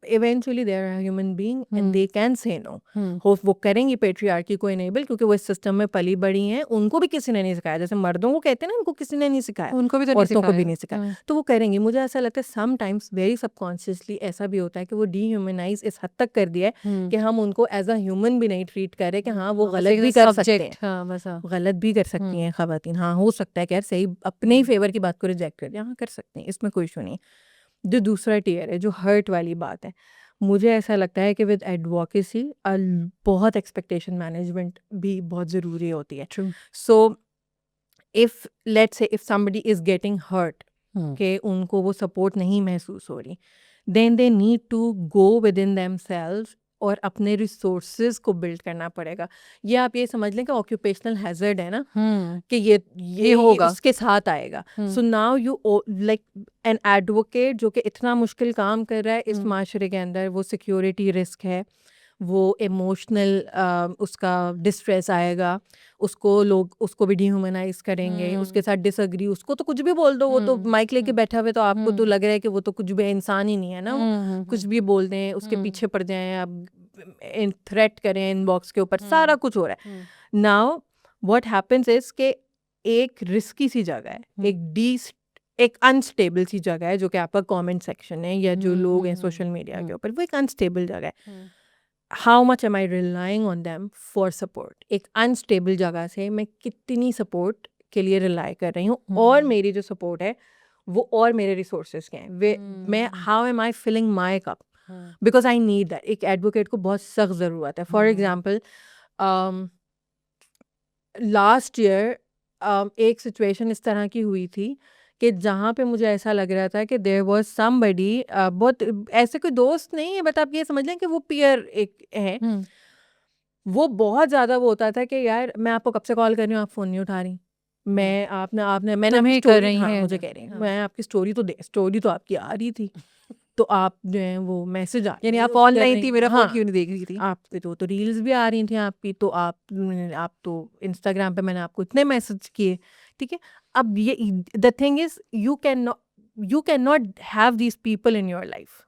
eventually they are human being and they can say no. हो वो करेंगी पेट्रियार्की को इनेबल, क्योंकि वो इस सिस्टम में पली बड़ी हैं, उनको भी किसी ने नहीं सिखाया, जैसे मर्दों को कहते हैं ना उनको किसी ने नहीं सिखाया, उनको भी तो नहीं औरतों को भी सिखाया। नहीं सिखाया, तो वो करेंगी। मुझे ऐसा लगता है समटाइम्स वेरी सबकॉन्शियसली ऐसा भी होता है कि वो डीह्यूमनाइज इस हद तक कर दिया है कि हम उनको एज अ ह्यूमन भी नहीं ट्रीट कर रहे कि हाँ वो गलत भी कर सकते हैं, हाँ बस, हाँ। गलत भी कर सकती हैं ख़वातीन, हाँ हो सकता है कि यार सही अपने ही फेवर की बात को रिजेक्ट कर दिया, हाँ कर सकते हैं, इसमें कोई इशू नहीं। जो दूसरा टियर है, जो हर्ट वाली बात है, मुझे ऐसा लगता है कि विद एडवोकेसी बहुत एक्सपेक्टेशन मैनेजमेंट भी बहुत ज़रूरी होती है। True. So if let's say if somebody is getting hurt hmm, कि उनको वो सपोर्ट नहीं महसूस हो रही, then they need to go within themselves और अपने रिसोर्सेज को बिल्ड करना पड़ेगा। ये आप ये समझ लें कि ऑक्यूपेशनल हैजर्ड है ना, कि ये होगा। उसके साथ आएगा। So now you like an advocate जो कि इतना मुश्किल काम कर रहा है इस माशरे के अंदर, वो सिक्योरिटी रिस्क है, वो इमोशनल उसका डिस्ट्रेस आएगा, लोग उसको भी डिह्यूमनाइज करेंगे, उसके साथ डिसएग्री, उसको तो कुछ भी बोल दो, वो तो माइक लेके बैठा हुआ है, तो आपको तो लग रहा है कि वो तो कुछ भी इंसान ही नहीं है ना, वो कुछ भी बोल दें, उसके पीछे पड़ जाएं, आप थ्रेट करें इनबॉक्स के ऊपर, सारा कुछ हो रहा है। नाउ व्हाट हैपेंस इज के एक रिस्की सी जगह है, एक अनस्टेबल सी जगह है जो कि आपका कमेंट सेक्शन है या जो लोग हैं सोशल मीडिया के ऊपर, वो एक अनस्टेबल जगह है। How much am I relying on them for support? एक अनस्टेबल जगह से मैं कितनी सपोर्ट के लिए रिलाई कर रही हूँ, और मेरी जो सपोर्ट है वो और मेरे रिसोर्सेज के हैं, वे मैं how am I filling my cup, because I need that. एक एडवोकेट को बहुत सख्त ज़रूरत है। फॉर एग्जाम्पल लास्ट ईयर एक सिचुएशन इस तरह की हुई थी कि जहाँ पे मुझे ऐसा लग रहा था कि देयर वाज समबडी, बहुत ऐसे कोई दोस्त नहीं है, बट आप ये समझ लें कि वो पीयर एक है। वो बहुत ज़्यादा वो होता था कि यार मैं आपको कब से कॉल कर रही हूँ, आप फ़ोन नहीं उठा रही, मैं आपने आपने मैंने आपकी तुम्हें कर स्टोरी, रही हाँ हैं मुझे कह रही, मैं आपकी स्टोरी तो आपकी आ रही थी, तो आप जो है वो मैसेज आ यानी रहे आप कर ऑनलाइन रही, थी, मेरा हाँ फोन क्यों नहीं देख रही थी? आपके तो रील्स भी आ रही थी आपकी, तो आप तो इंस्टाग्राम पे मैंने आपको इतने मैसेज किए, ठीक है। अब ये the thing is you can not have these people in your life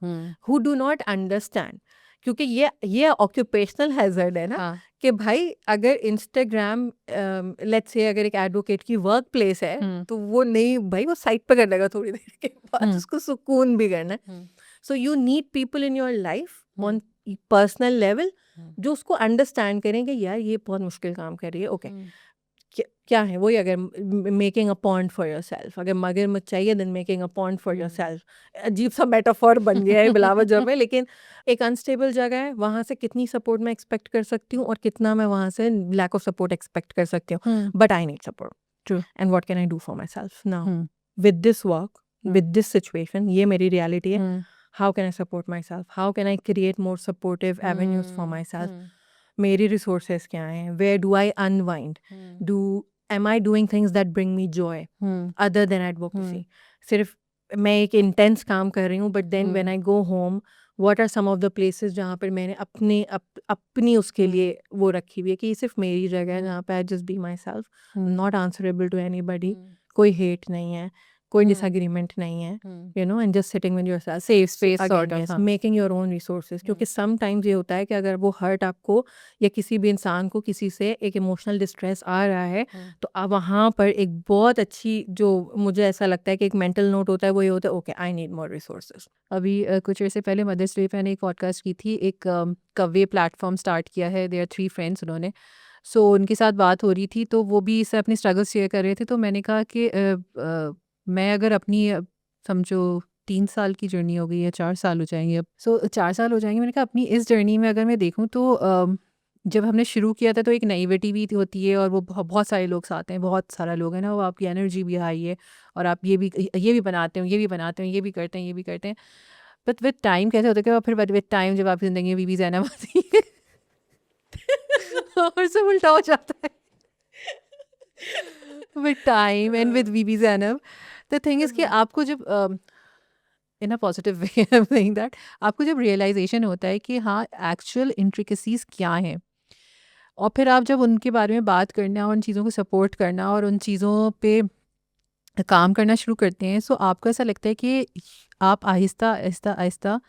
who do not understand, क्योंकि ये ऑक्यूपेशनल हैजर्ड है ना, हाँ, कि भाई अगर इंस्टाग्राम लेट्स से अगर एक एडवोकेट की वर्क प्लेस है, तो वो नहीं भाई, वो साइड पे कर देगा थोड़ी देर के बाद, उसको सुकून भी करना है। So you need people in your life on personal level जो उसको अंडरस्टैंड करें कि यार ये बहुत मुश्किल काम कर रही है, ओके क्या है वही, अगर making a pond for yourself, अगर मगरमच्छ चाहिए then making a pond for yourself. अजीब सा मेटाफॉर बन गया है बिलावत जब में, लेकिन एक अनस्टेबल जगह है, वहाँ से कितनी सपोर्ट मैं एक्सपेक्ट कर सकती हूँ और कितना मैं वहाँ से लैक ऑफ सपोर्ट एक्सपेक्ट कर सकती हूँ, but I need support. True. And what can I do for my self now with this work, with this situation, ये मेरी रियलिटी है। How can I support myself? How can I create more supportive avenues for myself? मेरी resources क्या हैं? Where do I unwind? Am I doing things that bring me joy other than advocacy? सिर्फ मैं एक intense काम कर रही हूँ, but then when I go home, what are some of the places जहाँ पर मैंने अपनी उसके लिए वो रखी हुई है कि ये सिर्फ मेरी जगह है जहाँ पे I just be myself, not answerable to anybody, कोई hate नहीं है, कोई डिसएग्रीमेंट नहीं है, you know, and just sitting with yourself, safe space, sort of, yes, हाँ। मेकिंग योर ओन रिसोर्सेज, क्योंकि सम टाइम्स ये होता है कि अगर वो हर्ट आपको या किसी भी इंसान को किसी से एक इमोशनल डिस्ट्रेस आ रहा है, तो आप वहाँ पर एक बहुत अच्छी, जो मुझे ऐसा लगता है कि एक मेंटल नोट होता है, वो ये होता है, okay I need more resources. अभी कुछ अर्से पहले मदर्स डे पे मैंने एक पॉडकास्ट की थी, एक कव्वे प्लेटफॉर्म स्टार्ट किया है, दे आर 3 फ्रेंड्स उन्होंने। सो उनके साथ बात हो रही थी, तो वो भी इससे अपनी स्ट्रगल शेयर कर रहे थे, तो मैंने कहा कि मैं अगर अपनी समझो 3 साल की जर्नी हो गई है, 4 साल हो जाएंगे अब, सो 4 साल हो जाएंगे, मैंने कहा अपनी इस जर्नी में अगर मैं देखूँ तो जब हमने शुरू किया था तो एक नेगेटिविटी भी होती है, और वो बहुत सारे लोग साथ हैं, बहुत सारा लोग हैं ना, वो आपकी एनर्जी भी हाई है, और आप ये भी बनाते हो, ये भी बनाते हो, ये भी करते हैं, ये भी करते हैं, बट विद टाइम कैसे होता है कि फिर विद टाइम जब आपकी ज़िंदगी में बीबी ज़ैनब आती है और सब उल्टा हो जाता है with time and with Bibi Zainab. The thing is कि आपको जब in a positive way I am saying that, आपको जब रियलाइजेशन होता है कि हाँ एक्चुअल इंट्रिकेसीज क्या हैं, और फिर आप जब उनके बारे में बात करना, उन चीज़ों को सपोर्ट करना और उन चीज़ों पे काम करना शुरू करते हैं, सो आपको ऐसा लगता है कि आप आहिस्ता आहिस्ता आहिस्ता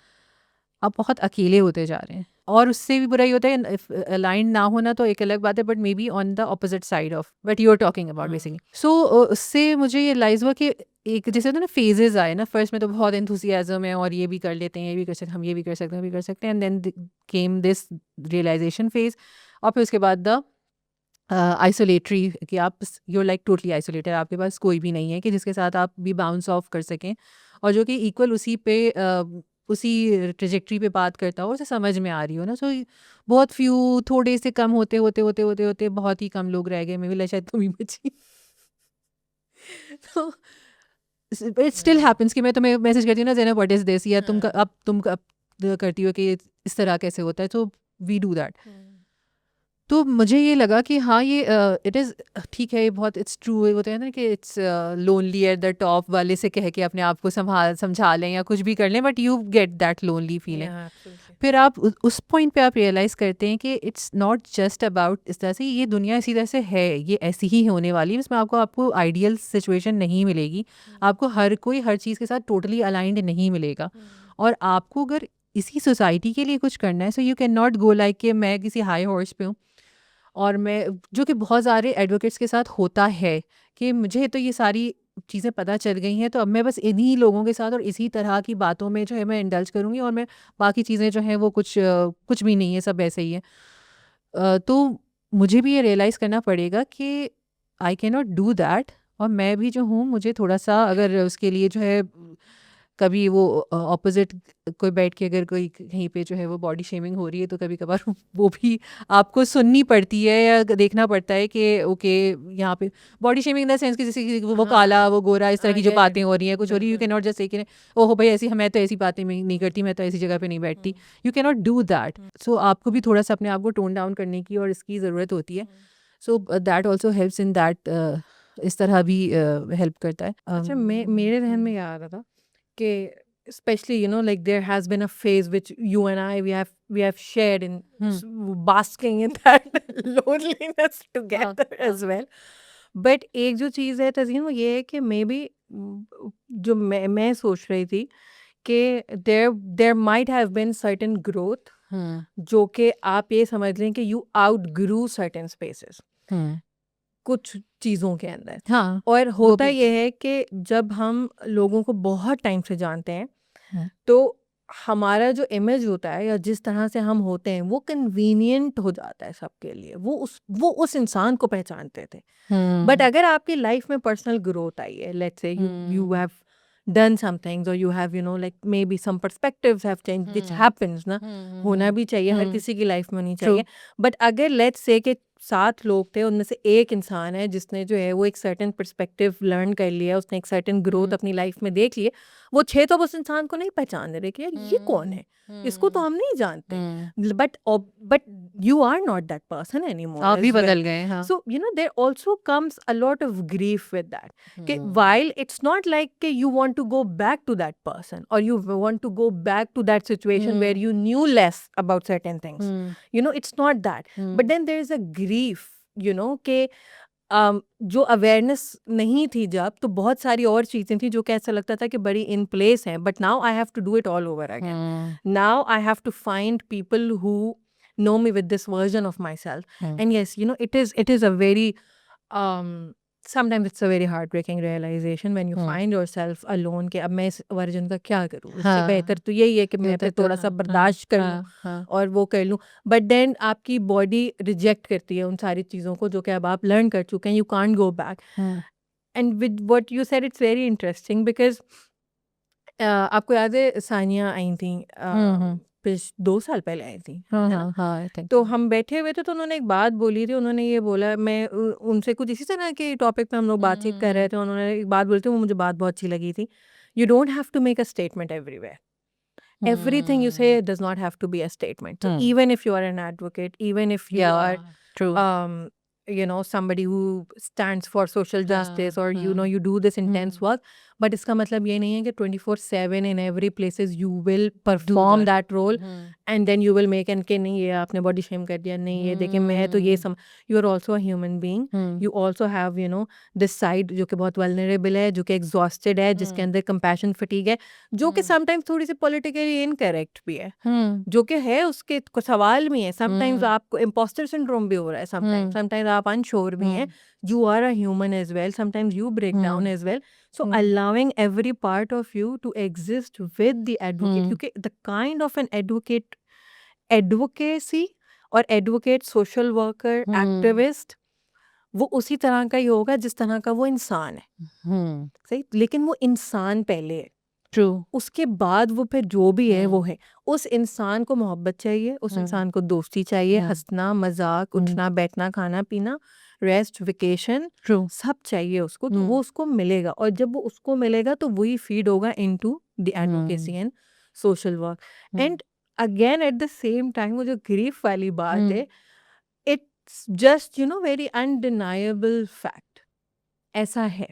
आप बहुत अकेले होते जा रहे हैं। और उससे भी बुरा ये होता है, अलाइन ना होना तो एक अलग बात है, but maybe on the opposite side of what you are talking about basically. So उससे मुझे ये रियलाइज हुआ कि एक जैसे होता है ना फेजेस आए ना, फर्स्ट में तो बहुत एंथुसियाज्म है और ये भी कर लेते हैं, ये भी कर सकते हैं, हम ये भी कर सकते हैं, हम भी कर सकते हैं, and then came this realisation phase, और फिर उसके बाद द आइसोलेटरी, कि आप यू लाइक टोटली आइसोलेटेड, आपके पास कोई भी नहीं है कि जिसके साथ आप भी बाउंस ऑफ कर सकें, और जो कि इक्वल उसी पे उसी ट्रेजेक्ट्री पे बात करता हो, उसे समझ में आ रही हो ना। सो बहुत फ्यू, थोड़े से कम होते होते होते होते होते बहुत ही कम लोग रह गए, मैं भी शायद तुम ही बची तो इट स्टिल हैपेंस कि मैं तुम्हें मैसेज करती हूँ ना, ज़ैनब व्हाट इज़ दिस, या तुम करती हो कि इस तरह कैसे होता है, तो वी डू दैट। तो मुझे ये लगा कि हाँ, ये इट इज़ ठीक है, ये बहुत इट्स ट्रू होता है ना कि it's lonely at the top वाले से कह के अपने आप को समझा लें या कुछ भी कर लें, but you get that lonely feeling. Yeah, absolutely. फिर आप उस पॉइंट पे आप रियलाइज़ करते हैं कि इट्स नॉट जस्ट अबाउट इस तरह से, ये दुनिया इसी तरह से है, ये ऐसी ही होने वाली है, इसमें आपको आइडियल सिचुएशन नहीं मिलेगी, आपको हर कोई हर चीज़ के साथ टोटली अलाइंड नहीं मिलेगा। और आपको अगर इसी सोसाइटी के लिए कुछ करना है, so you can not go like कि मैं किसी हाई हॉर्स पे हूँ, और मैं, जो कि बहुत सारे एडवोकेट्स के साथ होता है कि मुझे तो ये सारी चीज़ें पता चल गई हैं, तो अब मैं बस इन्हीं लोगों के साथ और इसी तरह की बातों में जो है मैं इंडल्ज करूँगी, और मैं बाकी चीज़ें जो हैं वो कुछ भी नहीं है, सब ऐसे ही है। तो मुझे भी ये रियलाइज़ करना पड़ेगा कि I can not do that, और मैं भी जो हूँ, मुझे थोड़ा सा अगर उसके लिए जो है कभी वो ऑपोजिट कोई बैठ के अगर कोई कहीं पे जो है वो बॉडी शेमिंग हो रही है, तो कभी कभार वो भी आपको सुननी पड़ती है या देखना पड़ता है कि ओके, यहाँ पे body shaming in the sense कि जैसे कि वो काला, वो गोरा, इस तरह की जो बातें हो रही हैं, कुछ हो रही है, you can not just say कि ओहो भाई ऐसी, मैं तो ऐसी बातें नहीं करती, मैं तो ऐसी जगह पे नहीं बैठती, you can not do that. So आपको भी थोड़ा सा अपने आप को टोन डाउन करने की और इसकी ज़रूरत होती है। So that also helps in that, इस तरह भी हेल्प करता है। अच्छा, मेरे जहन में क्या आ रहा था कि especially, you know, like there has been a phase which you and I we have shared in basking in that loneliness together as well. But एक जो चीज़ है तज़ीन, वो ये है कि मे बी जो मैं सोच रही थी कि there might have been certain growth जो कि आप ये समझ लें कि you outgrew certain spaces कुछ चीज़ों के अंदर। हाँ, और होता भी। ये है कि जब हम लोगों को बहुत टाइम से जानते हैं, हाँ। तो हमारा जो इमेज होता है या जिस तरह से हम होते हैं, वो कन्वीनियंट हो जाता है सबके लिए। वो उस इंसान को पहचानते थे। बट अगर आपकी लाइफ में पर्सनल ग्रोथ आई है, let's say you have done some things, or you have, you know, like maybe some perspectives have changed, which happens ना, होना भी चाहिए, हर किसी की लाइफ में होनी चाहिए। बट अगर लेट्स से कि 7 लोग थे, उनमें से एक इंसान है जिसने जो है वो एक सर्टेन पर्सपेक्टिव लर्न कर लिया, उसने एक सर्टेन ग्रोथ अपनी लाइफ में देख ली है, वो 6 तो उस इंसान को नहीं पहचान रहे कि यार ये कौन है, इसको तो हम नहीं जानते। But you are not that person anymore आप as भी well. बदल गए। हाँ। So, you know, there also comes a lot of grief with that. While it's not like you want to go back to that person, or you want to go back to that situation where you knew less about certain things. You know, it's not that. But then there is a grief, you know, कि जो awareness नहीं थी जब, तो बहुत सारी और चीज़ें थी जो कि ऐसा लगता था कि बड़ी इन प्लेस हैं, but now I have to do it all over again. Now I have to find people who know me with this version of myself. And yes, you know, it is a very sometimes it's a very heartbreaking realization when you find yourself alone कि अब मैं इस version का क्या करूँ। इससे बेहतर तो यही है कि मैं फिर थोड़ा सा बर्दाश्त कर लूँ और वो कर लूँ। बट देन आपकी बॉडी रिजेक्ट करती है उन सारी चीज़ों को जो कि अब आप लर्न कर चुके हैं, you can't go back. And with what you said, it's very interesting because आपको याद है सानिया आई थी 2 साल पहले आई थी, है ना? तो हम बैठे हुए थे, तो उन्होंने एक बात बोली थी। उन्होंने ये बोला, मैं उनसे कुछ इसी तरह के टॉपिक पे हम लोग बातचीत कर रहे थे, उन्होंने एक बात बोली थी, वो मुझे बात बहुत अच्छी लगी थी। You don't have to make a statement everywhere, everything you say does not have to be a statement. So even if you are an advocate, even if you are true. You know, somebody who stands for social justice, or you know, you do this intense work, but इसका मतलब ये नहीं है कि 24/7 in every places you will perform that role and then you will make and कि नहीं ये आपने body shame कर दिया, नहीं ये देखिए मैं तो ये you are also a human being. You also have, you know, this side जो कि बहुत vulnerable है, जो कि exhausted है, जिसके अंदर compassion fatigue है, जो कि sometimes थोड़ी सी politically incorrect भी है, जो कि है, उसके सवाल भी है। sometimes आपको imposter syndrome भी हो रहा है, sometimes आप unsure भी हैं। You are a human as well, sometimes you break down as well. So allowing every part of you to exist with the advocate, क्योंकि the kind of an advocacy और advocate, social worker, activist, वो उसी तरह का ही होगा जिस तरह का वो इंसान है। सही, लेकिन वो इंसान पहले है, ट्रू, उसके बाद वो फिर जो भी है वो है। उस इंसान को मोहब्बत चाहिए, उस इंसान को दोस्ती चाहिए, हंसना मजाक, उठना बैठना, खाना पीना, रेस्ट, वेकेशन, ट्रू सब चाहिए उसको, तो वो उसको मिलेगा, और जब वो उसको मिलेगा तो वही फीड होगा into the advocacy and social work. And again at the same time वो जो ग्रीफ वाली बात है, it's just very undeniable fact. ऐसा है.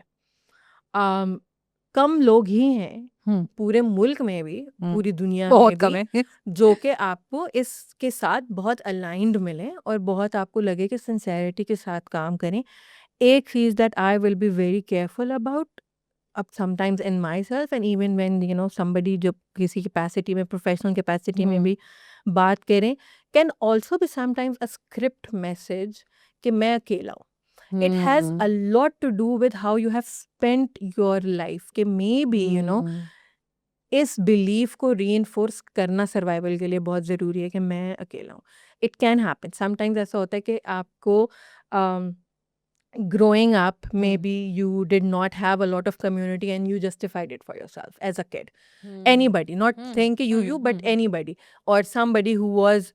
कम लोग ही हैं पूरे मुल्क में भी, पूरी दुनिया में बहुत कम भी, है. जो कि आपको इसके साथ बहुत अलाइंड मिले और बहुत आपको लगे कि सिंसेरिटी के साथ काम करें. एक चीज़ that I will be very careful about, अब sometimes in myself and even when somebody जो किसी कैपेसिटी में, प्रोफेशनल कैपेसिटी में भी बात करें, can also be sometimes a script message कि मैं अकेला हूँ. It has a lot to do with how you have spent your life, कि maybe इस बिलीफ को reinforce करना सर्वाइवल के लिए बहुत ज़रूरी है कि मैं अकेला हूँ. It can happen. Sometimes ऐसा होता है कि आपको growing up, maybe you did not have a lot of community and you justified it for yourself as a kid. Anybody, not saying कि you, but anybody, or somebody who was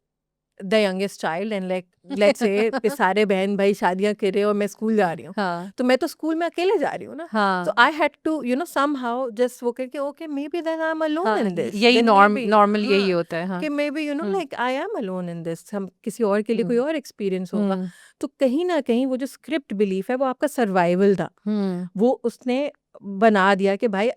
the youngest child and like let's say कि सारे बहन भाई शादियां कर रहे हैं और मैं स्कूल जा रही हूँ, हाँ तो मैं तो स्कूल में अकेले जा रही हूँ ना. हाँ So I had to somehow just वो करके okay maybe then I'm alone हाँ, in this. यही Then maybe, नॉर्मल यही हाँ, होता है. हाँ कि maybe like I am alone in this. हम किसी और के लिए कोई और एक्सपीरियंस होगा. तो कहीं ना कहीं वो जो स्क्रिप्ट बिलीफ है वो आपका सर्वाइवल था, वो उसने बना दिया कि भाई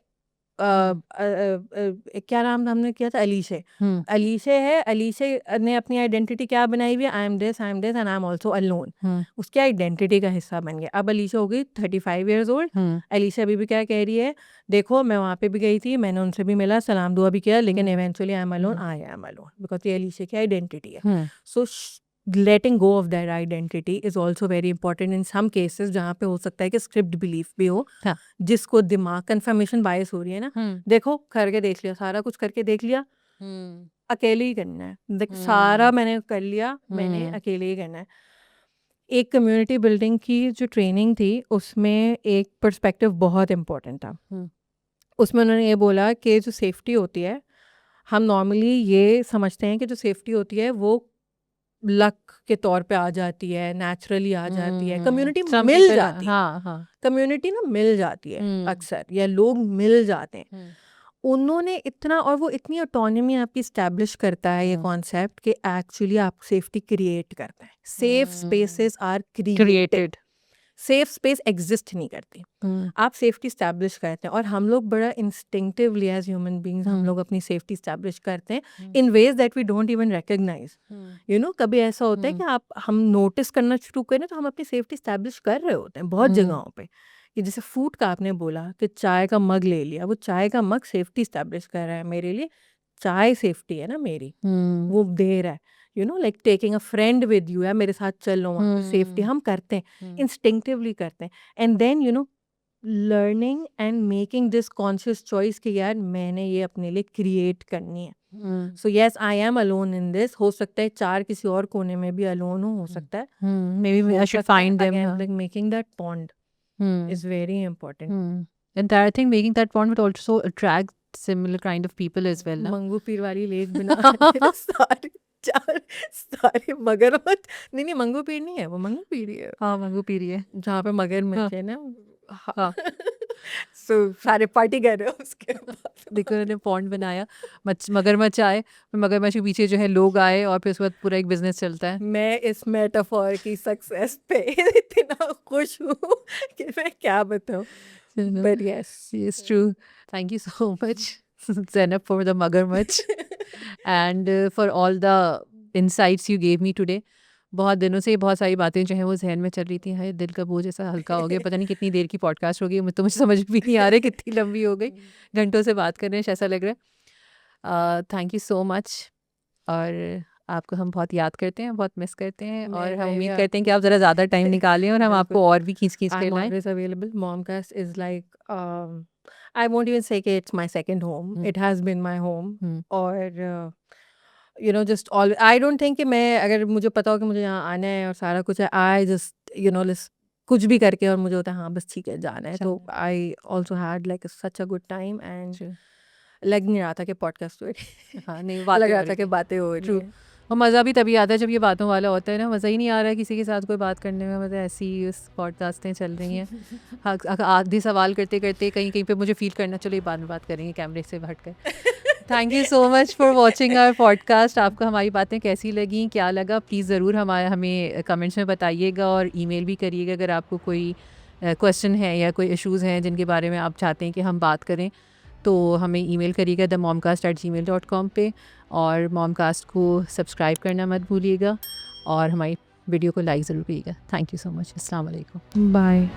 क्या नाम हमने किया था, अलीशे. अलीशे है, अलीशे ने अपनी आइडेंटिटी क्या बनाई हुई है, I am this and I am also alone. उसकी आइडेंटिटी का हिस्सा बन गया. अब अलीशा हो गई 35 ईयर्स ओल्ड. अलीशा अभी भी क्या कह रही है, देखो मैं वहाँ पे भी गई थी, मैंने उनसे भी मिला, सलाम दुआ भी किया, लेकिन eventually I am alone, I am alone, because ये अलीशा की आइडेंटिटी है. सो letting go of that identity is also very important in some cases, जहाँ पे हो सकता है कि स्क्रिप्ट बिलीफ भी हो, हाँ. जिसको दिमाग कंफर्मेशन बायस हो रही है ना, देखो करके देख लिया, सारा कुछ करके देख लिया, अकेले ही करना है, देख सारा मैंने कर लिया, मैंने अकेले ही करना है. एक कम्युनिटी बिल्डिंग की जो ट्रेनिंग थी उसमें एक पर्सपेक्टिव बहुत इम्पोर्टेंट था. उसमें उन्होंने ये बोला कि जो सेफ्टी होती है, हम नॉर्मली ये समझते हैं कि जो सेफ्टी होती है वो लक के तौर पे आ जाती है, नेचुरली आ जाती है, कम्युनिटी मिल जाती है. हाँ कम्युनिटी ना मिल जाती है अक्सर, या लोग मिल जाते हैं. उन्होंने इतना, और वो इतनी ऑटोनॉमी आपकी इस्टेब्लिश करता है ये कॉन्सेप्ट कि एक्चुअली आप सेफ्टी क्रिएट करते हैं. Safe spaces are created. Safe space exist नहीं करती, आप सेफ्टी स्टैब्लिश करते हैं. और हम लोग बड़ा इंस्टिंक्टिवली एज ह्यूमन बींग्स हम लोग अपनी सेफ्टी स्टैब्लिश करते हैं in ways that we don't even recognise. कभी ऐसा होता है कि हम नोटिस करना शुरू करें तो हम अपनी सेफ्टी स्टैब्लिश कर रहे होते हैं बहुत जगहों पे. कि जैसे फूड का आपने बोला कि चाय का मग ले लिया, वो चाय का मग सेफ्टी स्टैब्लिश कर रहा है मेरे लिए, चाय सेफ्टी है ना मेरी, वो दे रहा है. Like taking a friend with you, या मेरे साथ चल लो वहाँ पे, सेफ्टी हम करते हैं, इंस्टिंक्टिवली करते हैं. And then learning and making this conscious choice कि यार मैंने ये अपने लिए क्रिएट करनी है. So yes I am alone in this. हो सकता है 4 किसी और कोने में भी अलोन हो सकता है. maybe I should find them. Like making that bond is very important. And I think making that bond would also attract similar kind of people as well. ना? मंगू पीर वाली लेक बना सारे मगरमच्छ, नहीं मंगू पीर नहीं है, वो मंगू पीर ही है. हाँ मंगू पीरी है जहाँ पे मगरमच्छ है ना. हाँ. सो सारे पार्टी कर रहे हो उसके बाद. देखो उन्होंने पॉन्ड बनाया, मगरमच्छ आए, फिर मगरमच्छ के पीछे जो है लोग आए, और फिर उसके बाद पूरा एक बिजनेस चलता है. मैं इस मेटाफोर की सक्सेस पे इतना खुश हूँ कि मैं क्या बताऊँ. But yes, it's true. Thank you so much, Zainab, for the magarmach and for all the insights you gave me today. बहुत दिनों से बहुत सारी बातें जो हैं वो जहन में चल रही थी. है दिल का बोझ ऐसा हल्का हो गया. पता नहीं कितनी देर की पॉडकास्ट हो गई, मुझे समझ भी नहीं आ रहा कितनी लंबी हो गई. घंटों से बात कर रहे हैं ऐसा लग रहा है. Thank you so much. और आपको हम बहुत याद करते हैं, बहुत मिस करते हैं, और हम उम्मीद करते हैं कि आप ज़रा ज़्यादा टाइम निकालें और हम आपको और भी खींच खींच कर लाएं. I'm always available. Momcast is like I won't even say कि it's my second home. It has been my home. और just all, I don't think कि मैं, अगर मुझे पता हो कि मुझे यहाँ आना है और सारा कुछ है, I just कुछ भी करके, और मुझे होता है हाँ बस ठीक है जाना है. तो I also had like such a good time and लग नहीं रहा था कि पॉडकास्ट हो रही है. हाँ नहीं लग रहा था कि बातें हो रही हैं. और मज़ा भी तभी आता है जब ये बातों वाला होता है ना, मज़ा ही नहीं आ रहा है किसी के साथ कोई बात करने में, मतलब ऐसी इस पॉडकास्टें चल रही हैं आधे सवाल करते करते कहीं कहीं पे मुझे फील करना, चलो ये बाद में बात करेंगे कैमरे से हट कर। Thank you so much for watching our podcast. आपको हमारी बातें कैसी लगी, क्या लगा, प्लीज़ ज़रूर हमें कमेंट्स में बताइएगा और ईमेल भी करिएगा अगर आपको कोई क्वेश्चन है या कोई इश्यूज़ हैं जिनके बारे में आप चाहते हैं कि हम बात करें, तो हमें ईमेल करिएगा themomcast@gmail.com पे। और मॉमकास्ट को सब्सक्राइब करना मत भूलिएगा और हमारी वीडियो को लाइक ज़रूर करिएगा। Thank you so much. अस्सलाम वालेकुम। बाय।